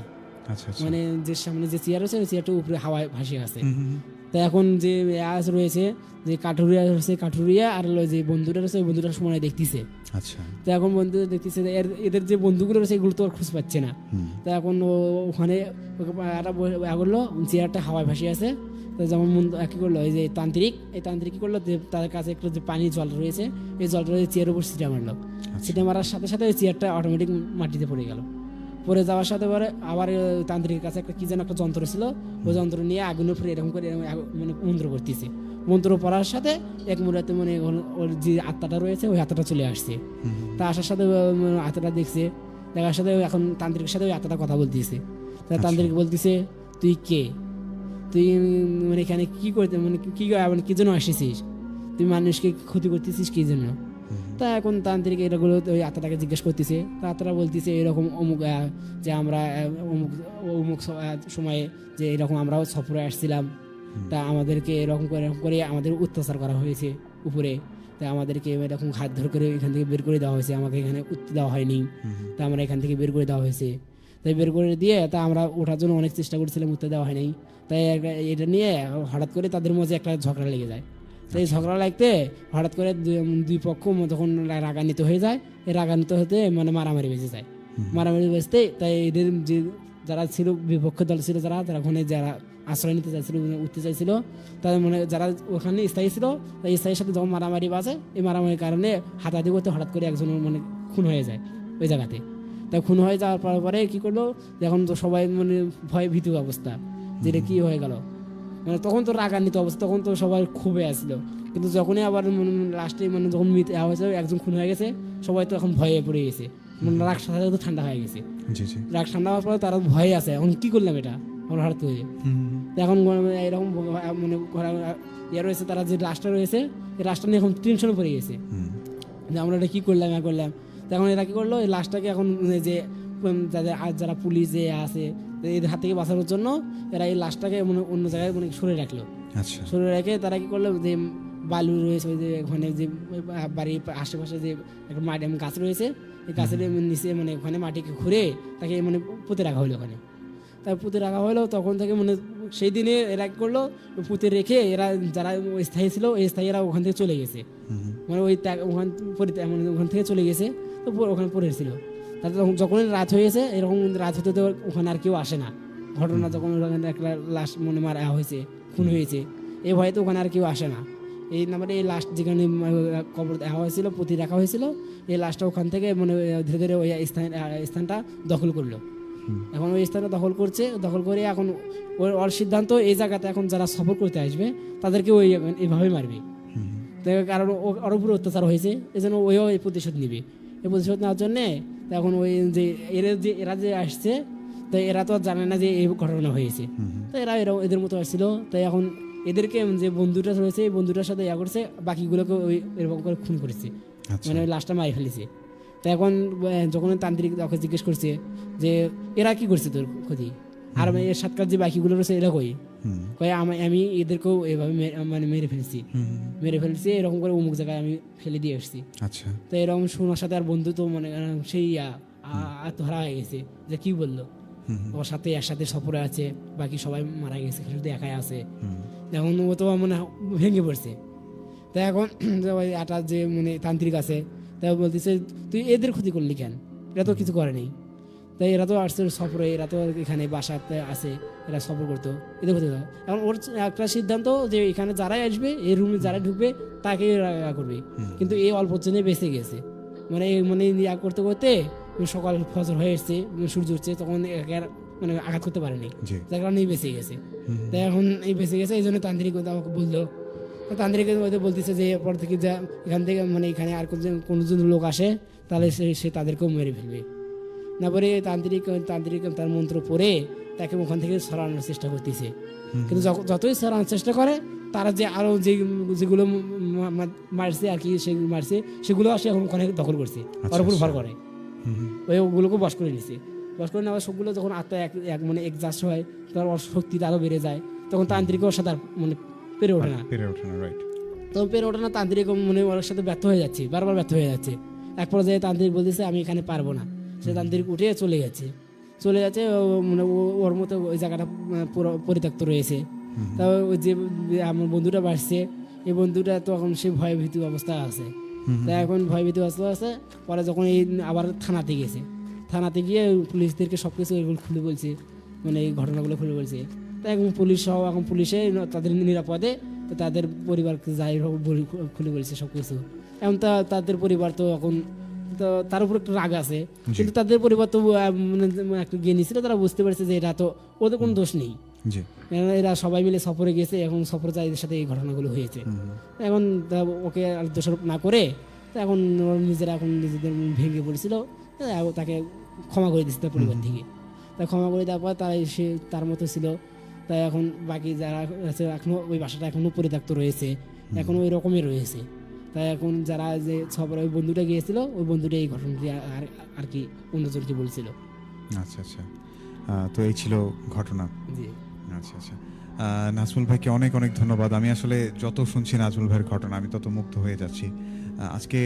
আচ্ছা মানে যে সামনে যে চেয়ার আছে ওই চেয়ারটা উপরে হাওয়ায় ভাসিয়ে আছে। তো এখন যে রয়েছে যে কাঠুরিয়া আর যে বন্ধুটা রয়েছে ওই বন্ধুটার সময় দেখতেছে। আচ্ছা তো এখন বন্ধু দেখতেছে এদের যে বন্ধুগুলো রয়েছে এগুলো তো আর খোঁজ পাচ্ছে না। তো এখন ওখানে করলো চেয়ারটা হাওয়ায় ভাসিয়ে আছে। তো যেমন কি করলো এই যে তান্ত্রিক কি করলো যে তার কাছে একটু যে পানি জল রয়েছে এই জলটা চেয়ারের উপর ছিটে মারলো। ছিটে মারার সাথে সাথে ওই চেয়ারটা অটোমেটিক মাটিতে পড়ে গেল। পরে যাওয়ার সাথে পরে আবার তান্ত্রিকের কাছে একটা কি যেন একটা যন্ত্র ছিল, ওই যন্ত্র নিয়ে আগুনের উপরে এরকম করে মানে মন্ত্র করতেছে। মন্ত্র পড়ার সাথে এক মুহূর্তে মানে ওর যে আত্মাটা রয়েছে ওই আত্মাটা চলে আসছে। তা আসার সাথে আত্মাটা দেখছে, দেখার সাথে এখন তান্ত্রিকের সাথে ওই আত্মাটা কথা বলতেছে। তা তান্ত্রিক বলতেছে তুই কে, তুই মানে এখানে কি করতে মানে কি জন্য আসিস, তুই মানুষকে ক্ষতি করতেছিস কি জন্য? তা এখন তান্ত্রিক এগুলো ওই আত্মাটাকে জিজ্ঞেস করতেছে। তা আত্মাটা বলতেছে এরকম অমুক যে আমরা অমুক অমুক সময়ে যে এরকম আমরাও সফরে আসছিলাম, তা আমাদেরকে এরকম করে আমাদের অত্যাচার করা হয়েছে উপরে। তা আমাদেরকে এরকম হাত ধরে করে এখান থেকে বের করে দেওয়া হয়েছে, আমাকে এখানে উঠতে দেওয়া হয়নি। তা আমরা এখান থেকে বের করে দেওয়া হয়েছে। তাই বের করে দিয়ে তা আমরা ওঠার জন্য অনেক চেষ্টা করছিলাম, উঠতে দেওয়া হয়নি। তাই এটা নিয়ে হঠাৎ করে তাদের মধ্যে একটা ঝগড়া লেগে যায়। এই ঝগড়া লাগতে হঠাৎ করে দুই পক্ষ যখন রাগান্বিত হয়ে যায়, এই রাগান্বিত হতে মানে মারামারি বেজে যায়। মারামারি বেজতে তাই এদের যে যারা ছিল বিপক্ষ দল ছিল যারা ওখানে যারা আশ্রয় নিতে চাইছিল উঠতে চাইছিল তাদের মানে যারা ওখানে স্থায়ী ছিল তাই স্থায়ীর সাথে যখন মারামারি বাজে এই মারামারির কারণে হাতাহাতি করতে হঠাৎ করে একজন মানে খুন হয়ে যায় ওই জায়গাতে। তাই খুন হয়ে যাওয়ার পরে কী করলো, এখন তো সবাই মানে ভয় ভীতু অবস্থা যেটা কী হয়ে গেল, মানে তখন তো রাগান্বিত অবস্থা, তখন তো সবাই খুবই আসছিল। কিন্তু যখনই আবার লাস্টে মানে যখন হয়েছে একজন খুন হয়ে গেছে সবাই তো এখন ভয়ে পড়ে গেছে, মানে রাগ সাথে তো ঠান্ডা হয়ে গেছে। রাগ ঠান্ডা হওয়ার পরে তারা ভয়ে আছে এখন কি করলাম এটা আমার হাত হয়ে। এখন এরকম মানে ইয়ে রয়েছে তারা যে রাস্তা রয়েছে এই রাস্তা নিয়ে এখন টেনশনে পড়ে গেছে যে আমরা এটা কী করলাম করলাম। তো এখন এরা কী করলো এই লাশটাকে এখন যে যারা পুলিশ যে আছে এদের হাত থেকে বাঁচানোর জন্য এরা এই লাশটাকে মানে অন্য জায়গায় মানে সরে রাখলো। সরে রেখে তারা কি করলো যে বালু রয়েছে ওই যে ওখানে যে বাড়ির আশেপাশে যে একটা মাটি গাছ রয়েছে এই গাছের নিচে মানে ওখানে মাটিকে ঘুরে তাকে মানে পুঁতে রাখা হলো ওখানে। তার পুঁতে রাখা হলো তখন থেকে মানে সেই দিনে এরা কি করলো পুঁতে রেখে এরা যারা স্থায়ী ছিল এই স্থায়ীরা ওখান থেকে চলে গেছে, মানে ওই ওখান থেকে চলে গেছে তো ওখানে পড়েছিল। তাতে যখন রাত হয়েছে এরকম রাত হতে তো ওখানে আর কেউ আসে না। ঘটনা যখন ওখানে একটা লাশ মনে মারা হয়েছে খুন হয়েছে এই ভয়ে তো ওখানে আর কেউ আসে না। এই নাম্বারে এই লাশ যেখানে কবর দেওয়া হয়েছিল পুঁতি রাখা হয়েছিল এই লাশটা ওখান থেকে মানে ধীরে ধীরে ওই স্থানটা দখল করলো। এখন ওই স্থানটা দখল করে এখন ওর সিদ্ধান্ত এই জায়গাতে এখন যারা সফর করতে আসবে তাদেরকে ওই এইভাবে মারবে। কারণ ওর উপরে অত্যাচার হয়েছে এই জন্য ওইও এই প্রতিশোধ নিবে। এই প্রতিশোধ নেওয়ার জন্যে এখন ওই যে এরা যে আসছে তো এরা তো জানে না যে এই ঘটনা হয়েছে, তো এরা এদের মতো আসছিল। তাই এখন এদেরকে যে বন্ধুটা রয়েছে এই বন্ধুটার সাথে ইয়া করছে বাকিগুলোকে ওই এরকম করে খুন করেছে, মানে ওই লাশটা মারি ফেলেছে। তো এখন যখন তান্ত্রিক ওকে জিজ্ঞেস করছে যে এরা কি করছে তোর ক্ষতি, আর এর সাতকার যে বাকিগুলো রয়েছে এরা কই আমি এদেরকেও এভাবে মানে মেরে ফেলছি এরকম করে অমুক জায়গায় আমি ফেলে দিয়ে এসেছি। আচ্ছা। তো এরকম শোনার সাথে আর বন্ধু তো মানে সেই আত্মহারা হয়ে গেছে যে কি বললো, ওর সাথে একসাথে সফরে আছে, বাকি সবাই মারা গেছে, শুধু একাই আছে। এখন ও তো মানে ভেঙে পড়ছে। তাই এখন একটা যে মানে তান্ত্রিক আছে তাই বলতেছে তুই এদের ক্ষতি করলি কেন, এরা তো কিছু করেনি। তাই এরা তো আসছে সফরে, এরা তো এখানে বাসাতে আছে, এরা সফর করতো, এদের ক্ষতি করতো। এখন ওর একটা সিদ্ধান্ত যে এখানে যারাই আসবে এই রুমে যারাই ঢুকবে তাকে করবে, কিন্তু এই অল্প জনে বেঁচে গেছে। মানে করতে করতে সকাল ফজর হয়ে এসছে, সূর্য উঠছে, তখন মানে আঘাত করতে পারেনি, যার কারণে বেঁচে গেছে। তাই এখন এই বেঁচে গেছে, এই জন্য তান্ত্রিক আমাকে বললো। তান্ত্রিক বলতেছে যে এরপর থেকে যা এখান থেকে মানে এখানে আর কোনো জন লোক আসে তাহলে সে তাদেরকেও মেরে ফেলবে। না পরে তান্ত্রিক তার মন্ত্র পড়ে তাকে ওখান থেকে সরানোর চেষ্টা করতেছে, কিন্তু যতই সরানোর চেষ্টা করে তারা যে আরো যেগুলো মারছে আর কি মারছে সেগুলো আসে এখন ওখানে দখল করছে, ওর উপর ভর করে ওগুলোকে বশ করে নিছে। বশ করে নেওয়ার সবগুলো যখন আত্মা এক মানে একজাস্ট হয়, তার শক্তিটা আরো বেড়ে যায়, তখন তান্ত্রিক ওর সাথে মানে পেরে ওঠে না। তখন পেরে ওঠে না, তান্ত্রিক মানে ওর সাথে ব্যর্থ হয়ে যাচ্ছে, বারবার ব্যর্থ হয়ে যাচ্ছে। এক পর্যায়ে তান্ত্রিক বলতেছে আমি এখানে পারবো না, সে তান্ত্রিক উঠে চলে যাচ্ছে। মানে ওর মতো ওই জায়গাটা পরিত্যক্ত রয়েছে। তা ওই যে আমার বন্ধুটা বাড়ছে, এই বন্ধুটা তো এখন সে ভয়ভীত অবস্থা আছে। তাই এখন ভয়ভীত অবস্থা আছে। পরে যখন এই আবার থানাতে গেছে, থানাতে গিয়ে পুলিশদেরকে সব কিছু খুলে বলছে, মানে এই ঘটনাগুলো খুলে বলছে। তাই এখন পুলিশ সহ এখন পুলিশে তাদের নিরাপদে তাদের পরিবারকে যাই খুলে বলছে সব কিছু। এখন তাদের পরিবার তো এখন তো তার উপর একটু রাগ আছে, কিন্তু তাদের পরিবার তো মানে একটু জ্ঞানী ছিল, তারা বুঝতে পারছে যে এটা তো ওদের কোনো দোষ নেই, এরা সবাই মিলে সফরে গেছে, এখন সফরকারীদের সাথে এই ঘটনাগুলো হয়েছে। এখন ওকে আর দোষারোপ না করে এখন নিজেরা এখন নিজেদের ভেঙে পড়েছিল, তাকে ক্ষমা করে দিচ্ছে তার পরিবার থেকে। তা ক্ষমা করে দেওয়ার পর সে তার মতো ছিল। তাই এখন বাকি যারা আছে এখনো ওই বাসাটা এখনো পরিত্যক্ত রয়েছে, এখনো ওই রকমই রয়েছে। তাই এখন যারা যে সফরে ওই বন্ধুটা গিয়েছিল, ওই বন্ধুটা এই ঘটনাটি আর কি অন্যজনকে বলছিল। আচ্ছা আচ্ছা, তো এই ছিল ঘটনা। জি আচ্ছা আচ্ছা, নাজমুল ভাইকে অনেক অনেক ধন্যবাদ। আমি আসলে যত শুনছি নাজমুল ভাইয়ের ঘটনা আমি তত মুগ্ধ হয়ে যাচ্ছি। আজকে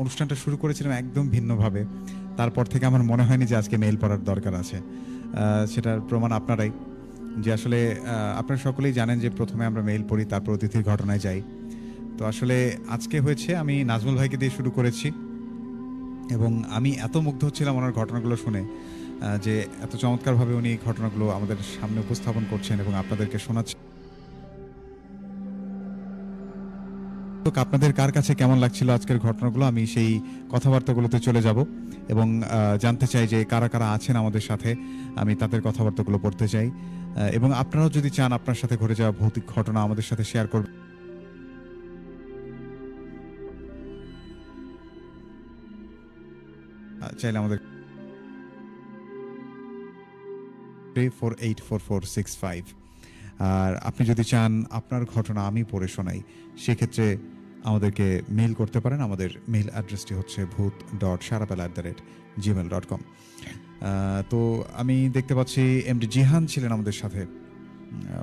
অনুষ্ঠানটা শুরু করেছিলাম একদম ভিন্নভাবে, তারপর থেকে আমার মনে হয়নি যে আজকে মেইল পড়ার দরকার আছে। সেটার প্রমাণ আপনারাই, যে আসলে আপনারা সকলেই জানেন যে প্রথমে আমরা মেইল পড়ি, তারপর অতিথির ঘটনায় যাই। তো আসলে আজকে হয়েছে আমি নাজমুল ভাইকে দিয়ে শুরু করেছি, এবং আমি এত মুগ্ধ হচ্ছিলাম ওনার ঘটনাগুলো শুনে, যে এত চমৎকারভাবে উনি ঘটনাগুলো আমাদের সামনে উপস্থাপন করছেন এবং আপনাদেরকে শোনাচ্ছেন। আপনাদের কার কাছে কেমন লাগছিল আজকের ঘটনাগুলো, আমি সেই কথাবার্তাগুলোতে চলে যাব এবং জানতে চাই যে কারা কারা আছেন আমাদের সাথে, আমি তাদের কথাবার্তাগুলো পড়তে চাই। এবং আপনারাও যদি চান আপনার সাথে ঘটে যাওয়া ভৌতিক ঘটনা আমাদের সাথে শেয়ার করবেন, চাইলে আমাদের 3484465। আর আপনি যদি চান আপনার ঘটনা আমি পড়ে শোনাই, সেক্ষেত্রে আমাদেরকে মেইল করতে পারেন। আমাদের মেইল অ্যাড্রেসটি হচ্ছে bhoot.sharabela@gmail.com। তো আমি দেখতে পাচ্ছি এমডি জিহান ছিলেন আমাদের সাথে,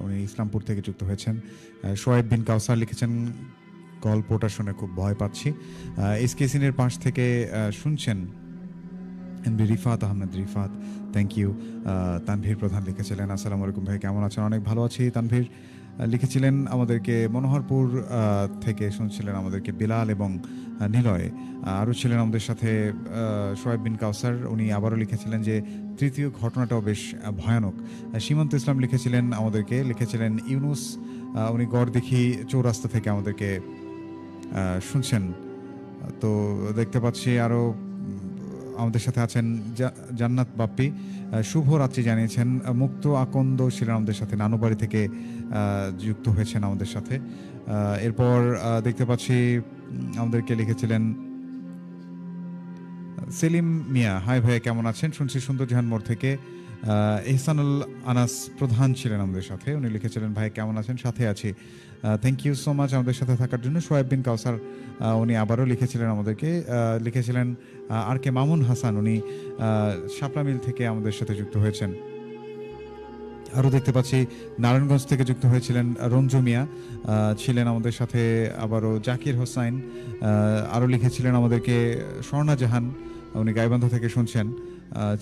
উনি ইসলামপুর থেকে যুক্ত হয়েছেন। শোয়েব বিন কাউসার লিখেছেন গল্পটা শুনে খুব ভয় পাচ্ছি। এসকেসিনের পাশ থেকে শুনছেন MD Rifat Ahmed Rifat, thank you. Tanvir Pradhan লিখেছিলেন আসসালামু আলাইকুম ভাই, কেমন আছেন? অনেক ভালো আছি। তানভীর লিখেছিলেন আমাদেরকে মনোহরপুর থেকে শুনছিলেন আমাদেরকে বিলাল এবং নিলয়। আরও ছিলেন আমাদের সাথে শোয়েব বিন কাউসার, উনি আবারও লিখেছিলেন যে তৃতীয় ঘটনাটাও বেশ ভয়ানক। সীমান্ত ইসলাম লিখেছিলেন ইউনুস, উনি গড় দেখি চৌরাস্তা থেকে আমাদেরকে শুনছেন। তো দেখতে পাচ্ছি আরও আমাদের সাথে আছেন জান্নাত বাপ্পি, শুভ রাত্রি জানিয়েছেন। মুক্ত আকন্দ ছিলেন আমাদের সাথে, নানুবাড়ি থেকে যুক্ত হয়েছেন আমাদের সাথে। এরপর দেখতে পাচ্ছি আমাদেরকে লিখেছিলেন সেলিম মিয়া, হাই ভাইয়া কেমন আছেন? শুনছি সুন্দরজাহান মোড় থেকে। এহসানুল আনাস প্রধান ছিলেন আমাদের সাথে, উনি লিখেছিলেন ভাই কেমন আছেন? সাথে আছি, থ্যাংক ইউ সো মাচ আমাদের সাথে থাকার জন্য। শোয়েব বিন কাউসার উনি আবারও লিখেছিলেন আর কে মামুন হাসান, উনি শাপলা মিল থেকে আমাদের সাথে যুক্ত হয়েছেন। আরও দেখতে পাচ্ছি নারায়ণগঞ্জ থেকে যুক্ত হয়েছিলেন রঞ্জু মিয়া, ছিলেন আমাদের সাথে আবারও জাকির হোসাইন, আরও লিখেছিলেন আমাদেরকে স্বর্ণা জাহান, উনি গাইবান্ধা থেকে শুনছেন,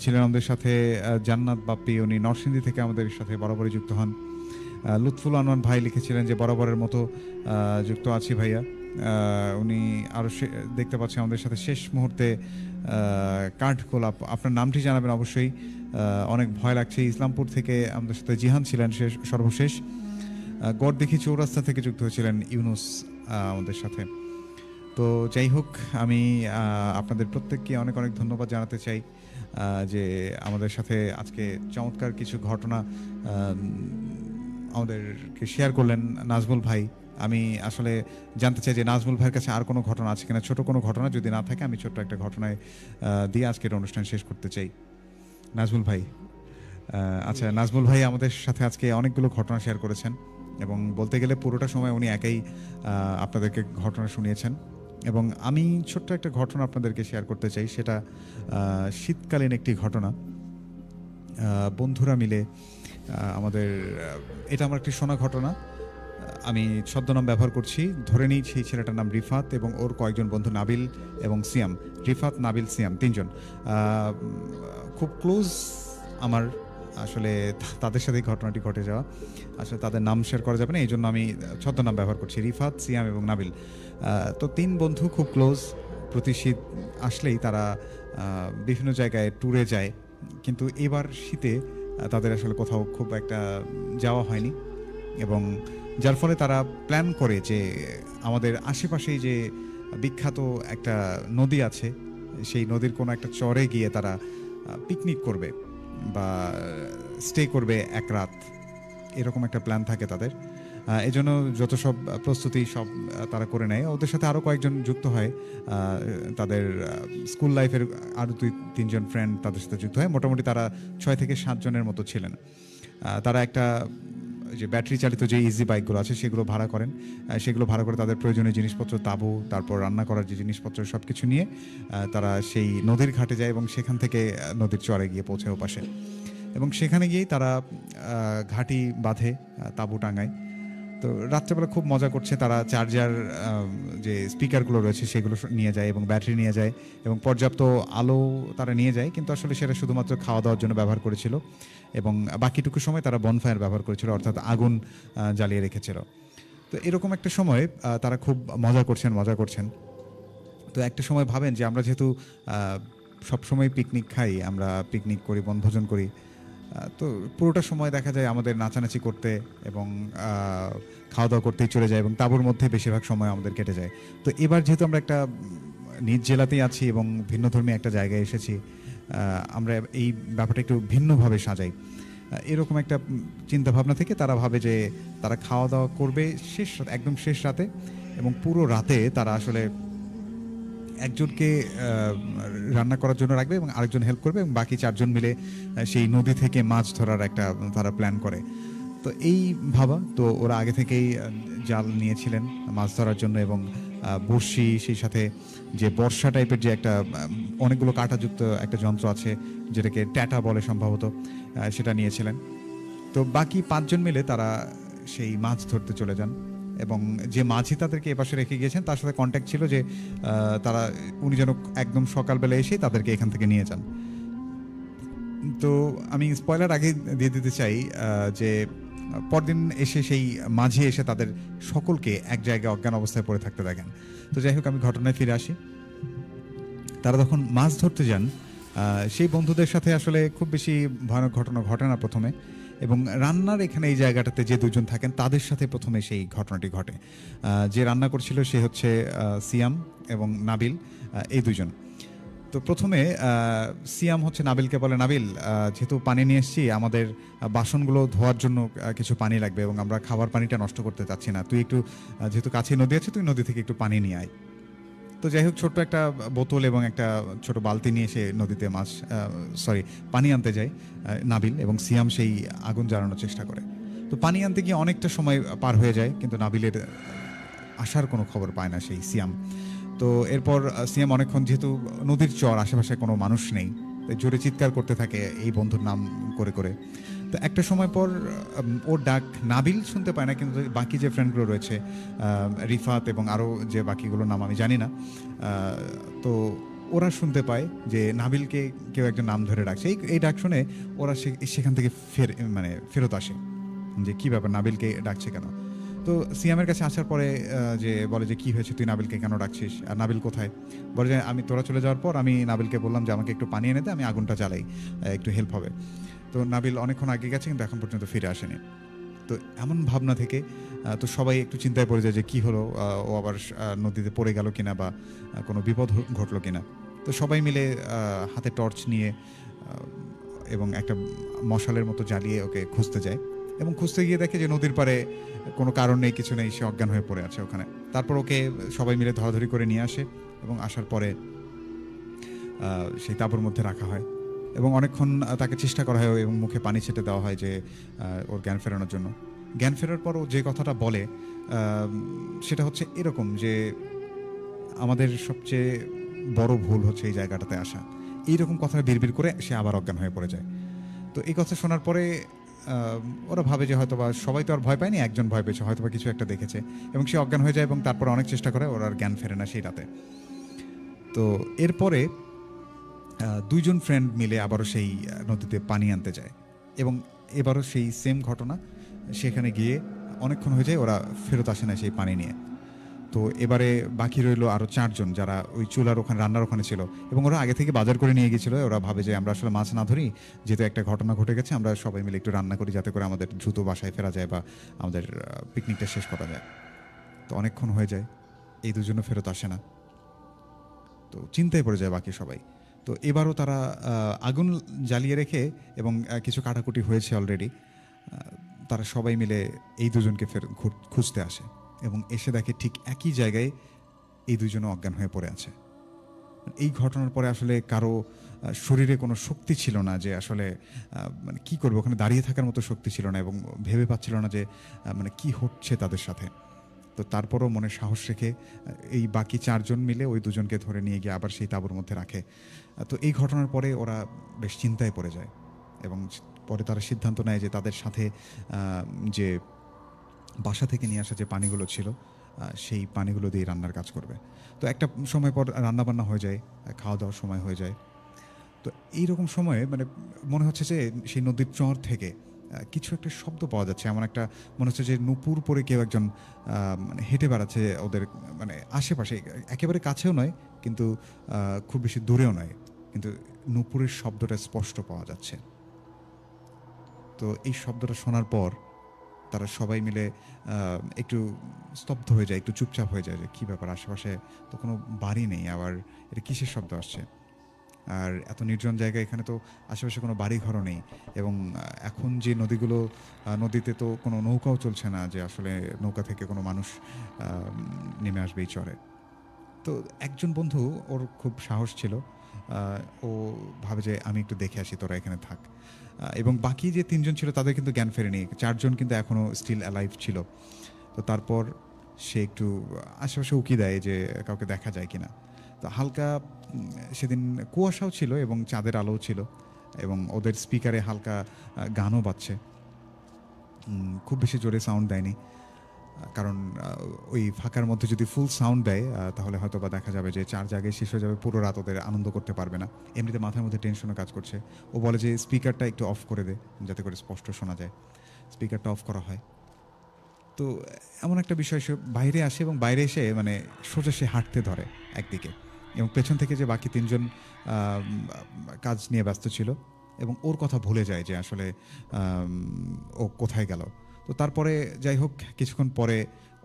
ছিলেন আমাদের সাথে জান্নাত বাপ্পি, উনি নরসিংদী থেকে আমাদের সাথে বরাবরই যুক্ত হন। লুৎফুল আনওয়ার ভাই লিখেছিলেন যে বরাবরের মতো যুক্ত আছি ভাইয়া। উনি আরও দেখতে পাচ্ছি আমাদের সাথে শেষ মুহূর্তে কার্ড গোলাপ, আপনার নামটি জানাবেন অবশ্যই, অনেক ভয় লাগছে। ইসলামপুর থেকে আমাদের সাথে জিহান ছিলেন সর্বশেষ। গড়দিঘি চৌরাস্তা থেকে যুক্ত হয়েছিলেন ইউনুস আমাদের সাথে। তো যাই হোক, আমি আপনাদের প্রত্যেককে অনেক অনেক ধন্যবাদ জানাতে চাই যে আমাদের সাথে আজকে চমৎকার কিছু ঘটনা আমাদেরকে শেয়ার করলেন নাজমুল ভাই। আমি আসলে জানতে চাই যে নাজমুল ভাইয়ের কাছে আর কোনো ঘটনা আছে কিনা, ছোট কোনো ঘটনা যদি না থাকে আমি ছোট্ট একটা ঘটনায় দিয়ে আজকের অনুষ্ঠান শেষ করতে চাই। নাজমুল ভাই, আচ্ছা নাজমুল ভাই আমাদের সাথে আজকে অনেকগুলো ঘটনা শেয়ার করেছেন এবং বলতে গেলে পুরোটা সময় উনি একাই আপনাদেরকে ঘটনা শুনিয়েছেন। এবং আমি ছোট্ট একটা ঘটনা আপনাদেরকে শেয়ার করতে চাই, সেটা শীতকালীন একটি ঘটনা। বন্ধুরা মিলে আমাদের এটা আমার একটি শোনা ঘটনা, আমি ছদ্মনাম ব্যবহার করছি, ধরে নিই সেই ছেলেটার নাম রিফাত এবং ওর কয়েকজন বন্ধু নাবিল এবং সিয়াম। রিফাত, নাবিল, সিয়াম, তিনজন খুব ক্লোজ আমার। আসলে তাদের সাথেই ঘটনাটি ঘটে যাওয়া, আসলে তাদের নাম শেয়ার করা যাবে না, এই জন্য আমি ছদ্মনাম ব্যবহার করছি, রিফাত, সিয়াম এবং নাবিল। তো তিন বন্ধু খুব ক্লোজ, প্রতি শীত আসলেই তারা বিভিন্ন জায়গায় ট্যুরে যায়, কিন্তু এবার শীতে তাদের আসলে কোথাও খুব একটা যাওয়া হয়নি এবং যার ফলে তারা প্ল্যান করে যে আমাদের আশেপাশেই যে বিখ্যাত একটা নদী আছে সেই নদীর কোনো একটা চরে গিয়ে তারা পিকনিক করবে বা স্টে করবে এক রাত, এরকম একটা প্ল্যান থাকে তাদের। এই জন্য যত সব প্রস্তুতি সব তারা করে নেয়। ওদের সাথে আরও কয়েকজন যুক্ত হয়, তাদের স্কুল লাইফের আরও 2-3 ফ্রেন্ড তাদের সাথে যুক্ত হয়। মোটামুটি তারা 6 থেকে 7 জনের মতো ছিলেন। তারা একটা যে ব্যাটারি চালিত যে ইজি বাইকগুলো আছে সেগুলো ভাড়া করেন, সেগুলো ভাড়া করে তাদের প্রয়োজনীয় জিনিসপত্র, তাঁবু, তারপর রান্না করার যে জিনিসপত্র সব কিছু নিয়ে তারা সেই নদীর ঘাটে যায় এবং সেখান থেকে নদীর চরে গিয়ে পৌঁছায় ওপাশে। এবং সেখানে গিয়েই তারা ঘাঁটি বাঁধে, তাঁবু টাঙায়। তো রাত্রেবেলা খুব মজা করছে তারা, চার্জার যে স্পিকারগুলো রয়েছে সেগুলো নিয়ে যায় এবং ব্যাটারি নিয়ে যায় এবং পর্যাপ্ত আলো তারা নিয়ে যায়, কিন্তু আসলে সেটা শুধুমাত্র খাওয়া দাওয়ার জন্য ব্যবহার করেছিল এবং বাকিটুকু সময় তারা বনফায়ার ব্যবহার করেছিল, অর্থাৎ আগুন জ্বালিয়ে রেখেছিল। তো এরকম একটা সময় তারা খুব মজা করছেন। তো একটা সময় ভাবেন যে আমরা যেহেতু সবসময় পিকনিক খাই, আমরা পিকনিক করি, বনভোজন করি, তো পুরোটা সময় দেখা যায় আমাদের নাচানাচি করতে এবং খাওয়া দাওয়া করতেই চলে যায় এবং তাঁবুর মধ্যে বেশিরভাগ সময় আমাদের কেটে যায়। তো এবার যেহেতু আমরা একটা নিজ জেলাতেই আছি এবং ভিন্নধর্মী একটা জায়গায় এসেছি, আমরা এই ব্যাপারটা একটু ভিন্নভাবে সাজাই। এরকম একটা চিন্তাভাবনা থেকে তারা ভাবে যে তারা খাওয়া দাওয়া করবে একদম শেষ রাতে এবং পুরো রাতে তারা আসলে একজনকে রান্না করার জন্য রাখবে এবং আরেকজন হেল্প করবে এবং বাকি 4 জন মিলে সেই নদী থেকে মাছ ধরার একটা তারা প্ল্যান করে। তো এই ভাবা, তো ওরা আগে থেকেই জাল নিয়েছিলেন মাছ ধরার জন্য এবং বড়শি, সেই সাথে যে বর্ষা টাইপের যে একটা অনেকগুলো কাঁটাযুক্ত একটা যন্ত্র আছে যেটাকে ট্যাটা বলে সম্ভবত, সেটা নিয়েছিলেন। তো বাকি 5 জন মিলে তারা সেই মাছ ধরতে চলে যান এবং যে মাঝি তাদেরকে এপাশে রেখে গিয়েছেন তার সাথে কন্ট্যাক্ট ছিল যে উনি যেন একদম সকালবেলা এসে তাদেরকে এখান থেকে নিয়ে যান। তো আমি স্পয়লার আগে দিয়ে দিতে চাই যে পরদিন এসে সেই মাঝি এসে তাদের সকলকে এক জায়গায় অজ্ঞান অবস্থায় পড়ে থাকতে দেখেন। তো যাই হোক, আমি ঘটনায় ফিরে আসি। তারা তখন মাছ ধরতে যান, সেই বন্ধুদের সাথে আসলে খুব বেশি ভয়ানক ঘটনা ঘটে না প্রথমে, এবং রান্নার এখানে এই জায়গাটাতে যে 2 জন থাকেন তাদের সাথে প্রথমে সেই ঘটনাটি ঘটে। যে রান্না করছিল সে হচ্ছে সিয়াম এবং নাবিল, এই 2 জন। তো প্রথমে সিয়াম হচ্ছে নাবিলকে বলে, নাবিল যেহেতু পানি নিয়ে এসেছি, আমাদের বাসনগুলো ধোয়ার জন্য কিছু পানি লাগবে এবং আমরা খাবার পানিটা নষ্ট করতে চাচ্ছি না, তুই একটু যেহেতু কাছে নদী আছে তুই নদী থেকে একটু পানি নিয়ে আয়। তো যাই হোক, ছোট্ট একটা বোতল এবং একটা ছোট বালতি নিয়ে এসে নদীতে পানি আনতে যায় নাবিল, এবং সিয়াম সেই আগুন জ্বালানোর চেষ্টা করে। তো পানি আনতে গিয়ে অনেকটা সময় পার হয়ে যায়, কিন্তু নাবিলের আসার কোনো খবর পায় না সেই সিয়াম। তো এরপর সিয়াম অনেকক্ষণ, যেহেতু নদীর চর, আশেপাশে কোনো মানুষ নেই, তাই জোরে চিৎকার করতে থাকে এই বন্ধুর নাম করে করে। তো একটা সময় পর ওর ডাক নাবিল শুনতে পায় না, কিন্তু বাকি যে ফ্রেন্ডগুলো রয়েছে রিফাত এবং আরও যে বাকিগুলোর নাম আমি জানি না, তো ওরা শুনতে পায় যে নাবিলকে কেউ একজন নাম ধরে ডাকছে। এই ডাক শুনে ওরা সেখান থেকে ফেরত আসে যে কী ব্যাপার, নাবিলকে ডাকছে কেন। তো সিয়ামের কাছে আসার পরে যে বলে যে কী হয়েছে, তুই নাবিলকে কেন ডাকছিস, আর নাবিল কোথায়? বলে যে আমি তোরা চলে যাওয়ার পর আমি নাবিলকে বললাম যে আমাকে একটু পানি এনে দে, আমি আগুনটা জ্বালাই, একটু হেল্প হবে। তো নাবিল অনেকক্ষণ আগে গেছে কিন্তু এখন পর্যন্ত ফিরে আসেনি। তো এমন ভাবনা থেকে তো সবাই একটু চিন্তায় পড়ে যায় যে কী হলো, ও আবার নদীতে পড়ে গেল কিনা বা কোনো বিপদ ঘটলো কিনা। তো সবাই মিলে হাতে টর্চ নিয়ে এবং একটা মশালের মতো জ্বালিয়ে ওকে খুঁজতে যায়, এবং খুঁজতে গিয়ে দেখে যে নদীর পাড়ে কোনো কারণ নেই, কিছু নেই, সে অজ্ঞান হয়ে পড়ে আছে ওখানে। তারপর ওকে সবাই মিলে ধরাধরি করে নিয়ে আসে এবং আসার পরে সেই তাঁবুর মধ্যে রাখা হয় এবং অনেকক্ষণ তাকে চেষ্টা করা হয় এবং মুখে পানি ছেটে দেওয়া হয় যে ওর জ্ঞান ফেরানোর জন্য। জ্ঞান ফেরার পর ও যে কথাটা বলে সেটা হচ্ছে এরকম যে আমাদের সবচেয়ে বড় ভুল হচ্ছে এই জায়গাটাতে আসা, এইরকম কথা বিড়বিড় করে সে আবার অজ্ঞান হয়ে পড়ে যায়। তো এই কথা শোনার পরে ওরা ভাবে যে হয়তোবা সবাই তো আর ভয় পায়নি, একজন ভয় পেয়েছে, হয়তোবা কিছু একটা দেখেছে, এবং সে অজ্ঞান হয়ে যায় এবং তারপর অনেক চেষ্টা করে, ওর আর জ্ঞান ফেরে না সেই রাতে। তো এরপরে দুইজন ফ্রেন্ড মিলে আবারও সেই নদীতে পানি আনতে যায় এবং এবারও সেই সেম ঘটনা, সেখানে গিয়ে অনেকক্ষণ হয়ে যায়, ওরা ফেরত আসে না সেই পানি নিয়ে। তো এবারে বাকি রইল আরও 4 জন যারা ওই চুলার ওখানে রান্নার ওখানে ছিল, এবং ওরা আগে থেকে বাজার করে নিয়ে গিয়েছিল। ওরা ভাবে যে আমরা আসলে মাছ না ধরি, যেহেতু একটা ঘটনা ঘটে গেছে, আমরা সবাই মিলে একটু রান্না করি যাতে করে আমাদের দ্রুত বাসায় ফেরা যায় বা আমাদের পিকনিকটা শেষ করা যায়। তো অনেকক্ষণ হয়ে যায়, এই দুজনও ফেরত আসে না। তো চিন্তায় পড়ে যায় বাকি সবাই। তো এবারও তারা আগুন জ্বালিয়ে রেখে এবং কিছু কাটাকুটি হয়েছে অলরেডি, তারা সবাই মিলে এই দুজনকে খুঁজতে আসে এবং এসে দেখে ঠিক একই জায়গায় এই দুজনও অজ্ঞান হয়ে পড়ে আছে। এই ঘটনার পরে আসলে কারো শরীরে কোনো শক্তি ছিল না যে আসলে মানে কী করবে, ওখানে দাঁড়িয়ে থাকার মতো শক্তি ছিল না এবং ভেবে পাচ্ছিল না যে মানে কি হচ্ছে তাদের সাথে। তো তারপরও মনে সাহস রেখে এই বাকি 4 জন মিলে ওই দুজনকে ধরে নিয়ে গিয়ে আবার সেই তাঁবুর মধ্যে রাখে। তো এই ঘটনার পরে ওরা বেশ চিন্তায় পড়ে যায় এবং পরে তারা সিদ্ধান্ত নেয় যে তাদের সাথে যে বাসা থেকে নিয়ে আসা যে পানিগুলো ছিল সেই পানিগুলো দিয়ে রান্নার কাজ করবে। তো একটা সময় পর রান্নাবান্না হয়ে যায়, খাওয়া দাওয়ার সময় হয়ে যায়। তো এইরকম সময়ে মানে মনে হচ্ছে যে সেই নদীর চর থেকে কিছু একটা শব্দ পাওয়া যাচ্ছে, এমন একটা মনে হচ্ছে যে নূপুর পরে কেউ একজন মানে হেঁটে বেড়াচ্ছে ওদের মানে আশেপাশে, একেবারে কাছেও নয় কিন্তু খুব বেশি দূরেও নয়, কিন্তু নূপুরের শব্দটা স্পষ্ট পাওয়া যাচ্ছে। তো এই শব্দটা শোনার পর তারা সবাই মিলে একটু স্তব্ধ হয়ে যায়, একটু চুপচাপ হয়ে যায় যে কী ব্যাপার, আশেপাশে তো কোনো বাড়ি নেই, আবার এটা কিসের শব্দ আসছে, আর এত নির্জন জায়গা, এখানে তো আশেপাশে কোনো বাড়ি ঘরও নেই, এবং এখন যে নদীগুলো, নদীতে তো কোনো নৌকাও চলছে না যে আসলে নৌকা থেকে কোনো মানুষ নেমে আসবে এই চরে। তো একজন বন্ধু, ওর খুব সাহস ছিল, ও ভাবে যে আমি একটু দেখে আসি, তোরা এখানে থাক। এবং বাকি যে 3 জন ছিল তাদের কিন্তু জ্ঞান ফেরেনি, 4 জন কিন্তু এখনও স্টিল অ্যালাইভ ছিল। তো তারপর সে একটু আশেপাশে উকি দেয় যে কাউকে দেখা যায় কিনা। তো হালকা সেদিন কুয়াশাও ছিল এবং চাঁদের আলোও ছিল, এবং ওদের স্পিকারে হালকা গানও বাজছে, খুব বেশি জোরে সাউন্ড দেয়নি, কারণ ওই ফাঁকার মধ্যে যদি ফুল সাউন্ড দেয় তাহলে হয়তো বা দেখা যাবে যে 4 জায়গায় শেষ হয়ে যাবে, পুরো রাত ওদের আনন্দ করতে পারবে না। এমনিতে মাথার মধ্যে টেনশনও কাজ করছে। ও বলে যে স্পিকারটা একটু অফ করে দে যাতে করে স্পষ্ট শোনা যায়। স্পিকারটা অফ করা হয়। তো এমন একটা বিষয়, সে বাইরে আসে এবং বাইরে এসে মানে সোজা সে হাঁটতে ধরে একদিকে, এবং পেছন থেকে যে বাকি 3 জন কাজ নিয়ে ব্যস্ত ছিল এবং ওর কথা ভুলে যায় যে আসলে ও কোথায় গেল। তো তারপরে যাই হোক কিছুক্ষণ পরে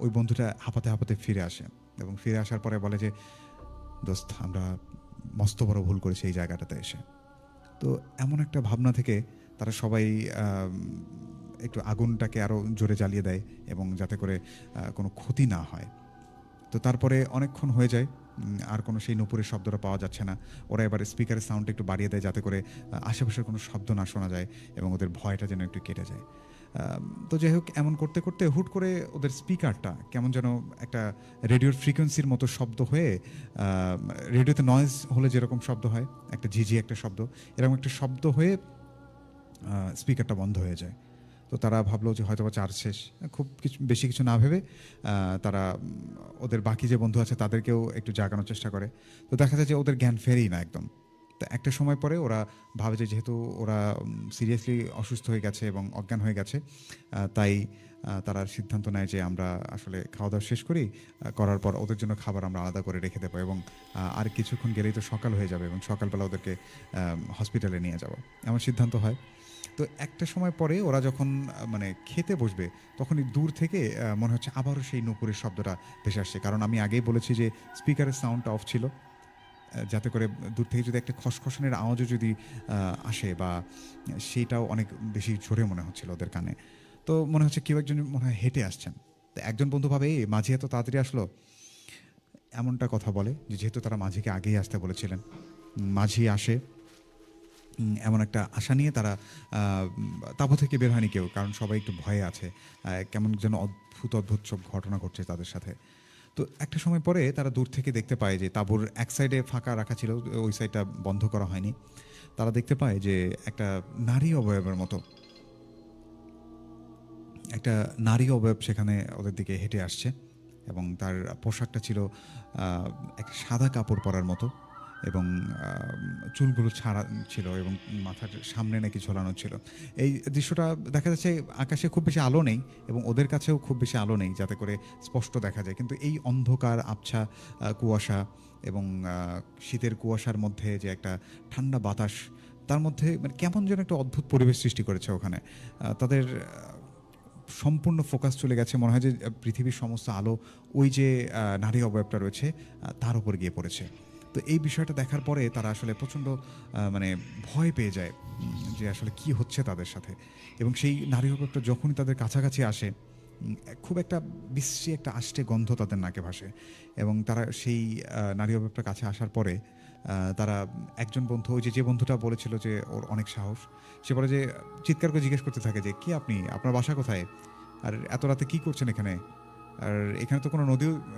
ওই বন্ধুটা হাঁপাতে হাঁপাতে ফিরে আসে, এবং ফিরে আসার পরে বলে যে দোস্ত, আমরা মস্ত বড় ভুল করেছি এই জায়গাটাতে এসে। তো এমন একটা ভাবনা থেকে তারা সবাই একটু আগুনটাকে আরও জোরে জ্বালিয়ে দেয় এবং যাতে করে কোনো ক্ষতি না হয়। তো তারপরে অনেকক্ষণ হয়ে যায়, আর কোনো সেই নূপুরের শব্দটা পাওয়া যাচ্ছে না। ওরা এবার স্পিকারের সাউন্ডটা একটু বাড়িয়ে দেয় যাতে করে আশেপাশের কোনো শব্দ না শোনা যায় এবং ওদের ভয়টা যেন একটু কেটে যায়। তো যাই হোক, এমন করতে করতে হুট করে ওদের স্পিকারটা কেমন যেন একটা রেডিওর ফ্রিকোয়েন্সির মতো শব্দ হয়ে, রেডিওতে নয়েজ হলে যেরকম শব্দ হয়, একটা ঝিঝি একটা শব্দ, এরকম একটা শব্দ হয়ে স্পিকারটা বন্ধ হয়ে যায়। তো তারা ভাবলো যে হয়তো বা চার্জ শেষ, খুব কিছু বেশি কিছু না ভেবে তারা ওদের বাকি যে বন্ধু আছে তাদেরকেও একটু জাগানোর চেষ্টা করে। তো দেখা যায় যে ওদের জ্ঞান ফেরেই না একদম। তো একটা সময় পরে ওরা ভাবে যে যেহেতু ওরা সিরিয়াসলি অসুস্থ হয়ে গেছে এবং অজ্ঞান হয়ে গেছে, তাই তারা সিদ্ধান্ত নেয় যে আমরা আসলে খাওয়া দাওয়া শেষ করি, করার পর ওদের জন্য খাবার আমরা আলাদা করে রেখে দেবো এবং আর কিছুক্ষণ গেলেই তো সকাল হয়ে যাবে এবং সকালবেলা ওদেরকে হসপিটালে নিয়ে যাবো, এমন সিদ্ধান্ত হয়। তো একটা সময় পরে ওরা যখন মানে খেতে বসবে, তখনই দূর থেকে মনে হচ্ছে আবারও সেই নূপুরের শব্দটা ভেসে আসছে। কারণ আমি আগেই বলেছি যে স্পিকারের সাউন্ডটা অফ ছিল, যাতে করে দূর থেকে যদি একটা খসখসানের আওয়াজও যদি আসে বা সেইটাও অনেক বেশি জোরে মনে হচ্ছিল ওদের কানে। তো মনে হচ্ছে কেউ একজন মনে হয় হেঁটে আসছেন। তো একজন বন্ধু ভাবে এই মাঝি এত তাড়াতাড়ি আসলো, এমনটা কথা বলে যে যেহেতু তারা মাঝিকে আগেই আসতে বলেছিলেন। মাঝি আসে, এমন একটা আশা নিয়ে তারা তাঁবু থেকে বের হয়নি কেউ, কারণ সবাই একটু ভয়ে আছে, কেমন যেন অদ্ভুত অদ্ভুত সব ঘটনা ঘটছে তাদের সাথে। তো একটা সময় পরে তারা দূর থেকে দেখতে পায় যে তাঁবুর এক সাইডে ফাঁকা রাখা ছিল, ওই সাইডটা বন্ধ করা হয়নি। তারা দেখতে পায় যে একটা নারী অবয়বের মতো একটা নারী অবয়ব সেখানে ওদের দিকে হেঁটে আসছে এবং তার পোশাকটা ছিল একটা সাদা কাপড় পরার মতো এবং চুলগুলো ছাড়া ছিল এবং মাথার সামনে নাকি ঝোলানো ছিল। এই দৃশ্যটা দেখা যাচ্ছে আকাশে খুব বেশি আলো নেই এবং ওদের কাছেও খুব বেশি আলো নেই যাতে করে স্পষ্ট দেখা যায়, কিন্তু এই অন্ধকার আবছা কুয়াশা এবং শীতের কুয়াশার মধ্যে যে একটা ঠান্ডা বাতাস, তার মধ্যে মানে কেমন যেন একটা অদ্ভুত পরিবেশ সৃষ্টি করেছে ওখানে। তাদের সম্পূর্ণ ফোকাস চলে গেছে, মনে হয় যে পৃথিবীর সমস্ত আলো ওই যে নারী অবয়বটা রয়েছে তার উপর গিয়ে পড়েছে। তো এই বিষয়টা দেখার পরে তারা আসলে প্রচণ্ড মানে ভয় পেয়ে যায় যে আসলে কি হচ্ছে তাদের সাথে। এবং সেই নারী অবয়বটা যখনই তাদের কাছাকাছি আসে, খুব একটা বিশ্রী একটা আষ্টে গন্ধ তাদের নাকে ভাসে এবং তারা সেই নারী অবয়বটার কাছে আসার পরে তারা একজন বন্ধু, ওই যে বন্ধুটা বলেছিল যে ওর অনেক সাহস, সে বলে যে চিৎকার করে জিজ্ঞেস করতে থাকে যে কি আপনি, আপনার বাসা কোথায়, আর এত রাতে কি করছেন এখানে, আর এখানে তো কোনো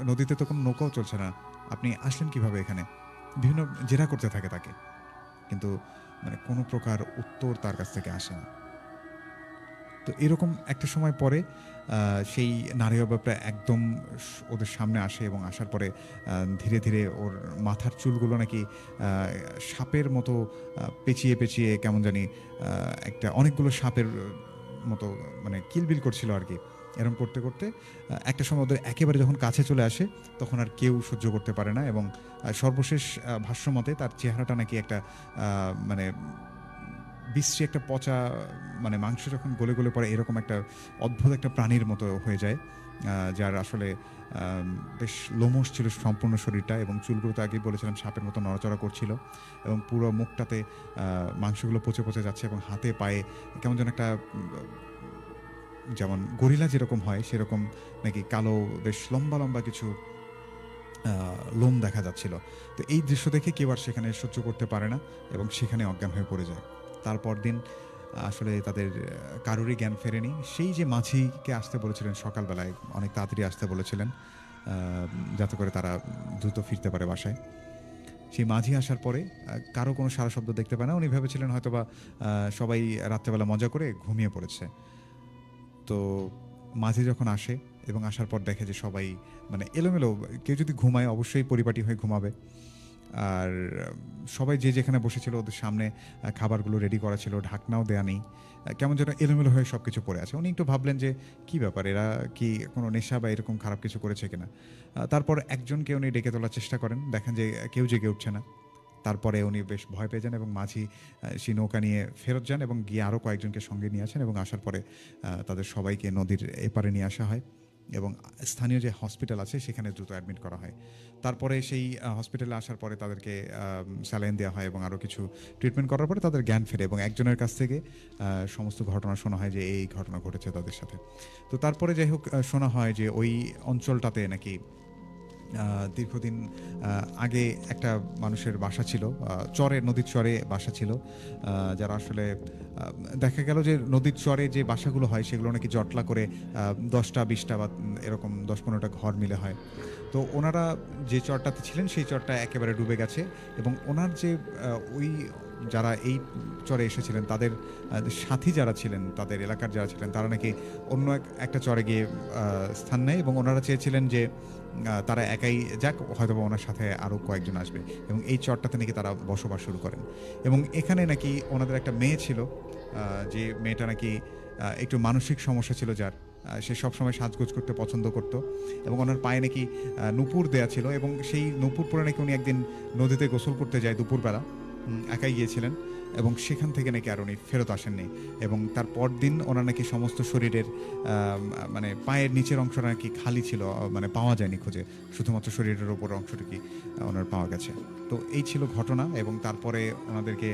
নদীতে তো কোনো নৌকাও চলছে না, আপনি আসলেন কিভাবে এখানে, বিভিন্ন জেরা করতে থাকে তাকে, কিন্তু মানে কোনো প্রকার উত্তর তার কাছ থেকে আসে না। তো এরকম একটা সময় পরে সেই নারী অবয়বটা একদম ওদের সামনে আসে এবং আসার পরে ধীরে ধীরে ওর মাথার চুলগুলো নাকি সাপের মতো পেঁচিয়ে পেঁচিয়ে কেমন জানি একটা অনেকগুলো সাপের মতো মানে কিলবিল করছিল আর কি। এরকম করতে করতে একটা সময় ওদের একেবারে যখন কাছে চলে আসে তখন আর কেউ সহ্য করতে পারে না এবং সর্বশেষ ভাষ্যমতে তার চেহারাটা নাকি একটা মানে বিশ্রী একটা পচা মানে মাংস যখন গলে গলে পড়ে এরকম একটা অদ্ভুত একটা প্রাণীর মতো হয়ে যায়, যার আসলে বেশ লোমশ ছিল সম্পূর্ণ শরীরটা এবং চুলগুলো তো আগেই বলেছিলাম সাপের মতো নড়াচড়া করছিল এবং পুরো মুখটাতে মাংসগুলো পচে পচে যাচ্ছে এবং হাতে পায়ে কেমন যেন একটা যেমন গরিলা যেরকম হয় সেরকম নাকি কালো বেশ লম্বা লম্বা কিছু লোম দেখা যাচ্ছিল। তো এই দৃশ্য দেখে কেউ আর সেখানে সহ্য করতে পারে না এবং সেখানে অজ্ঞান হয়ে পড়ে যায়। তারপর দিন আসলে তাদের কারোরই জ্ঞান ফেরেনি। সেই যে মাঝিকে আসতে বলেছিলেন সকালবেলায়, অনেক তাড়াতাড়ি আসতে বলেছিলেন যাতে করে তারা দ্রুত ফিরতে পারে বাসায়, সেই মাঝি আসার পরে কারো কোনো সারা শব্দ দেখতে পায় না। উনি ভেবেছিলেন হয়তোবা সবাই রাত্রেবেলা মজা করে ঘুমিয়ে পড়েছে। তো মাঝি যখন আসে এবং আসার পর দেখে যে সবাই মানে এলোমেলো, কেউ যদি ঘুমায় অবশ্যই পরিপাটি হয়ে ঘুমাবে, আর সবাই যে যেখানে বসেছিল ওদের সামনে খাবারগুলো রেডি করা ছিল, ঢাকনাও দেয়া নেই, কেমন যেন এলোমেলো হয়ে সব কিছু পড়ে আছে। উনি একটু ভাবলেন যে কী ব্যাপার, এরা কি কোনো নেশা বা এরকম খারাপ কিছু করেছে কিনা। তারপর একজনকে উনি ডেকে তোলার চেষ্টা করেন, দেখেন যে কেউ জেগে উঠছে না। তারপরে উনি বেশ ভয় পেয়ে যান এবং মাঝি সেই নৌকা নিয়ে ফেরত যান এবং গিয়ে আরও কয়েকজনকে সঙ্গে নিয়ে আসেন এবং আসার পরে তাদের সবাইকে নদীর এপারে নিয়ে আসা হয় এবং স্থানীয় যে হসপিটাল আছে সেখানে দ্রুত অ্যাডমিট করা হয়। তারপরে সেই হসপিটালে আসার পরে তাদেরকে স্যালাইন দেওয়া হয় এবং আরও কিছু ট্রিটমেন্ট করার পরে তাদের জ্ঞান ফেরে এবং একজনের কাছ থেকে সমস্ত ঘটনা শোনা হয় যে এই ঘটনা ঘটেছে তাদের সাথে। তো তারপরে যাই হোক শোনা হয় যে ওই অঞ্চলটাতে নাকি দীর্ঘদিন আগে একটা মানুষের বাসা ছিল, চরে, নদীর চরে বাসা ছিল, যারা আসলে দেখা গেল যে নদীর চরে যে বাসাগুলো হয় সেগুলো নাকি জটলা করে 10টা 20টা বা এরকম 10-15টা ঘর মিলে হয়। তো ওনারা যে চরটাতে ছিলেন সেই চরটা একেবারে ডুবে গেছে এবং ওনার যে ওই যারা এই চরে এসেছিলেন তাদের সাথী যারা ছিলেন, তাদের এলাকার যারা ছিলেন, তারা নাকি অন্য একটা চরে গিয়ে স্থান নেয় এবং ওনারা চেয়েছিলেন যে তারা একাই যাক, হয়তো ওনার সাথে আরও কয়েকজন আসবে, এবং এই চরটাতে নাকি তারা বসবাস শুরু করেন। এবং এখানে নাকি ওনাদের একটা মেয়ে ছিল, যে মেয়েটা নাকি একটু মানসিক সমস্যা ছিল, যার সে সবসময় সাজগোজ করতে পছন্দ করত, এবং ওনার পায়ে নাকি নূপুর দেয়া ছিল, এবং সেই নূপুর পরে নাকি উনি একদিন নদীতে গোসল করতে যায় দুপুরবেলা, একাই গিয়েছিলেন, এবং সেখান থেকে নাকি আর উনি ফেরত আসেননি। এবং তার পরদিন ওনার নাকি সমস্ত শরীরের মানে পায়ের নিচের অংশটা নাকি খালি ছিল, মানে পাওয়া যায়নি খুঁজে, শুধুমাত্র শরীরের ওপর অংশটুকু ওনার পাওয়া গেছে। তো এই ছিল ঘটনা। এবং তারপরে ওনাদেরকে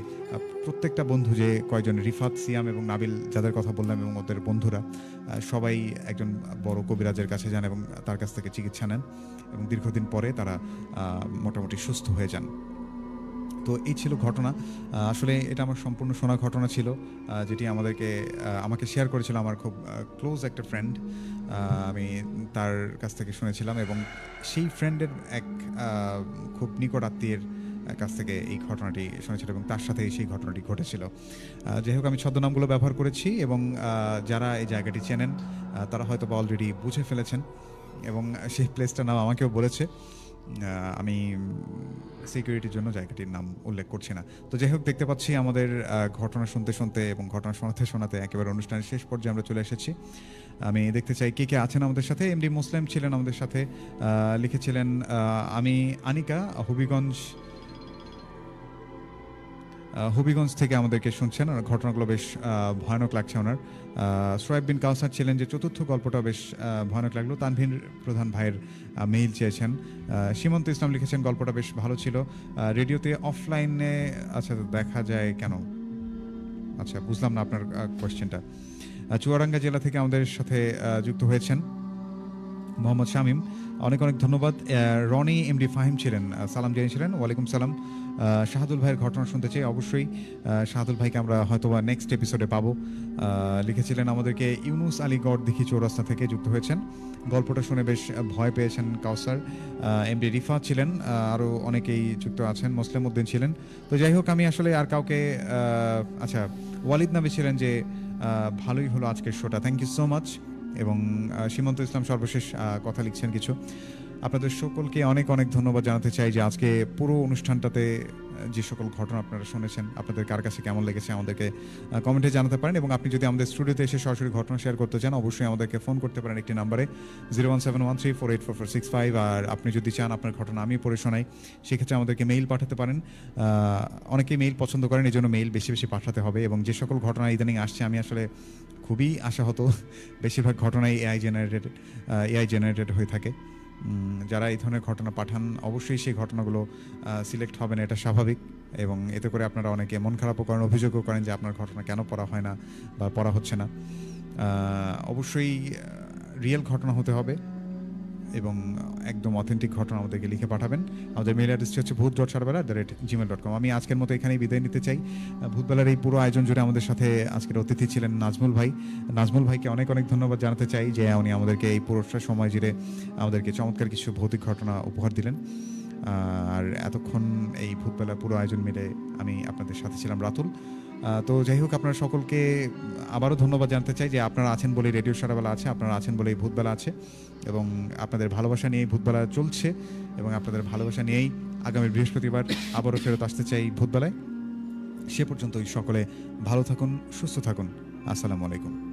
প্রত্যেকটা বন্ধু, যে কয়েকজন রিফাত, সিয়াম এবং নাবিল যাদের কথা বললাম, এবং ওদের বন্ধুরা সবাই একজন বড় কবিরাজের কাছে যান এবং তার কাছ থেকে চিকিৎসা নেন, এবং দীর্ঘদিন পরে তারা মোটামুটি সুস্থ হয়ে যান। তো এই ছিল ঘটনা। আসলে এটা আমার সম্পূর্ণ শোনা ঘটনা ছিল, যেটি আমাকে শেয়ার করেছিল আমার খুব ক্লোজ একটা ফ্রেন্ড। আমি তার কাছ থেকে শুনেছিলাম, এবং সেই ফ্রেন্ডের এক খুব নিকট আত্মীয়ের কাছ থেকে এই ঘটনাটি শুনেছিল, এবং তার সাথে সেই ঘটনাটি ঘটেছিল। যাই হোক, আমি ছদ্মনামগুলো ব্যবহার করেছি, এবং যারা এই জায়গাটি চেনেন তারা হয়তো বা অলরেডি বুঝে ফেলেছেন, এবং সেই প্লেসটার নাম আমাকেও বলেছে। আমি সিকিউরিটির জন্য জায়গাটির নাম উল্লেখ করছি না। তো যাই হোক, দেখতে পাচ্ছি আমাদের ঘটনা শুনতে শুনতে এবং ঘটনা শোনাতে শোনাতে একেবারে অনুষ্ঠানের শেষ পর্যায়ে আমরা চলে এসেছি। আমি দেখতে চাই কে কে আছেন আমাদের সাথে। এমডি মুসলিম ছিলেন আমাদের সাথে, লিখেছিলেন আমি আনিকা হবিগঞ্জ থেকে আমাদেরকে শুনছেন। আর ঘটনাগুলো বেশ ভয়ানক লাগছে ওনার। সোয়েব বিন কাউসার ছিলেন যে চতুর্থ গল্পটা বেশ ভয়ানক লাগলো। তানভীর প্রধান ভাইয়ের মেইল চেয়েছেন। সীমন্ত ইসলাম লিখেছেন গল্পটা বেশ ভালো ছিল। রেডিওতে অফলাইনে আচ্ছা দেখা যায় কেন? আচ্ছা, বুঝলাম না আপনার কোয়েশ্চেনটা। চুয়াডাঙ্গা জেলা থেকে আমাদের সাথে যুক্ত হয়েছেন মোহাম্মদ শামীম, অনেক অনেক ধন্যবাদ। রনি এমডি ফাহিম ছিলেন, সালাম জানিয়েছিলেন। ওয়ালাইকুম সালাম। শাহাদুল ভাইয়ের ঘটনা শুনতে চাই। অবশ্যই শাহাদুল ভাইকে আমরা হয়তো বা নেক্সট এপিসোডে পাবো। লিখেছিলেন আমাদেরকে ইউনুস আলী গড় দিঘি চৌরাস্তা থেকে যুক্ত হয়েছেন। গল্পটা শুনে বেশ ভয় পেয়েছেন কাউসার। এমডি রিফা ছিলেন, আরও অনেকেই যুক্ত আছেন, মুসলিম উদ্দিন ছিলেন। তো যাই হোক, আমি আসলে আর কাউকে আচ্ছা, ওয়ালিদ নাবি ছিলেন যে ভালোই হলো আজকের শোটা, থ্যাংক ইউ সো মাচ। এবং সীমন্ত ইসলাম সর্বশেষ কথা লিখছেন কিছু। আপনাদের সকলকে অনেক অনেক ধন্যবাদ জানাতে চাই যে আজকে পুরো অনুষ্ঠানটাতে যে সকল ঘটনা আপনারা শুনেছেন, আপনাদের কার কাছে কেমন লেগেছে আমাদেরকে কমেন্টে জানাতে পারেন। এবং আপনি যদি আমাদের স্টুডিওতে এসে সরাসরি ঘটনা শেয়ার করতে চান, অবশ্যই আমাদেরকে ফোন করতে পারেন একটি নাম্বারে 01713484465। আর আপনি যদি চান আপনার ঘটনা আমি পড়ে শোনাই, সেক্ষেত্রে আমাদেরকে মেইল পাঠাতে পারেন। অনেকেই মেইল পছন্দ করেন, এই জন্য মেইল বেশি বেশি পাঠাতে হবে। এবং যে সকল ঘটনা ইদানিং আসছে, আমি আসলে খুবই আশাহত। বেশিরভাগ ঘটনাই এআই জেনারেটেড হয়ে থাকে। যারা এই ধরনের ঘটনা পাঠান, অবশ্যই সেই ঘটনাগুলো সিলেক্ট হবে না, এটা স্বাভাবিক। এবং এতে করে আপনারা অনেকে মন খারাপও করেন, অভিযোগও করেন যে আপনার ঘটনা কেন পড়া হয় না বা পড়া হচ্ছে না। অবশ্যই রিয়েল ঘটনা হতে হবে, এবং একদম অথেন্টিক ঘটনা আমাদেরকে লিখে পাঠাবেন। আমাদের মেইল অ্যাড্রেসটি হচ্ছে bhoot.sarabala@gmail.com। আমি আজকের মতো এখানেই বিদায় নিতে চাই। ভূতবেলার এই পুরো আয়োজন জুড়ে আমাদের সাথে আজকের অতিথি ছিলেন নাজমুল ভাই। নাজমুল ভাইকে অনেক অনেক ধন্যবাদ জানাতে চাই যে উনি আমাদেরকে এই পুরোটা সময় জুড়ে আমাদেরকে চমৎকার কিছু ভৌতিক ঘটনা উপহার দিলেন। আর এতক্ষণ এই ভূতবেলা পুরো আয়োজন মিলে আমি আপনাদের সাথে ছিলাম রাতুল। তো যাই হোক, আপনারা সকলকে আবারও ধন্যবাদ জানাতে চাই যে আপনারা আছেন বলেই রেডিও সারাবেলা আছে, আপনারা আছেন বলেই ভূতবেলা আছে, এবং আপনাদের ভালোবাসা নিয়েই ভূতবেলা চলছে, এবং আপনাদের ভালোবাসা নিয়েই আগামী বৃহস্পতিবার আবারও ফেরত আসতে চাই ভূতবেলায়। সে পর্যন্তই সকলে ভালো থাকুন, সুস্থ থাকুন। আসসালামু আলাইকুম।